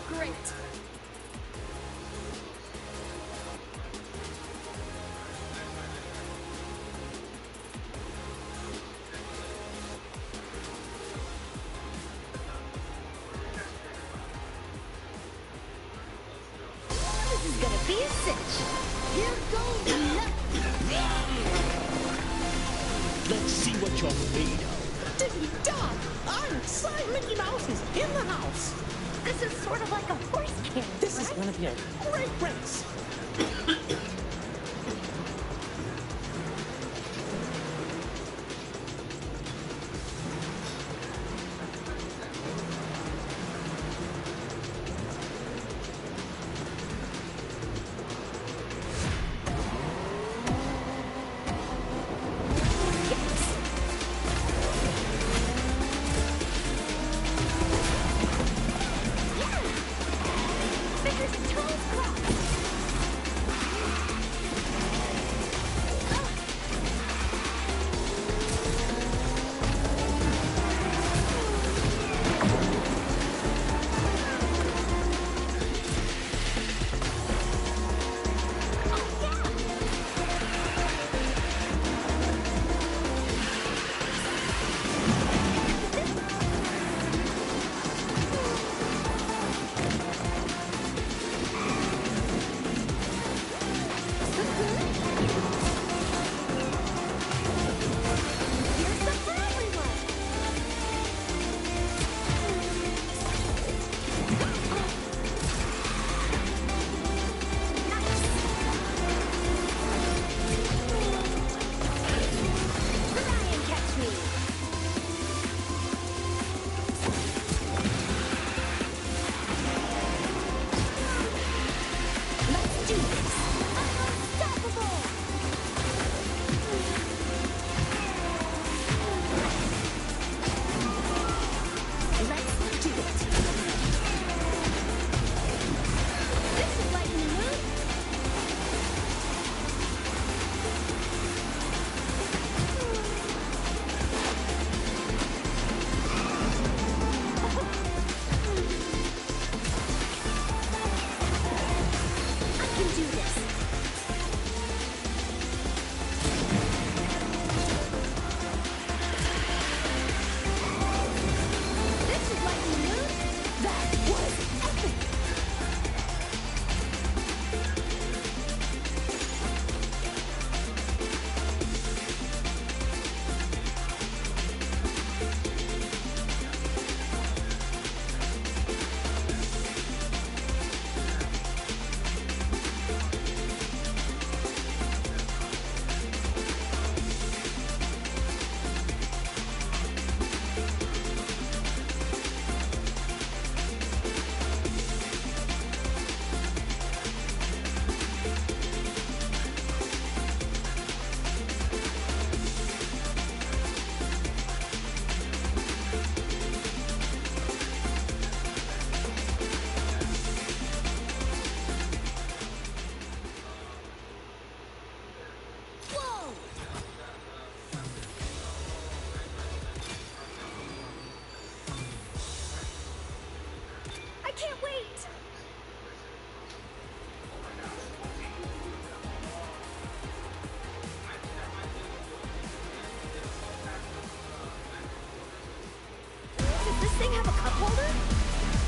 Great. This is gonna be a cinch. Here goes nothing. Let's see what you're made of. Diggity dog! I'm inside Mickey Mouse is in the house. This is sort of like a horse carriage. This is gonna be a great race. Fingers and toes crossed.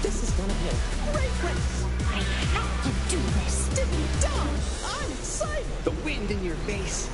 This is gonna be a great race. I have to do this. Dippity dog! I'm excited. The wind in your face.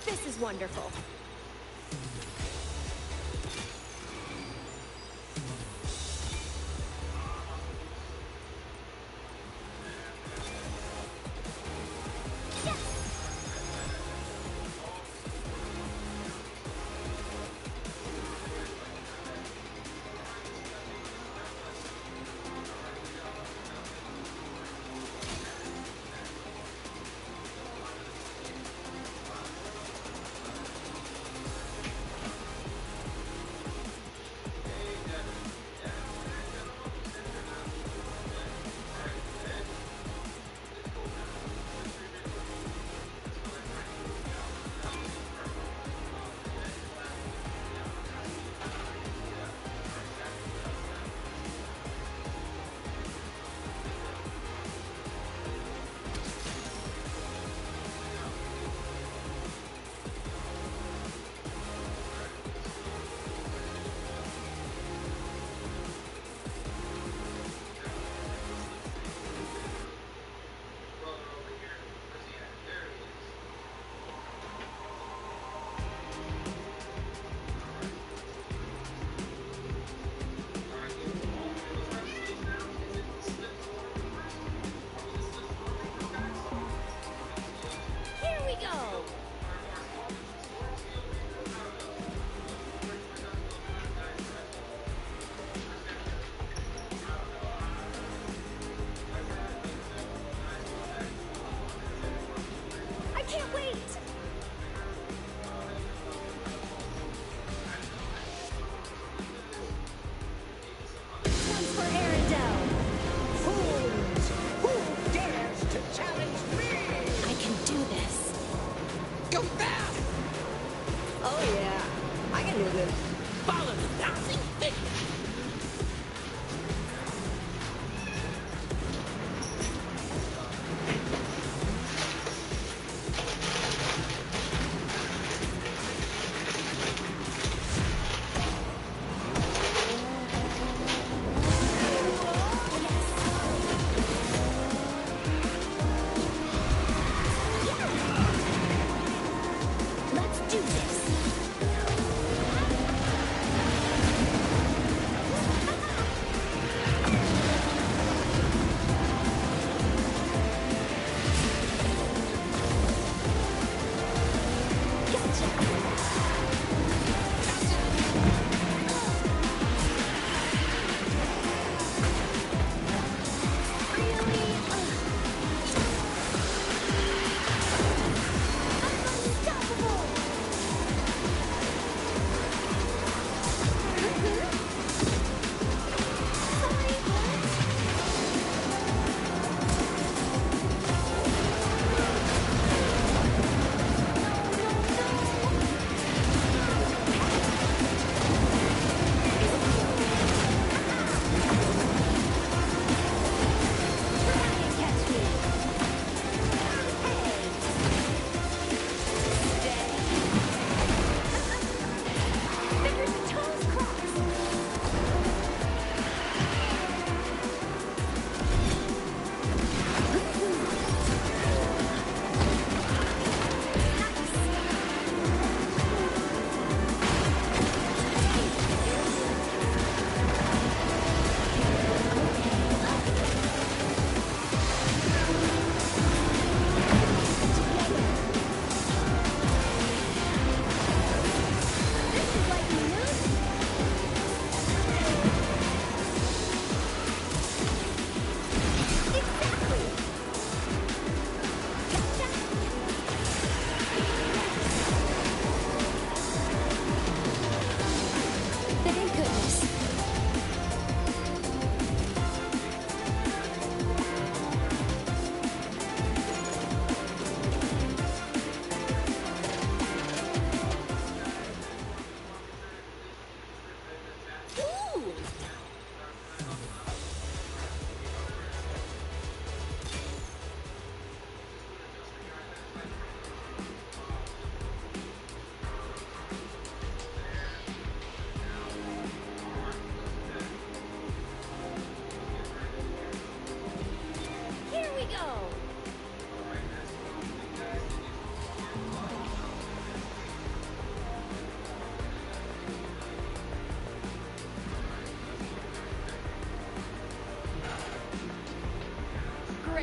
This is wonderful.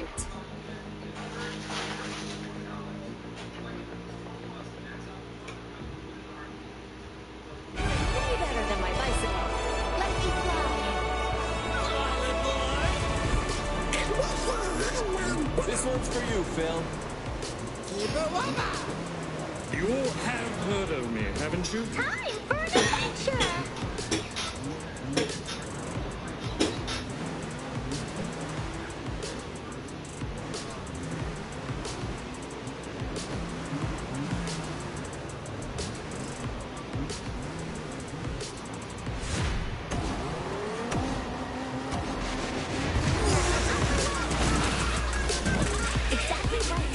Great. Way better than my bicycle. Let me fly. This one's for you, Phil. You have heard of me, haven't you? Time for an adventure! Exactly right.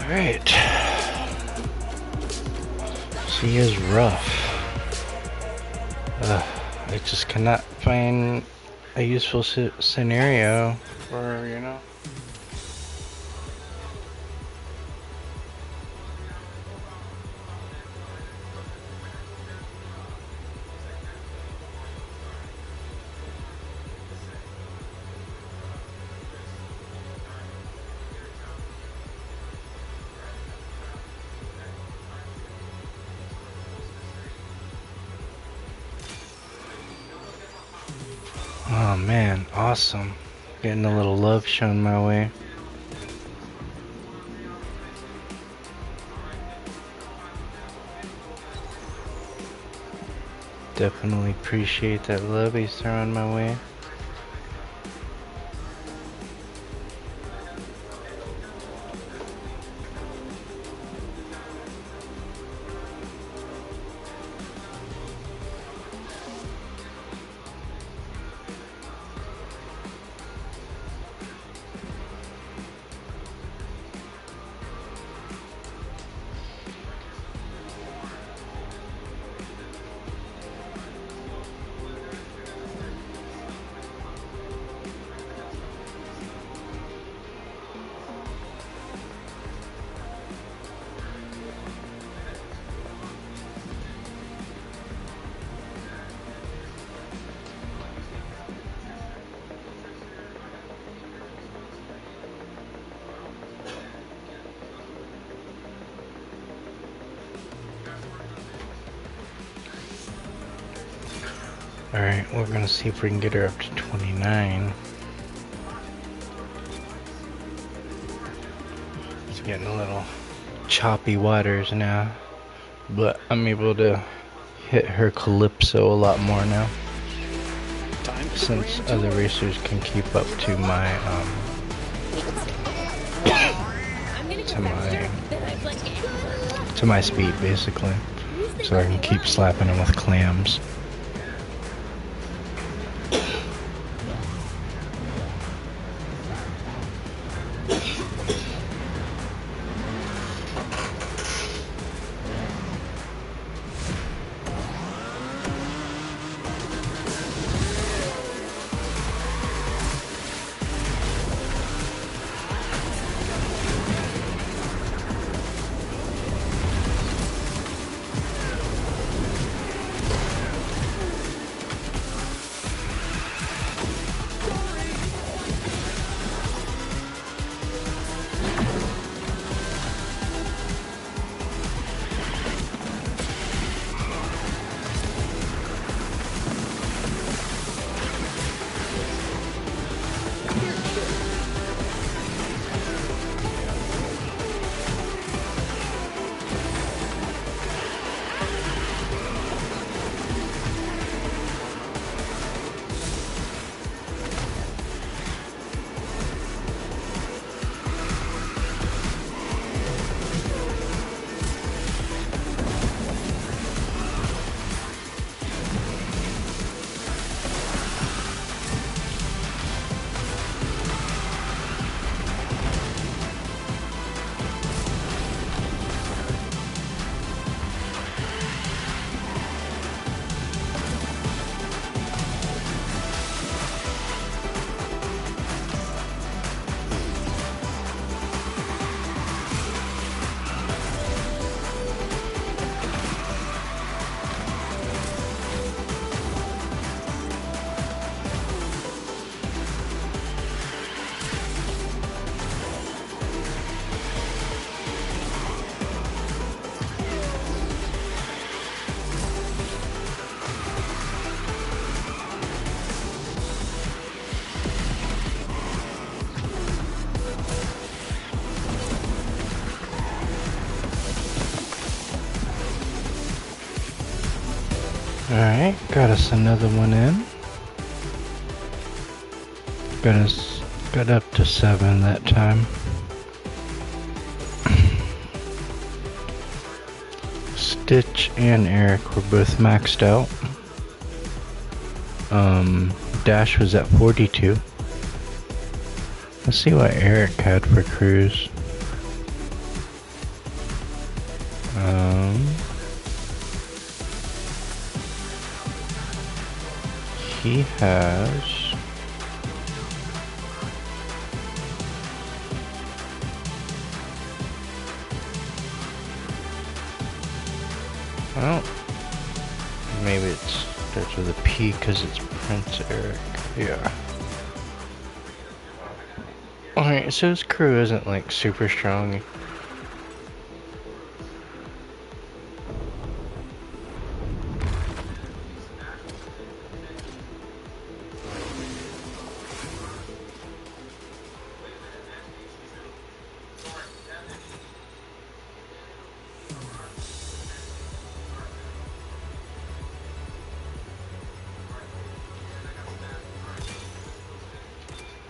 Alright. She is rough. I just cannot find a useful scenario for her, you know? Oh man, awesome. Getting a little love shown my way. Definitely appreciate that love he's throwing my way. Alright, we're gonna see if we can get her up to 29. It's getting a little choppy waters now, but I'm able to hit her calypso a lot more now. Time to since other racers can keep up to my to my speed basically, so I can keep slapping them with clams. Alright, got us another one in. Got up to 7 that time. Stitch and Eric were both maxed out. Dash was at 42. Let's see what Eric had for cruise. He has well, maybe it starts with a P because it's Prince Eric. Yeah. Alright, so his crew isn't like super strong.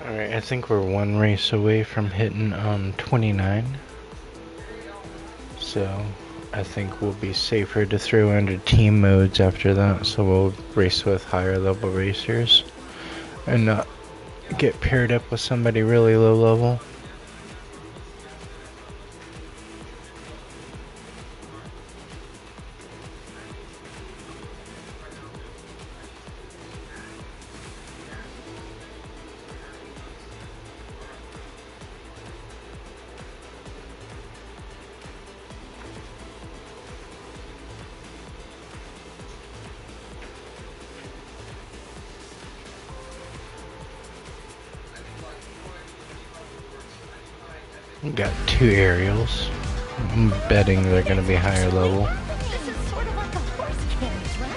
Alright, I think we're one race away from hitting 29. So I think we'll be safer to throw into team modes after that, so we'll race with higher level racers and not get paired up with somebody really low level. We got 2 aerials. I'm betting they're gonna be higher level. This is sort of like a horse carriage, right?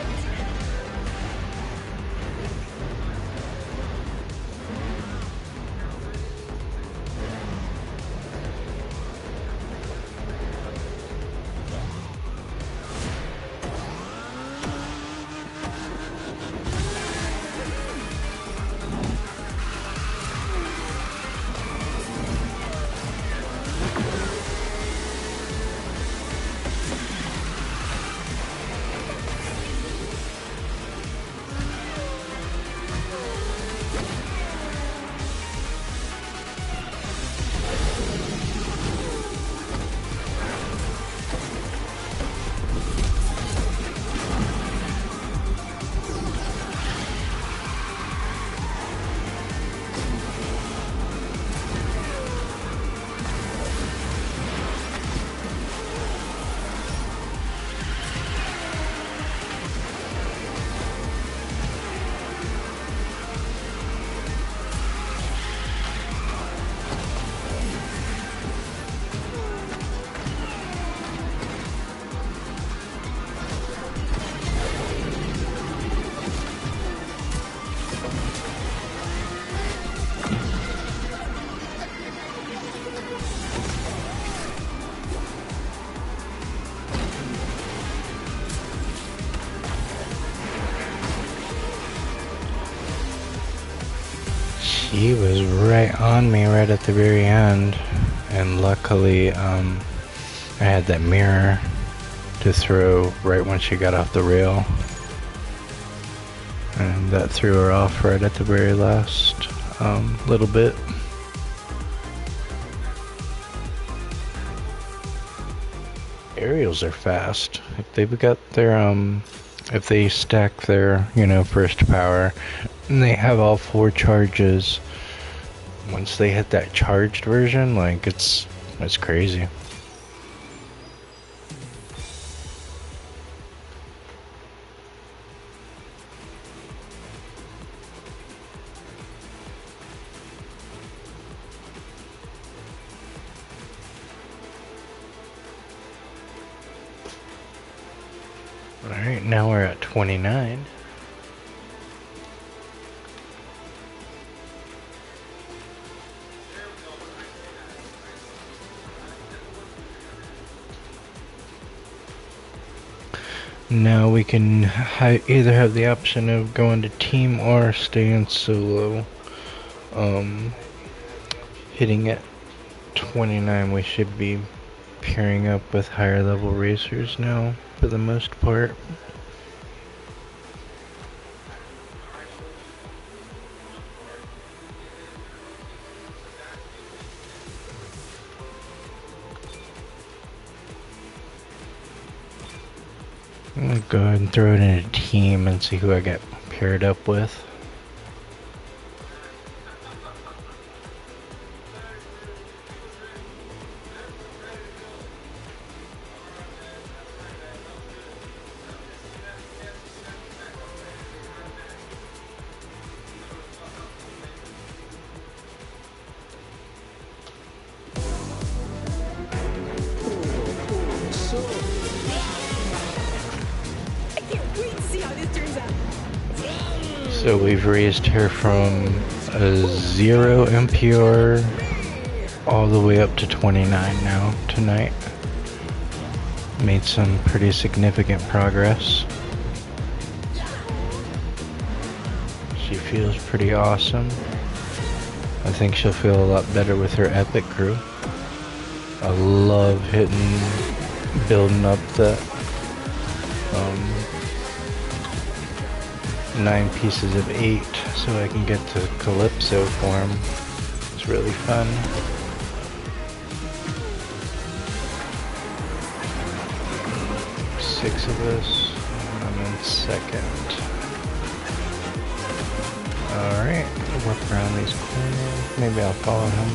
She was right on me right at the very end, and luckily I had that mirror to throw right when she got off the rail, and that threw her off right at the very last little bit. Aerials are fast. If they've got their if they stack their, you know, first power and they have all 4 charges, once they hit that charged version, like it's crazy. Alright, now we're at 29. Now we can either have the option of going to team or staying solo. Hitting at 29, we should be pairing up with higher level racers now for the most part. I'm gonna go ahead and throw it in a team and see who I get paired up with. So we've raised her from a 0 MPR all the way up to 29 now tonight. Made some pretty significant progress. She feels pretty awesome. I think she'll feel a lot better with her epic crew. I love building up the 9 pieces of 8 so I can get to Calypso form. It's really fun. Six of us. I'm in second. Alright, work around these corners. Maybe I'll follow him.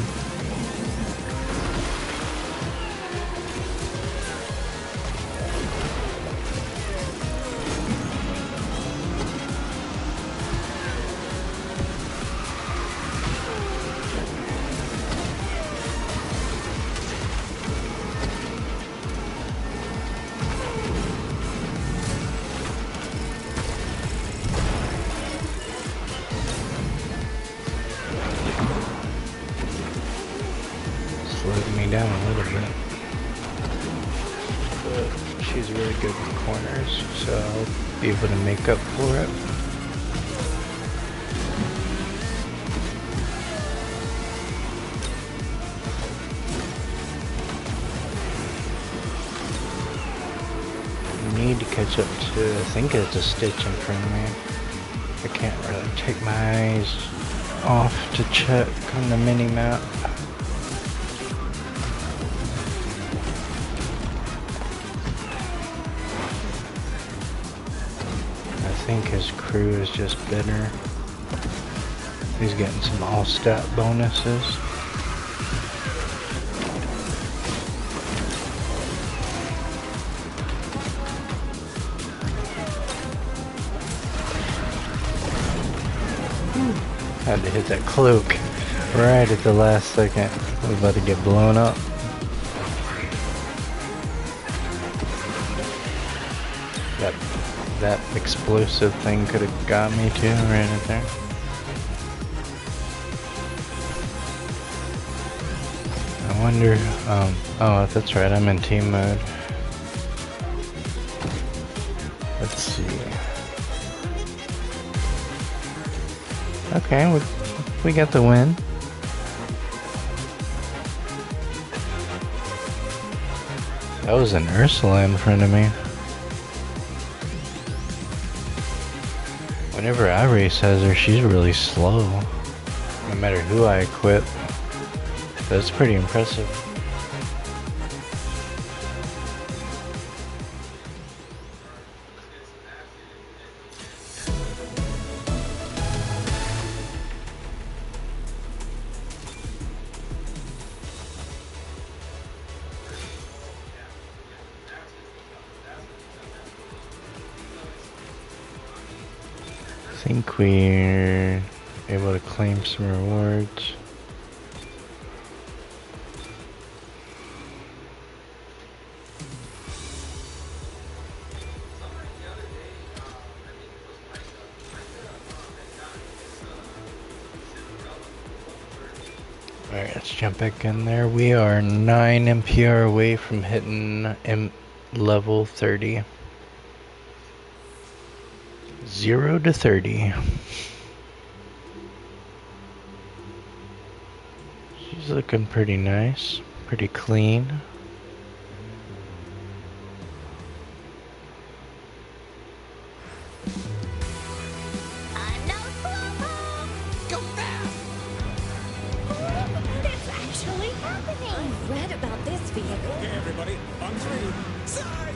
Slowed me down a little bit, but she's really good with corners, so I'll be able to make up for it. I need to catch up to, I think it's a Stitch in front of me. I can't really take my eyes off to check on the mini-map. I think his crew is just bitter. He's getting some all-stat bonuses. Had to hit that cloak right at the last second. I was about to get blown up. That explosive thing could have got me too, right in there. I wonder, oh, that's right, I'm in team mode. Let's see. Okay, We got the win. That was an Ursula in front of me. Whenever I race as her, she's really slow. No matter who I equip. That's pretty impressive. I think we're able to claim some rewards. Alright, let's jump back in there. We are 9 MPR away from hitting level 30. 0 to 30. She's looking pretty nice, pretty clean. I'm no slowpoke! Go fast! It's actually happening. I read about this vehicle. Okay, everybody, on three. Side!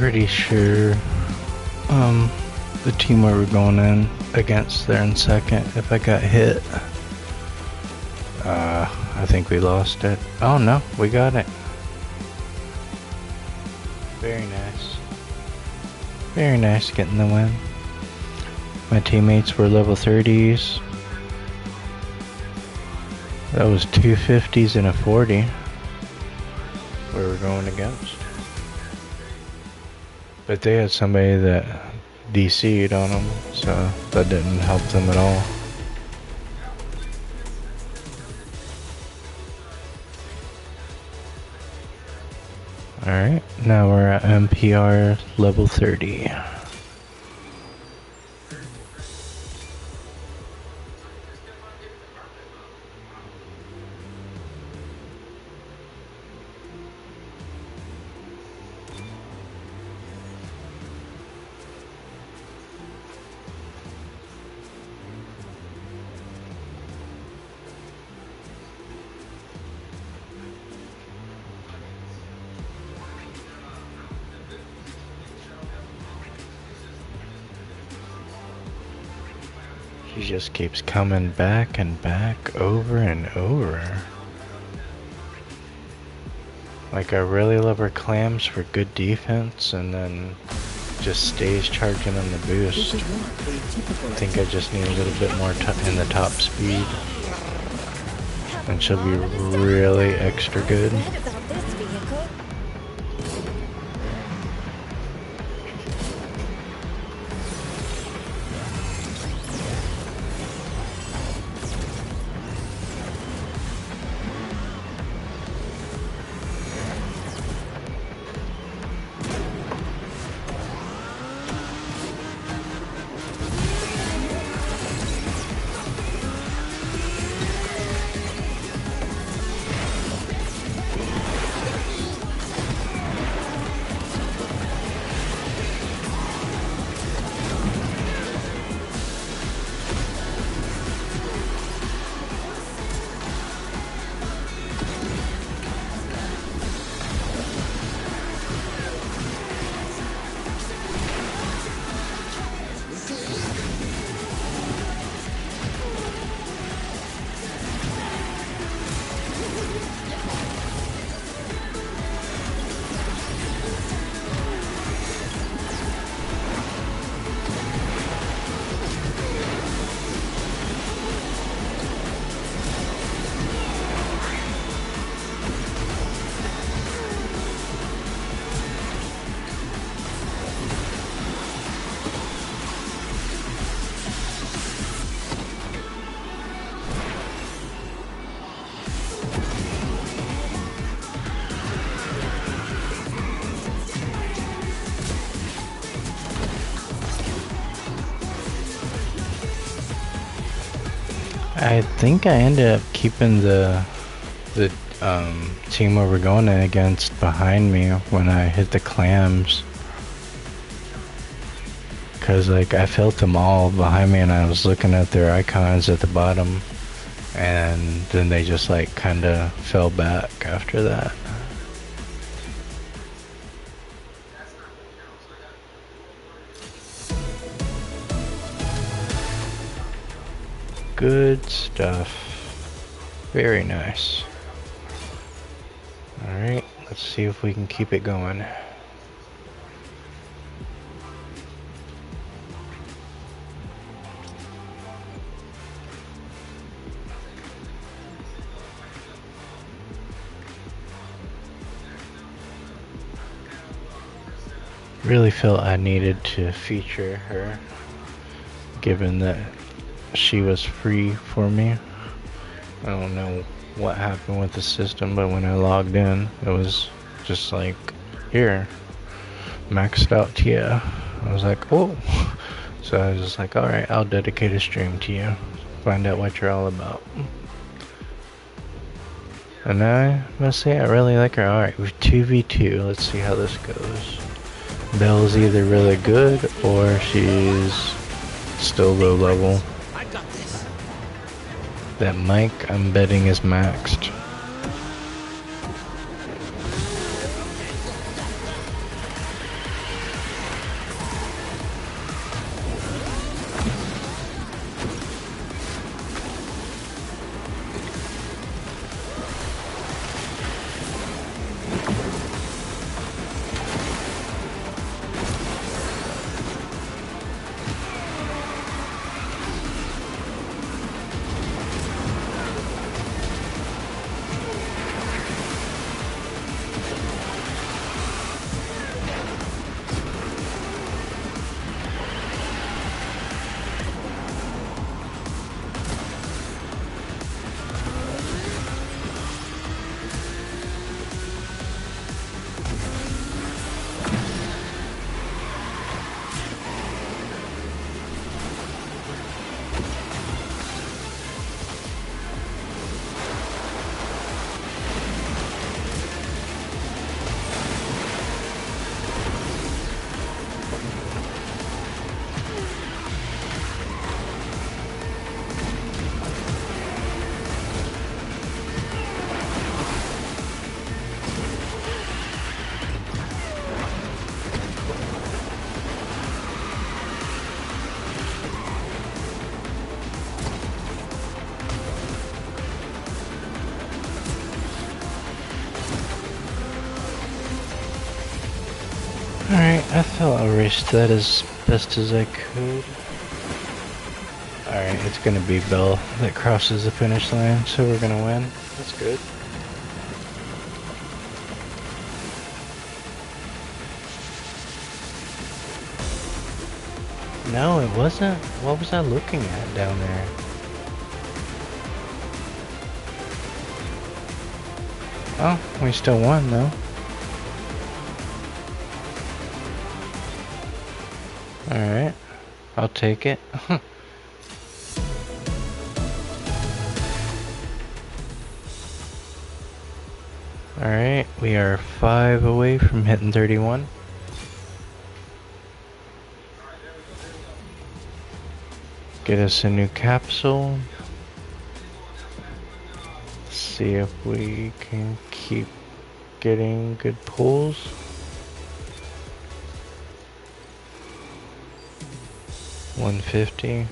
Pretty sure the team where we're going in against there in second, if I got hit, I think we lost it. Oh no, we got it. Very nice. Very nice getting the win. My teammates were level 30s. That was 2 50s and a 40 where we're going against. But they had somebody that DC'd on them, so that didn't help them at all. Alright, now we're at MPR level 30. He just keeps coming back and back over and over. Like, I really love her clams for good defense, and then just stays charging on the boost. I think I just need a little bit more in the top speed, and she'll be really extra good. I think I ended up keeping the team we were going against behind me when I hit the clams, cause like I felt them all behind me, and I was looking at their icons at the bottom, and then they just like kind of fell back after that. Good stuff. Very nice. Alright, let's see if we can keep it going. Really felt I needed to feature her, given that she was free for me. I don't know what happened with the system, but when I logged in, it was just like, here, maxed out Tia. I was like, oh. So I was just like, alright, I'll dedicate a stream to you. Find out what you're all about. And I must say, I really like her. Alright, we're 2v2. Let's see how this goes. Belle's either really good, or she's still low level. That mic, I'm betting, is maxed. Alright, I thought I raced that as best as I could. Alright, it's gonna be Bell that crosses the finish line, so we're gonna win. That's good. No, it wasn't. What was I looking at down there? Oh, we still won though. Alright, I'll take it. Alright, we are 5 away from hitting 31. Get us a new capsule. See if we can keep getting good pulls. $150.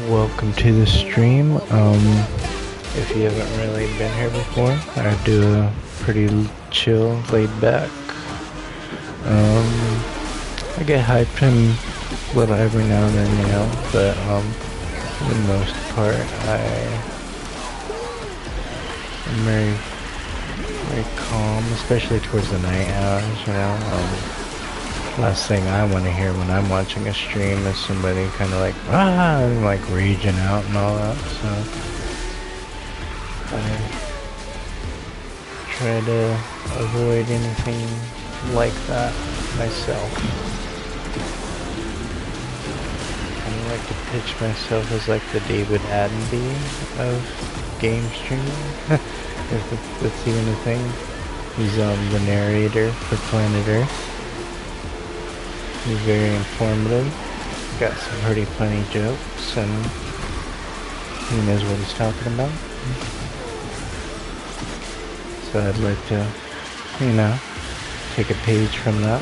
Welcome to the stream. If you haven't really been here before, I do a pretty chill, laid back. I get hyped and a little every now and then, you know, but for the most part, I'm very calm, especially towards the night hours, you know. Last thing I want to hear when I'm watching a stream is somebody kind of like, and like raging out and all that, so I try to avoid anything like that myself. I like to pitch myself as like the David Attenborough of game streaming, if that's even a thing. He's the narrator for Planet Earth. He's very informative, got some pretty funny jokes, and he knows what he's talking about. So I'd like to, you know, take a page from that.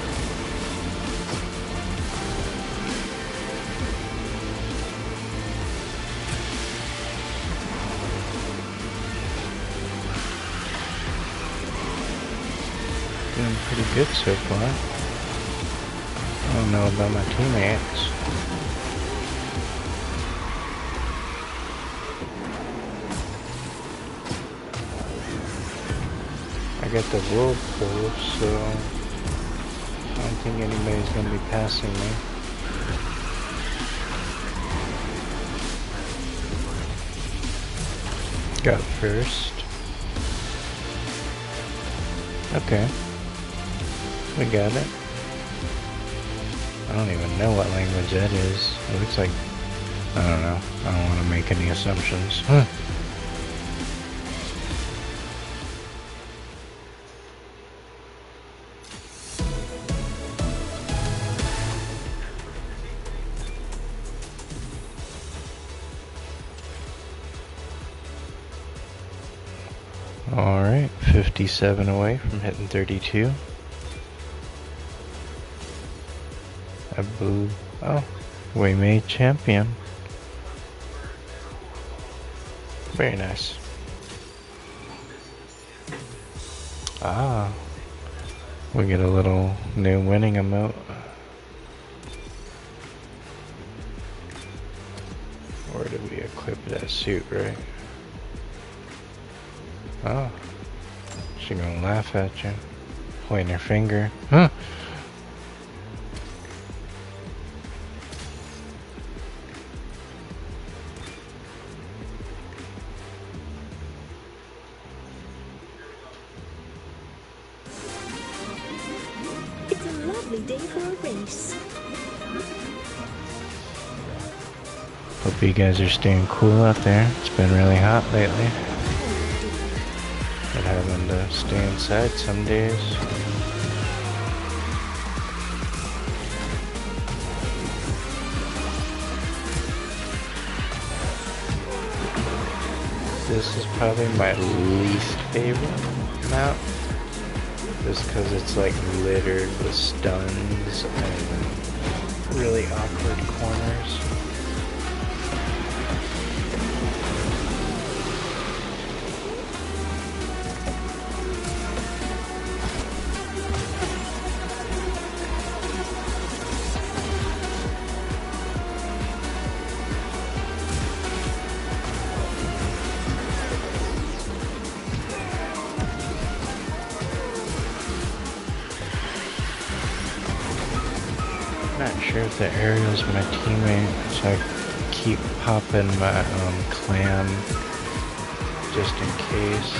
Doing pretty good so far. I don't know about my teammates. I got the whirlpool, so I don't think anybody's gonna be passing me. Got first. Okay. We got it. I don't even know what language that is. It looks like, I don't know. I don't want to make any assumptions. Alright, 57 away from hitting 32. Oh, we made champion. Very nice. Ah, we get a little new winning emote. Or did we equip that suit, right? Oh, she gonna laugh at you, pointing her finger. Huh? Day for a race. Hope you guys are staying cool out there. It's been really hot lately. Been having to stay inside some days. This is probably my least favorite. map. Just because it's like littered with stuns and really awkward corners. Not sure if the aerial's my teammate, so I keep popping my clam just in case.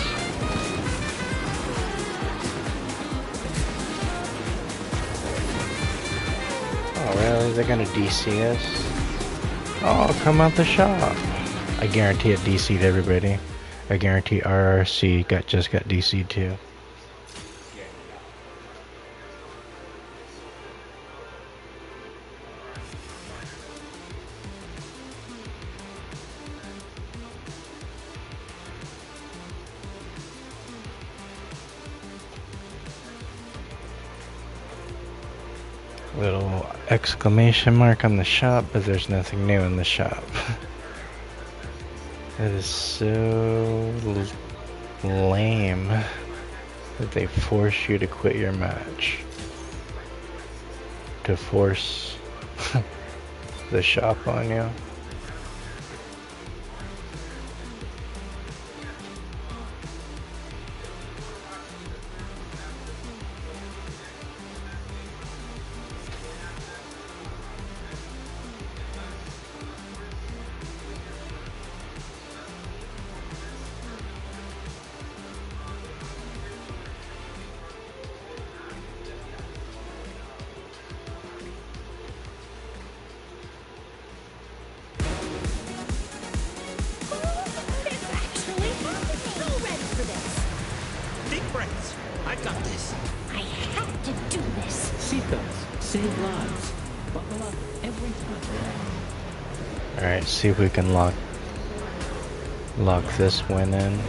Oh really? They're gonna DC us? Oh, come out the shop! I guarantee it DC'd everybody. I guarantee RRC just got DC'd too. Little exclamation mark on the shop, but there's nothing new in the shop. That is so lame that they force you to quit your match. To force the shop on you. I've got this. I have to do this. Seatbelts save lives. Buckle up every time. Alright, see if we can lock this win in.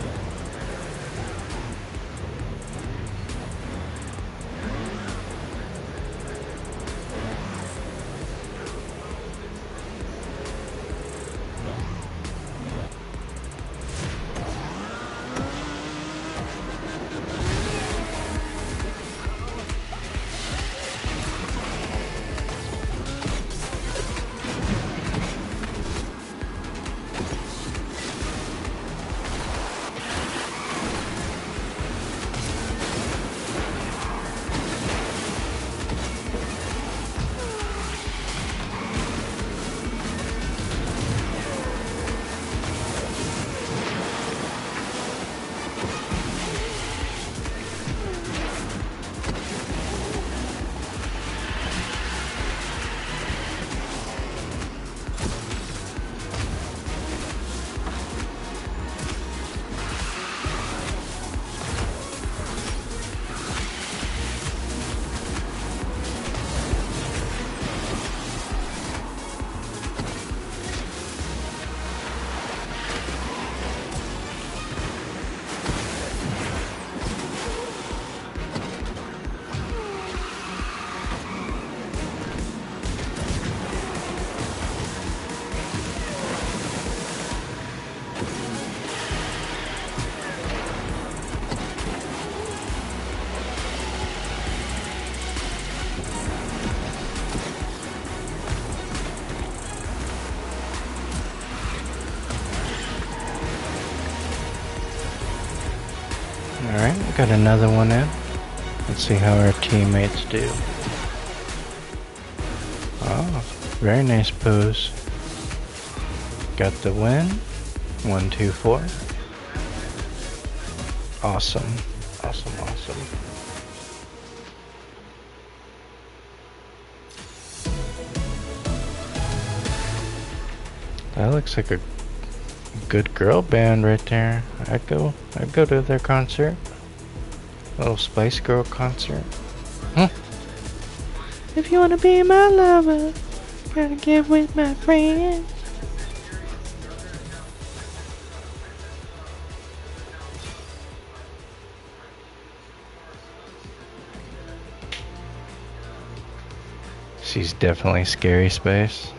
Alright, we got another one in. Let's see how our teammates do. Oh, very nice pose. Got the win. 1, 2, 4. Awesome. Awesome, awesome. That looks like a good girl band right there. I'd go to their concert. A little Spice Girl concert. Huh? If you wanna be my lover, gotta get with my friends. He's definitely scary space.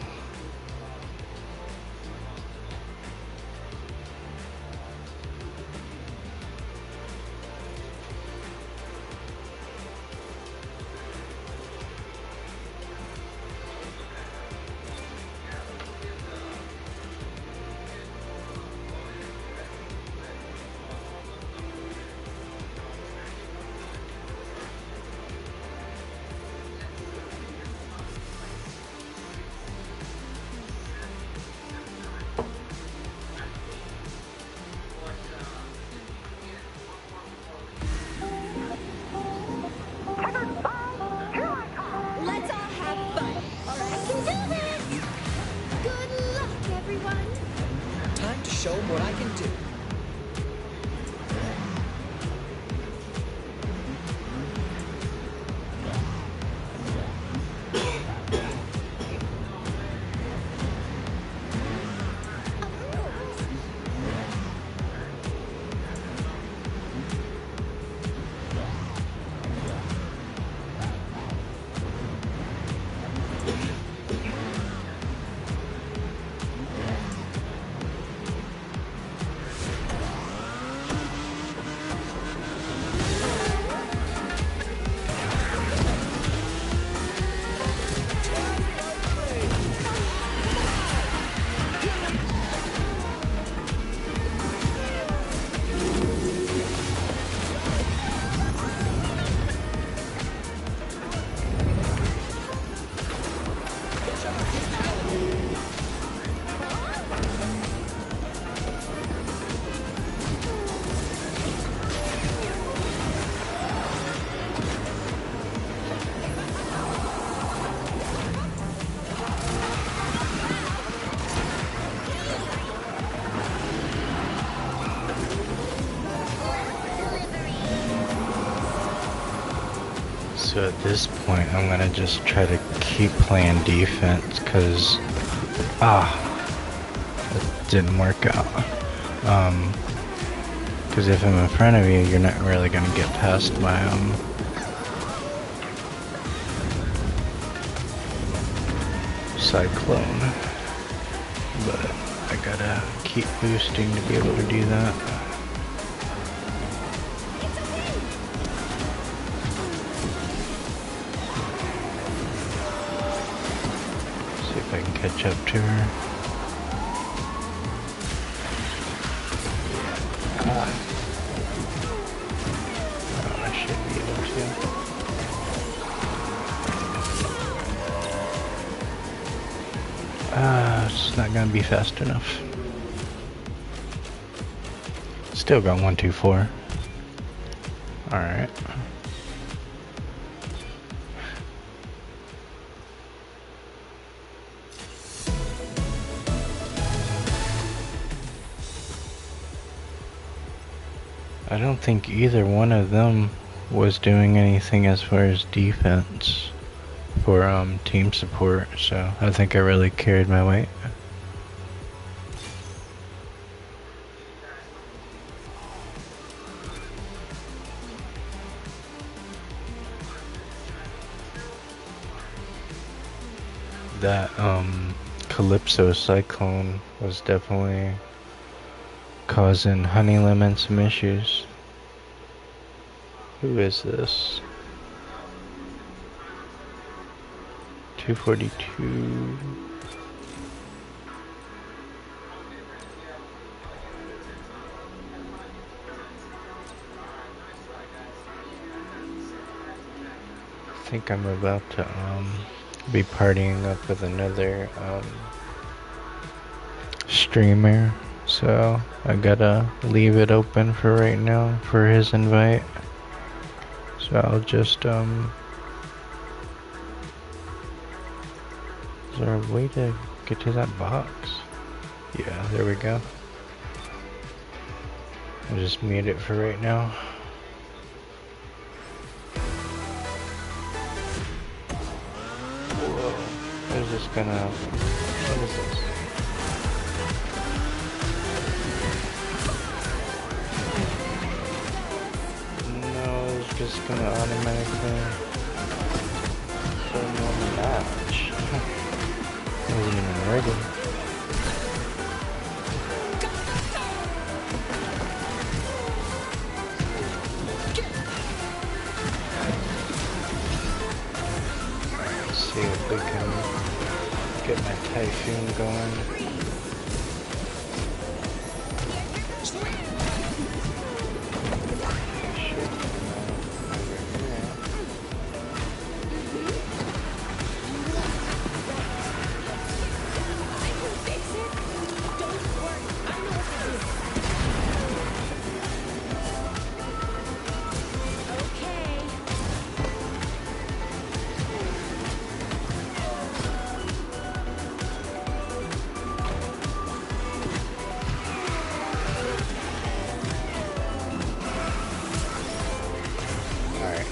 Let's all have fun. All right, I can do this. Good luck, everyone. Time to show 'em what I can do. So at this point, I'm gonna just try to keep playing defense, cause it didn't work out. Cause if I'm in front of you, you're not really gonna get past my cyclone. But I gotta keep boosting to be able to do that. See if I can catch up to her. Oh, I should be able to. It's not gonna be fast enough. Still got 124. Alright. I don't think either one of them was doing anything as far as defense for team support, so I think I really carried my weight. That Calypso Cyclone was definitely causing Honey Lemon some issues. Who is this? 242. I think I'm about to be partying up with another streamer, so I gotta leave it open for right now for his invite. So I'll just is there a way to get to that box? Yeah, there we go. I'll just mute it for right now. Whoa, is this gonna, what is this? No, it's just gonna automatically, so normal. Ouch. Wasn't even ready. Let's see if we can get my Typhoon going.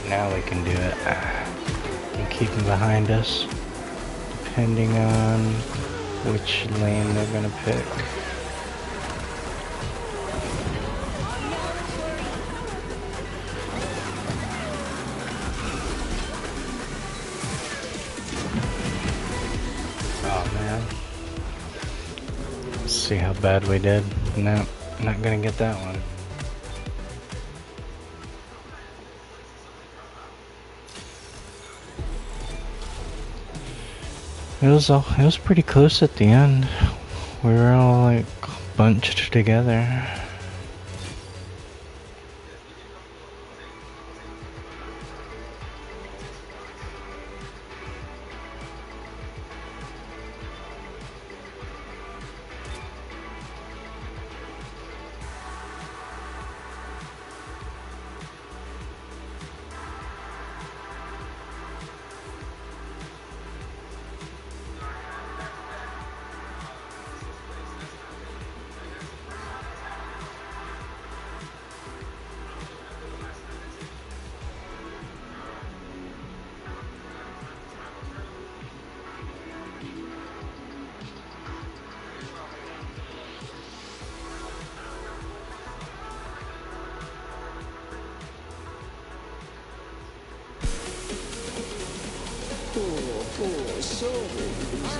Now we can do it. And keep them behind us, depending on which lane they're gonna pick. Oh man. Let's see how bad we did. No, not gonna get that one. It was pretty close at the end. We were all like bunched together.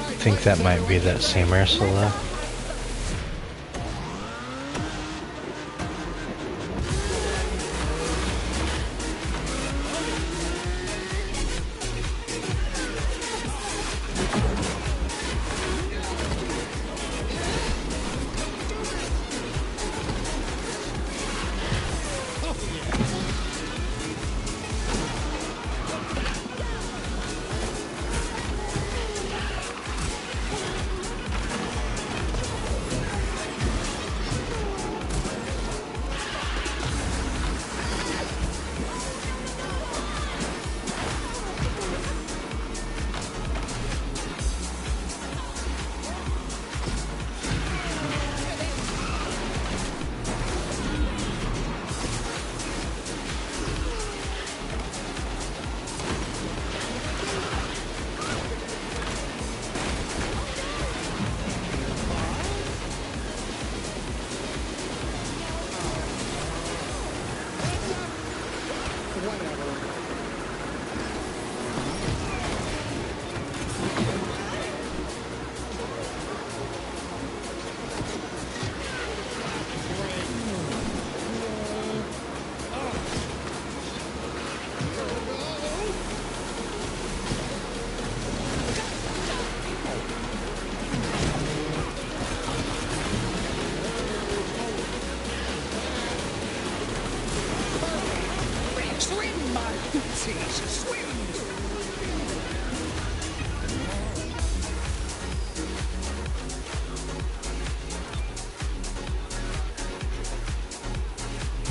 I think that might be that same Ursula.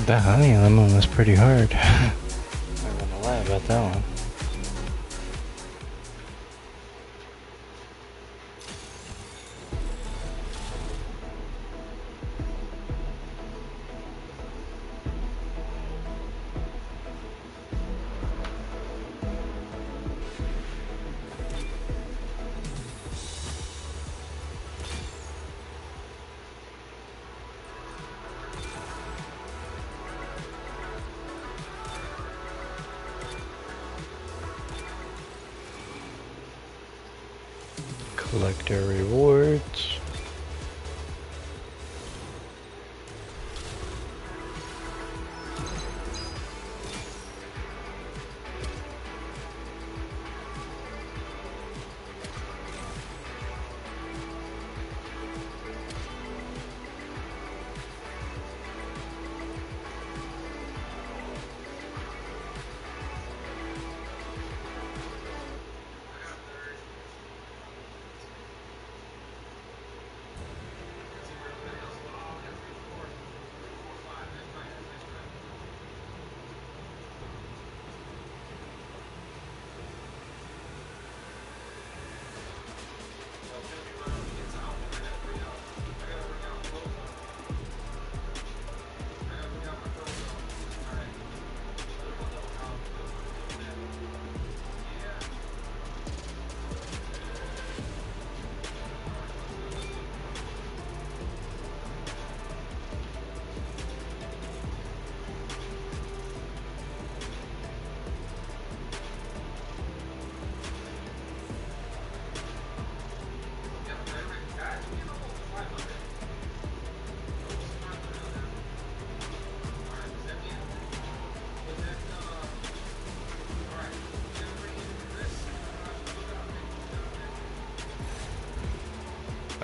That honey lemon was pretty hard. I'm not gonna lie about that one. Collect our rewards.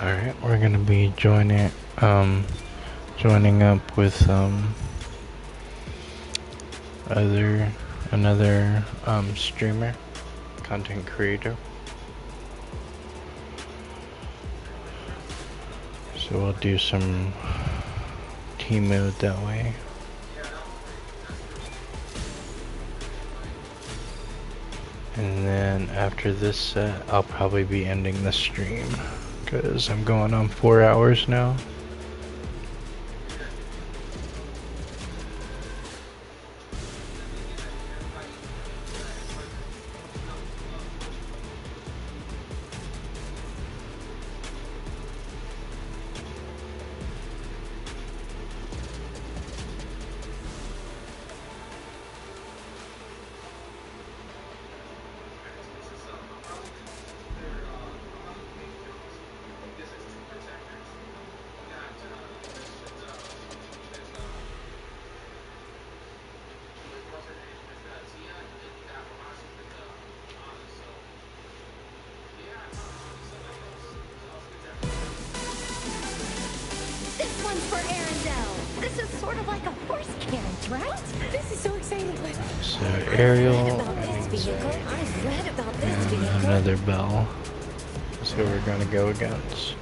Alright, we're gonna be joining up with another streamer, content creator. So we'll do some team mode that way. And then after this set, I'll probably be ending the stream because I'm going on 4 hours now. For Arendelle. This is sort of like a horse carriage, right? This is so exciting. So Ariel I've read about this and vehicle. another Belle. That's who we're gonna go against.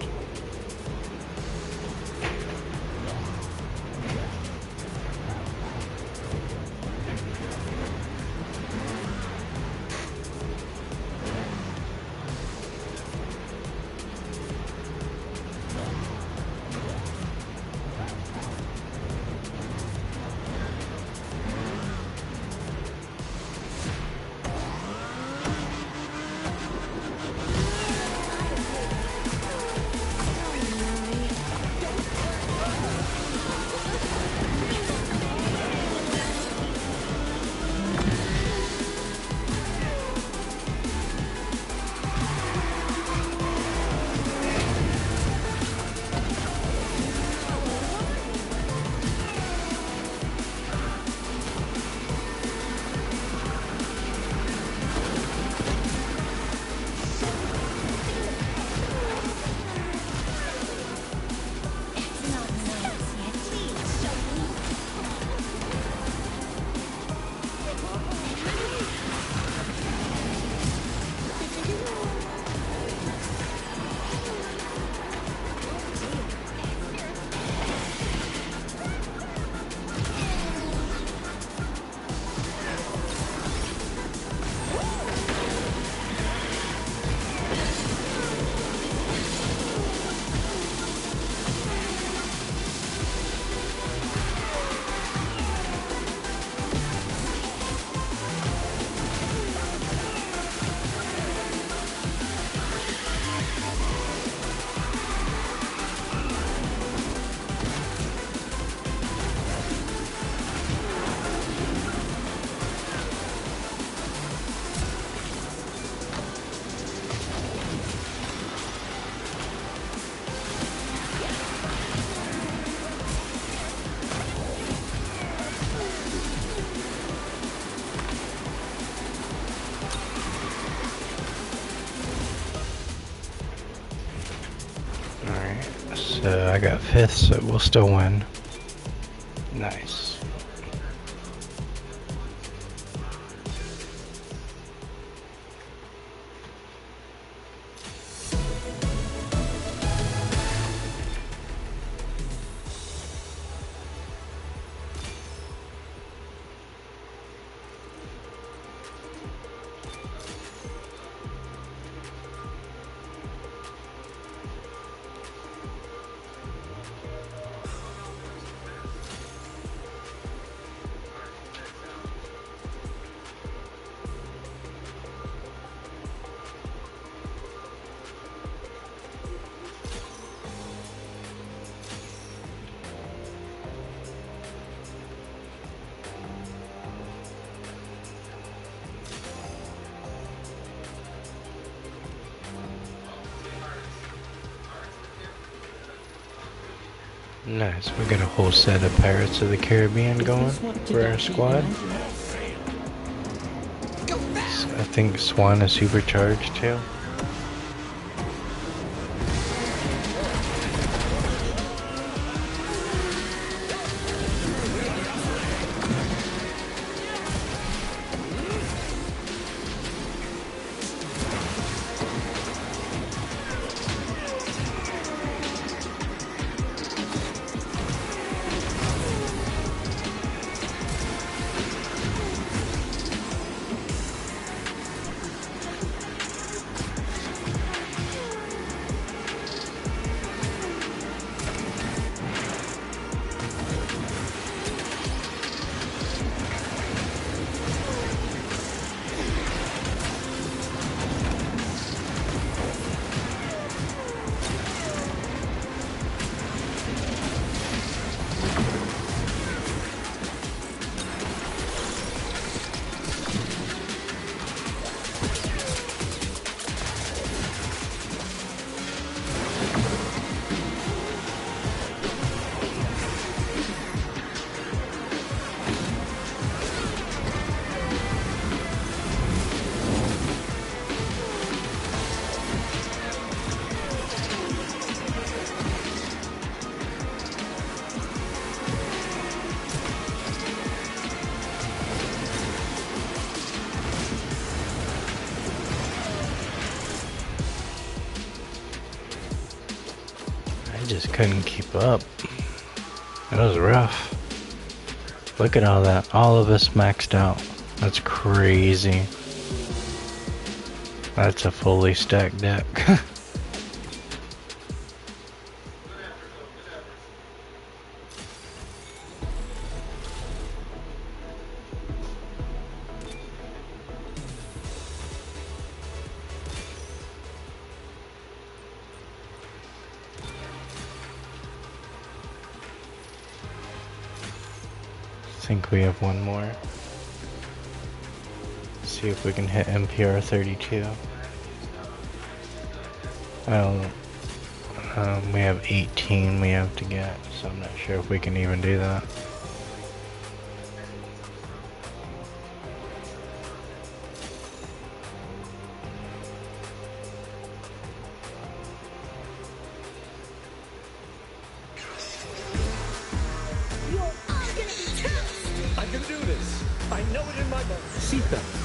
So I got 5th, so we'll still win. Nice. Nice, we got a whole set of Pirates of the Caribbean going for our squad. I think Swan is supercharged too. Just couldn't keep up. It was rough. Look at all that. All of us maxed out. That's crazy. That's a fully stacked deck. I think we have one more. See if we can hit MPR 32. Well, we have 18 we have to get, so I'm not sure if we can even do that. I can do this. I know it in my bones. Seatbelt.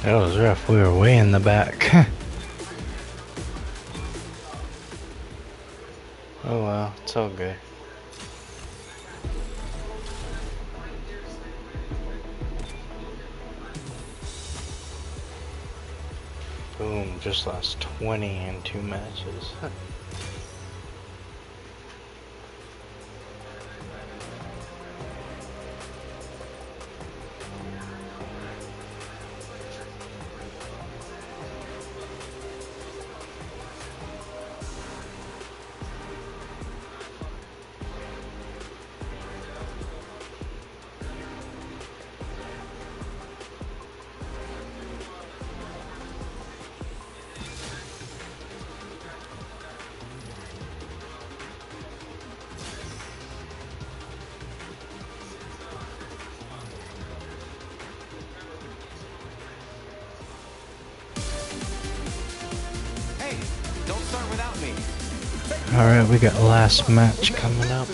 It was rough. We were way in the back. Oh well, it's all good. Boom, just lost 20 in 2 matches. Alright, we got last match coming up.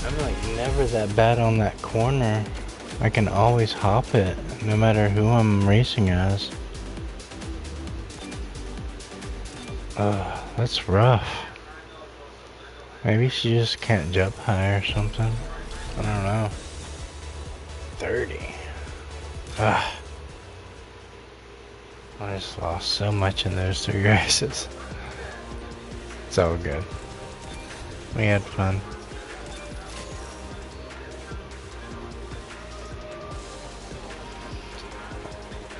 I'm like never that bad on that corner. I can always hop it, no matter who I'm racing as. That's rough. Maybe she just can't jump high or something. I don't know. 30. I just lost so much in those 3 races. It's all good. We had fun.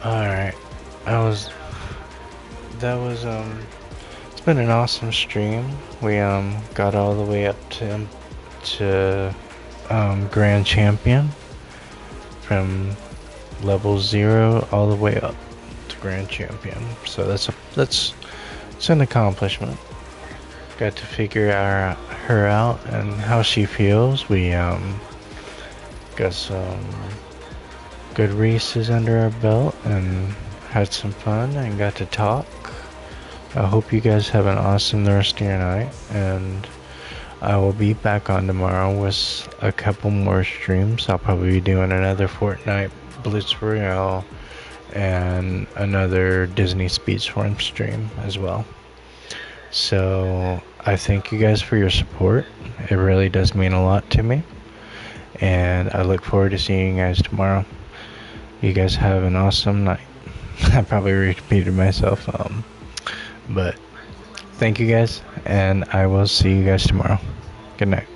Alright. It's been an awesome stream. We got all the way up to Grand Champion, from level 0 all the way up to Grand Champion. So that's an accomplishment. Got to figure her out and how she feels. We got some good races under our belt and had some fun and got to talk. I hope you guys have an awesome rest of your night, and I will be back on tomorrow with a couple more streams. I'll probably be doing another Fortnite Blitz Royale and another Disney SpeedStorm stream as well. So I thank you guys for your support. It really does mean a lot to me, and I look forward to seeing you guys tomorrow. You guys have an awesome night. I probably repeated myself, but thank you guys, and I will see you guys tomorrow. Good night.